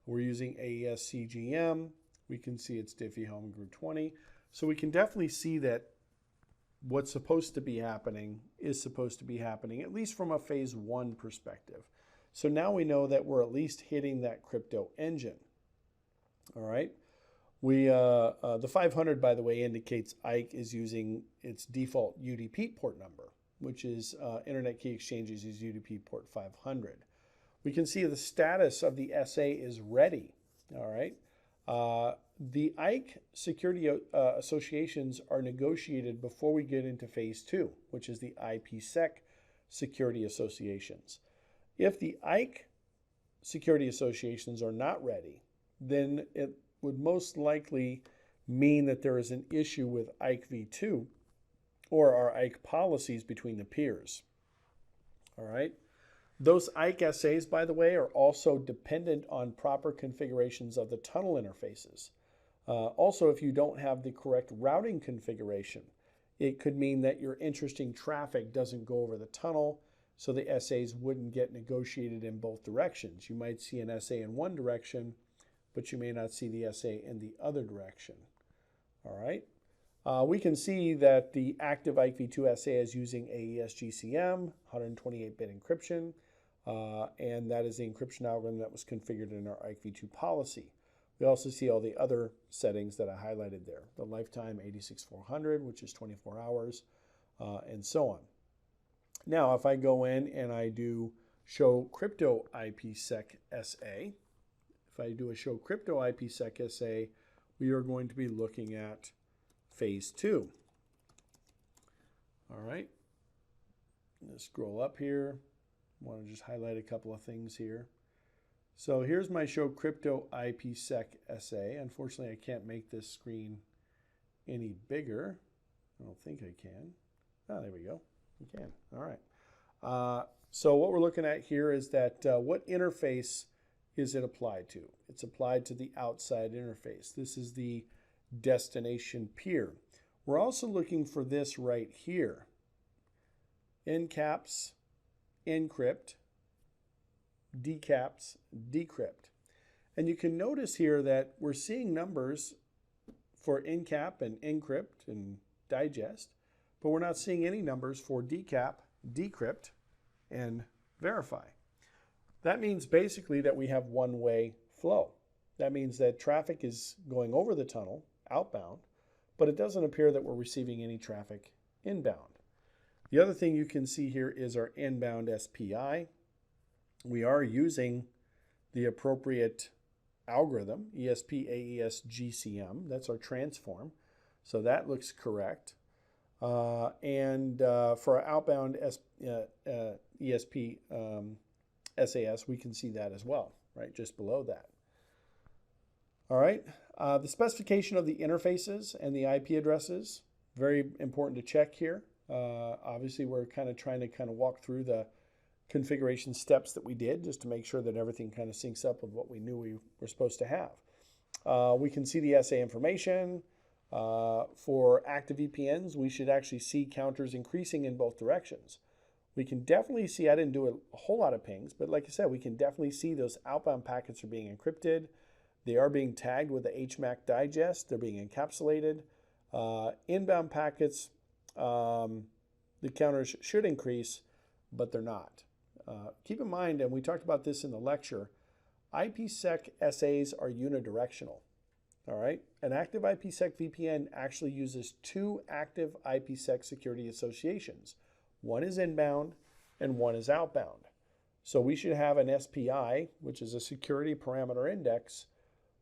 A: We're using AES CGM. We can see it's Diffie Hellman Group 20. So we can definitely see that what's supposed to be happening is supposed to be happening, at least from a phase 1 perspective. So now we know that we're at least hitting that crypto engine. All right. The 500, by the way, indicates IKE is using its default UDP port number, which is Internet Key Exchange's UDP port 500. We can see the status of the SA is ready. All right. The IKE security associations are negotiated before we get into phase 2, which is the IPsec security associations. If the IKE security associations are not ready, then it would most likely mean that there is an issue with IKE v2 or our IKE policies between the peers. All right. Those IKE SAs, by the way, are also dependent on proper configurations of the tunnel interfaces. Also, if you don't have the correct routing configuration, it could mean that your interesting traffic doesn't go over the tunnel, so the SAs wouldn't get negotiated in both directions. You might see an SA in one direction, but you may not see the SA in the other direction. All right. We can see that the active IKE v2 SA is using AES GCM, 128-bit encryption, and that is the encryption algorithm that was configured in our IKE v2 policy. We also see all the other settings that I highlighted there. The lifetime 86400, which is 24 hours, and so on. Now, if I go in and I do show crypto IPsec SA, if I do a show crypto IPsec SA, we are going to be looking at phase 2. All right. Let's scroll up here. I want to just highlight a couple of things here. So here's my show crypto IPsec SA. Unfortunately, I can't make this screen any bigger. I don't think I can. Oh, there we go. We can. All right. So what we're looking at here is that what interface is it applied to? It's applied to the outside interface. This is the destination peer. We're also looking for this right here. Ncaps, encrypt, decaps, decrypt. And you can notice here that we're seeing numbers for encap and encrypt and digest, but we're not seeing any numbers for decap, decrypt, and verify. That means basically that we have one-way flow. That means that traffic is going over the tunnel, outbound, but it doesn't appear that we're receiving any traffic inbound. The other thing you can see here is our inbound SPI. We are using the appropriate algorithm, ESP AES GCM. That's our transform. So that looks correct. For our outbound ESP SAS, we can see that as well, right, just below that. All right, the specification of the interfaces and the IP addresses, very important to check here. Obviously, we're kind of trying to walk through the configuration steps that we did just to make sure that everything kind of syncs up with what we knew we were supposed to have. We can see the SA information. For active VPNs, we should actually see counters increasing in both directions. We can definitely see, I didn't do a whole lot of pings, but like I said, we can definitely see those outbound packets are being encrypted. They are being tagged with the HMAC digest. They're being encapsulated. Inbound packets, the counters should increase, but they're not. Keep in mind, and we talked about this in the lecture, IPsec SAs are unidirectional. All right, an active IPsec VPN actually uses two active IPsec security associations. One is inbound and one is outbound. So we should have an SPI, which is a security parameter index,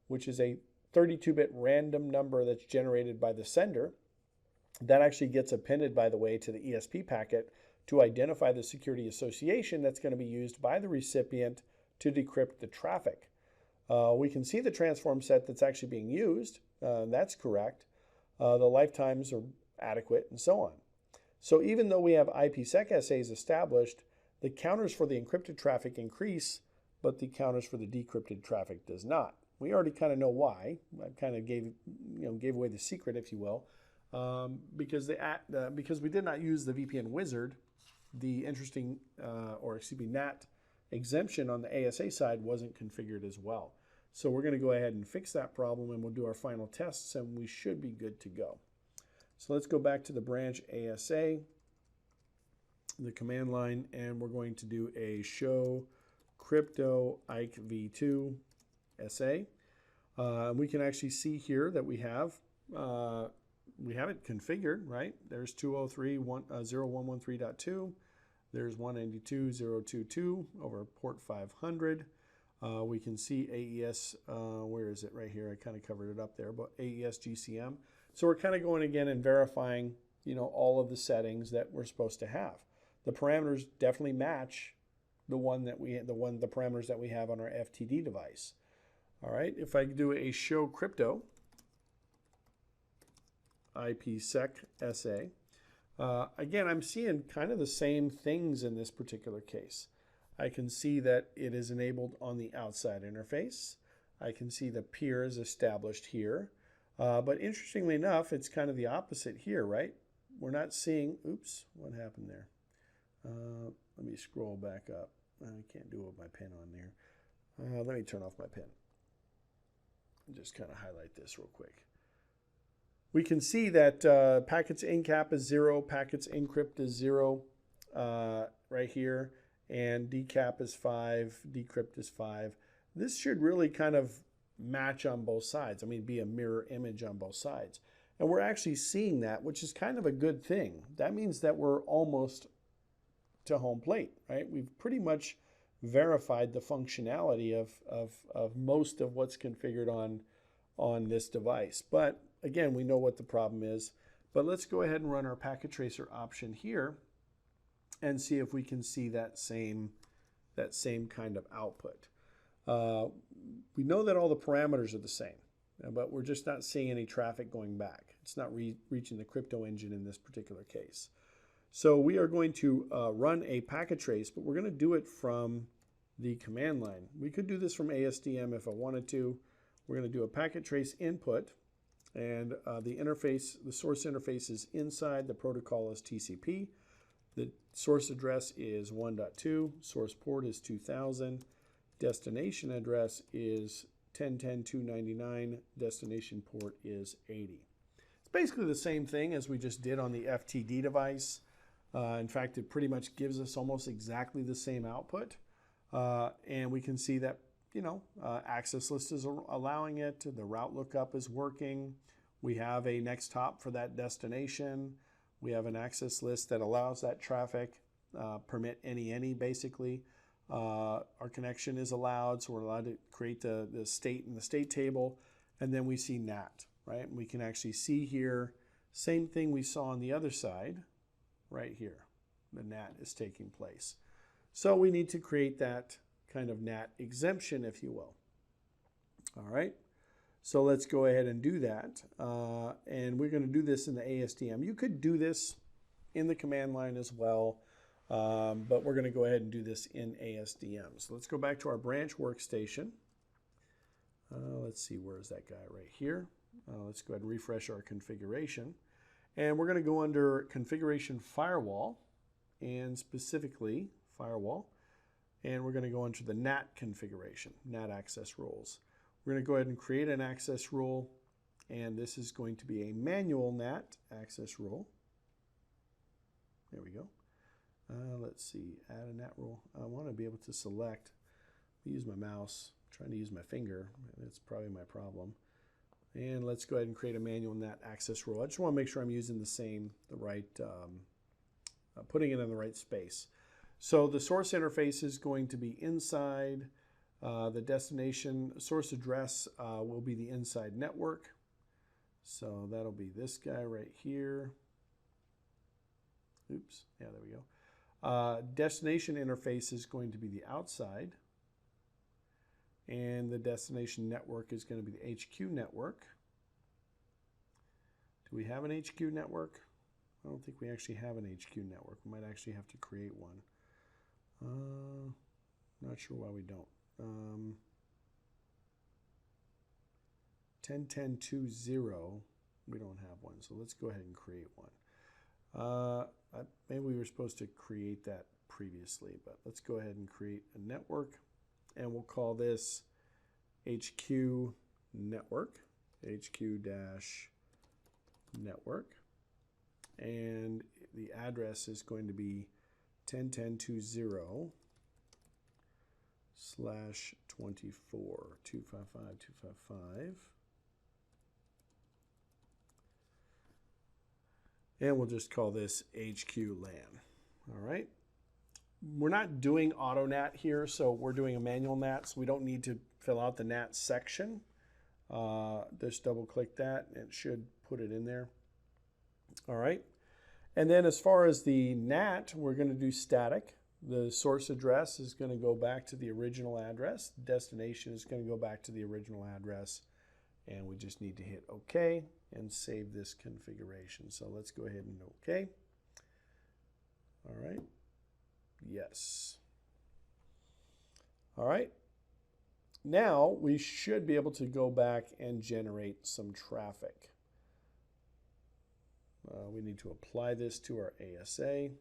A: which is a 32-bit random number that's generated by the sender. That actually gets appended, by the way, to the ESP packet to identify the security association that's going to be used by the recipient to decrypt the traffic. We can see the transform set that's actually being used. That's correct. The lifetimes are adequate and so on. So even though we have IPsec SAs established, the counters for the encrypted traffic increase, but the counters for the decrypted traffic does not. We already kind of know why. I kind of gave away the secret, if you will, because we did not use the VPN wizard. The interesting, NAT exemption on the ASA side wasn't configured as well. So we're going to go ahead and fix that problem, and we'll do our final tests, and we should be good to go. So let's go back to the branch ASA, the command line, and we're going to do a show crypto IKE v2 SA. We can actually see here that we have it configured, right? There's 203.0.113.2. There's 192.0.2.2 over port 500. We can see AES, where is it? Right here. I kind of covered it up there, but AES GCM. So we're kind of going again and verifying, all of the settings that we're supposed to have. The parameters definitely match the parameters that we have on our FTD device. All right. If I do a show crypto, IPsec SA, again, I'm seeing kind of the same things in this particular case. I can see that it is enabled on the outside interface. I can see the peer is established here. But interestingly enough, it's kind of the opposite here, right? We're not seeing, oops, what happened there? Let me scroll back up. I can't do it with my pen on there. Let me turn off my pen. Just kind of highlight this real quick. We can see that packets incap is 0, packets encrypt is 0 right here, and decap is 5, decrypt is 5. This should really kind of match on both sides. I mean, be a mirror image on both sides. And we're actually seeing that, which is kind of a good thing. That means that we're almost to home plate, right? We've pretty much verified the functionality of most of what's configured on this device. But again, we know what the problem is. But let's go ahead and run our packet tracer option here and see if we can see that same kind of output. We know that all the parameters are the same, but we're just not seeing any traffic going back. It's not reaching the crypto engine in this particular case. So we are going to run a packet trace, but we're going to do it from the command line. We could do this from ASDM if I wanted to. We're going to do a packet trace input, and the source interface is inside. The protocol is TCP. The source address is 1.2. Source port is 2000. Destination address is 10.10.299. Destination port is 80. It's basically the same thing as we just did on the FTD device. In fact, it pretty much gives us almost exactly the same output. And we can see that, access list is allowing it. The route lookup is working. We have a next hop for that destination. We have an access list that allows that traffic, permit any basically. Our connection is allowed, so we're allowed to create the state in the state table. And then we see NAT, right? And we can actually see here, same thing we saw on the other side, right here. The NAT is taking place. So we need to create that kind of NAT exemption, if you will. All right. So let's go ahead and do that. And we're going to do this in the ASDM. You could do this in the command line as well, but we're going to go ahead and do this in ASDM. So let's go back to our branch workstation. Let's see, where is that guy? Right here. Let's go ahead and refresh our configuration. And we're going to go under Configuration Firewall, and specifically Firewall. And we're going to go into the NAT configuration, NAT access rules. We're going to go ahead and create an access rule, and this is going to be a manual NAT access rule. There we go. Let's see, add a NAT rule. I want to be able to select, use my mouse, I'm trying to use my finger. That's probably my problem. And let's go ahead and create a manual NAT access rule. I just want to make sure I'm using putting it in the right space. So the source interface is going to be inside. The destination source address will be the inside network. So that'll be this guy right here. Oops, yeah, there we go. Destination interface is going to be the outside. And the destination network is going to be the HQ network. Do we have an HQ network? I don't think we actually have an HQ network. We might actually have to create one. Not sure why we don't. 10.10.2.0, we don't have one, so let's go ahead and create one. Maybe we were supposed to create that previously, but let's go ahead and create a network, and we'll call this HQ network, HQ-network, and the address is going to be 10.10.2.0. /24.255.255. And we'll just call this HQ LAN. All right. We're not doing auto NAT here, so we're doing a manual NAT, so we don't need to fill out the NAT section. Just double click that and it should put it in there. All right. And then as far as the NAT, we're going to do static. The source address is going to go back to the original address. Destination is going to go back to the original address. And we just need to hit OK and save this configuration. So let's go ahead and OK. All right. Yes. All right. Now we should be able to go back and generate some traffic. We need to apply this to our ASA.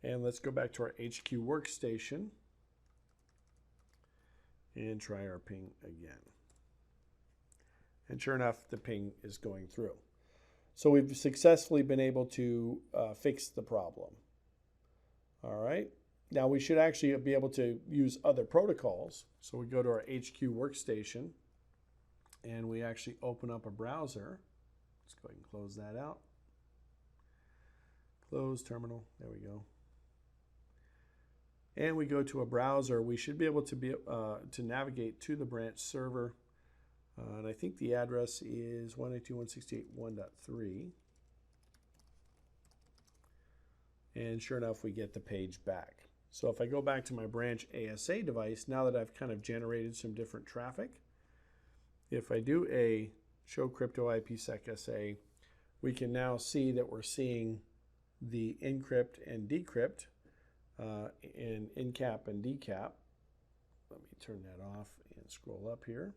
A: And let's go back to our HQ workstation and try our ping again. And sure enough, the ping is going through. So we've successfully been able to fix the problem. All right. Now we should actually be able to use other protocols. So we go to our HQ workstation and we actually open up a browser. Let's go ahead and close that out. Close terminal. There we go. And we go to a browser. We should be able to navigate to the branch server. And I think the address is 192.168.1.3. And sure enough, we get the page back. So if I go back to my branch ASA device, now that I've kind of generated some different traffic, if I do a show crypto IPsec SA, we can now see that we're seeing the encrypt and decrypt in encap and decap. Let me turn that off and scroll up here.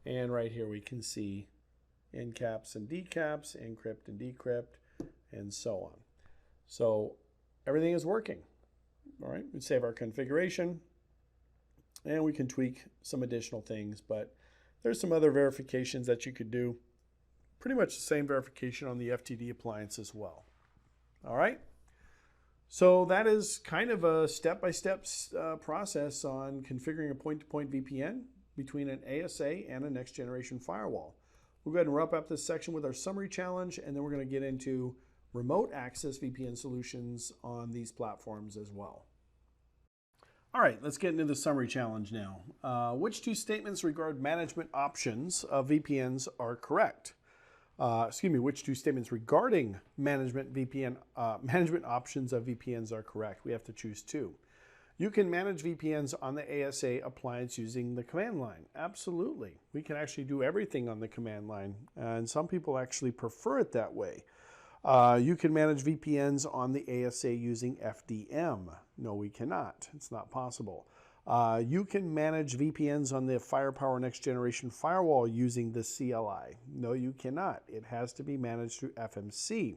A: And right here we can see encaps and decaps, encrypt and decrypt, and so on. So everything is working. All right, we save our configuration and we can tweak some additional things, but there's some other verifications that you could do. Pretty much the same verification on the FTD appliance as well. All right. So that is kind of a step-by-step process on configuring a point-to-point VPN between an ASA and a next-generation firewall. We'll go ahead and wrap up this section with our summary challenge, and then we're going to get into remote access VPN solutions on these platforms as well. All right, let's get into the summary challenge now. Which two statements regarding management options of VPNs are correct? Which two statements regarding management options of VPNs are correct? We have to choose two. You can manage VPNs on the ASA appliance using the command line. Absolutely. We can actually do everything on the command line, and some people actually prefer it that way. You can manage VPNs on the ASA using FDM. No, we cannot. It's not possible. You can manage VPNs on the Firepower Next Generation Firewall using the CLI. No, you cannot. It has to be managed through FMC.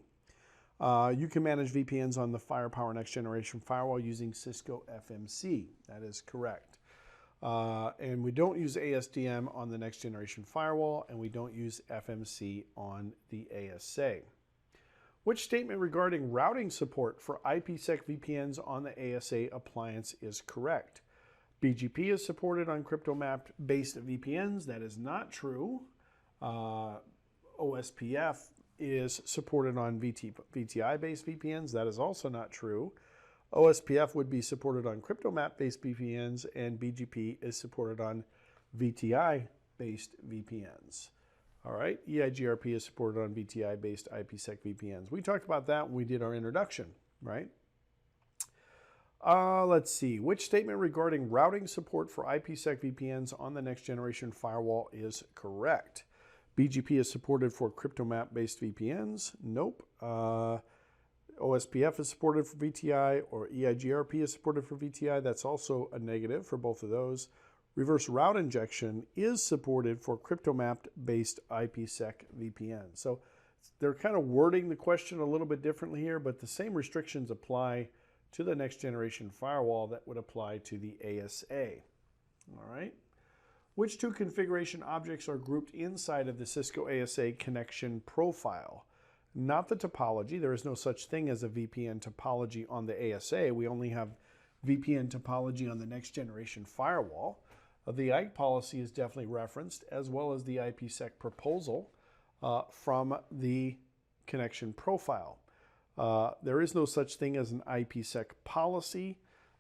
A: You can manage VPNs on the Firepower Next Generation Firewall using Cisco FMC. That is correct. And we don't use ASDM on the Next Generation Firewall, and we don't use FMC on the ASA. Which statement regarding routing support for IPsec VPNs on the ASA appliance is correct? BGP is supported on cryptomap-based VPNs. That is not true. OSPF is supported on VTI-based VPNs. That is also not true. OSPF would be supported on cryptomap-based VPNs, and BGP is supported on VTI-based VPNs. All right, EIGRP is supported on VTI-based IPsec VPNs. We talked about that when we did our introduction, right? Let's see. Which statement regarding routing support for IPsec VPNs on the next generation firewall is correct? BGP is supported for cryptomap-based VPNs. Nope. OSPF is supported for VTI, or EIGRP is supported for VTI. That's also a negative for both of those. Reverse route injection is supported for cryptomap-based IPsec VPNs. So they're kind of wording the question a little bit differently here, but the same restrictions apply to the next generation firewall that would apply to the ASA. All right. Which two configuration objects are grouped inside of the Cisco ASA connection profile? not the topology. There is no such thing as a VPN topology on the ASA. We only have VPN topology on the next generation firewall. The IKE policy is definitely referenced, as well as the IPsec proposal from the connection profile. There is no such thing as an IPsec policy.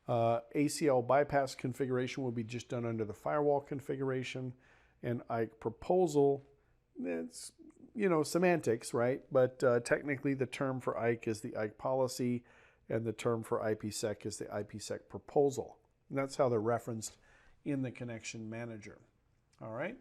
A: ACL bypass configuration will be just done under the firewall configuration, and IKE proposal, it's, you know, semantics, right? But technically the term for IKE is the IKE policy, and the term for IPsec is the IPsec proposal. And that's how they're referenced in the connection manager. All right.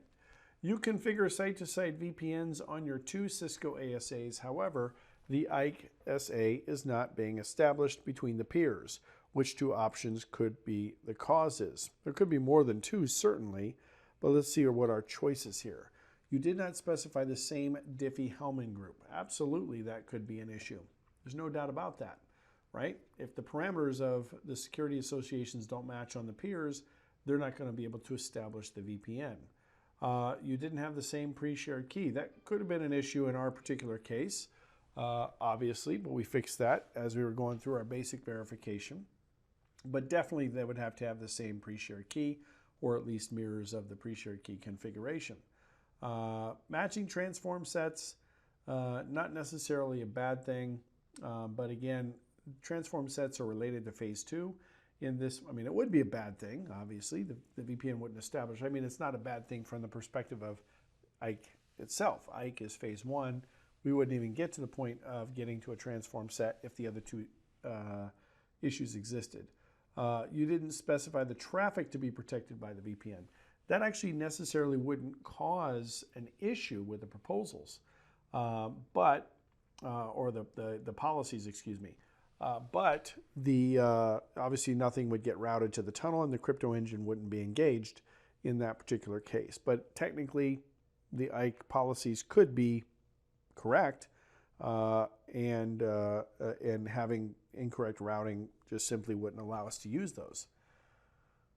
A: You configure site-to-site VPNs on your two Cisco ASAs. However, the IKE SA is not being established between the peers. Which two options could be the causes? There could be more than two, certainly, but let's see what our choices here. You did not specify the same Diffie-Hellman group. Absolutely, that could be an issue. There's no doubt about that, right? If the parameters of the security associations don't match on the peers, they're not going to be able to establish the VPN. You didn't have the same pre-shared key. That could have been an issue in our particular case, obviously, but we fixed that as we were going through our basic verification. But definitely they would have to have the same pre-shared key, or at least mirrors of the pre-shared key configuration. Matching transform sets, not necessarily a bad thing, but again, transform sets are related to phase 2. In this, I mean, it would be a bad thing, obviously. The VPN wouldn't establish. I mean, it's not a bad thing from the perspective of IKE itself. IKE is phase 1. We wouldn't even get to the point of getting to a transform set if the other two issues existed. You didn't specify the traffic to be protected by the VPN. That actually necessarily wouldn't cause an issue with the proposals, or the policies, excuse me. But obviously nothing would get routed to the tunnel, and the crypto engine wouldn't be engaged in that particular case. But technically, the IKE policies could be correct, and having incorrect routing just simply wouldn't allow us to use those.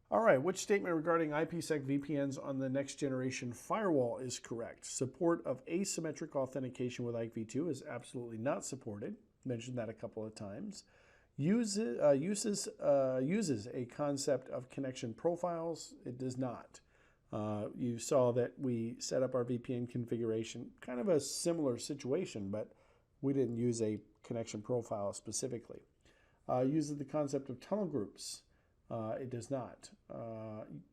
A: All right, which statement regarding IPsec VPNs on the next generation firewall is correct? Support of asymmetric authentication with IKE v2 is absolutely not supported. Mentioned that a couple of times. Uses a concept of connection profiles. It does not. You saw that we set up our VPN configuration, kind of a similar situation, but we didn't use a connection profile specifically. Uses the concept of tunnel groups. It does not.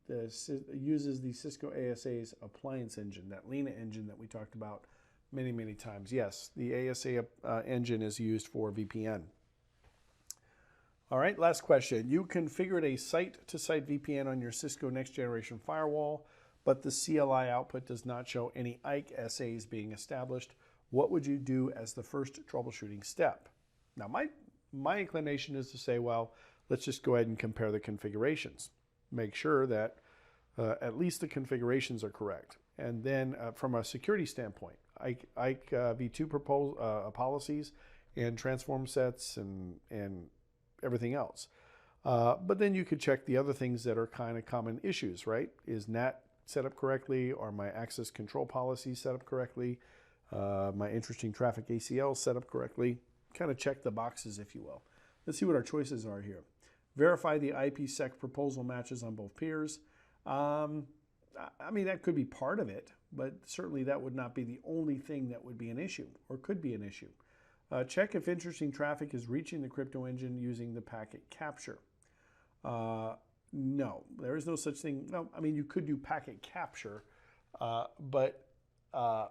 A: Uses the Cisco ASA's appliance engine, that Lena engine that we talked about many, many times. Yes, the ASA engine is used for VPN. All right, last question. You configured a site-to-site VPN on your Cisco next generation firewall, but the CLI output does not show any IKE SAs being established. What would you do as the first troubleshooting step? Now, my inclination is to say, well, let's just go ahead and compare the configurations. Make sure that at least the configurations are correct. And then from a security standpoint, IKE v2 policies and transform sets and everything else. But then you could check the other things that are kind of common issues, right? Is NAT set up correctly? Are my access control policies set up correctly? My interesting traffic ACL set up correctly? Kind of check the boxes, if you will. Let's see what our choices are here. Verify the IPsec proposal matches on both peers. I mean, that could be part of it, but certainly that would not be the only thing that would be an issue or could be an issue. Check if interesting traffic is reaching the crypto engine using the packet capture. No, there is no such thing. No, I mean, you could do packet capture, but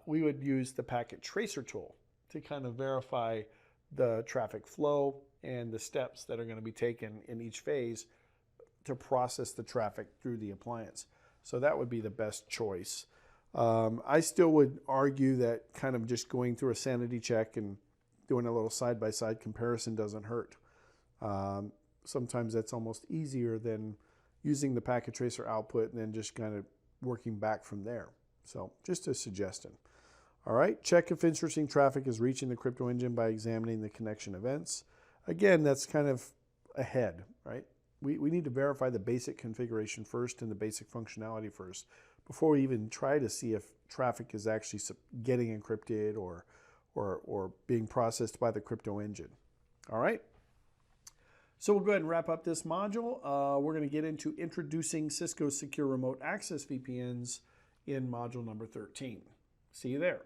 A: we would use the packet tracer tool to kind of verify the traffic flow and the steps that are going to be taken in each phase to process the traffic through the appliance. So that would be the best choice. I still would argue that kind of just going through a sanity check and doing a little side-by-side comparison doesn't hurt. Sometimes that's almost easier than using the packet tracer output and then just kind of working back from there. So just a suggestion. All right, check if interesting traffic is reaching the crypto engine by examining the connection events. Again, that's kind of ahead, right? We need to verify the basic configuration first and the basic functionality first before we even try to see if traffic is actually getting encrypted or or being processed by the crypto engine. All right. So we'll go ahead and wrap up this module. We're going to get into introducing Cisco Secure Remote Access VPNs in module number 13. See you there.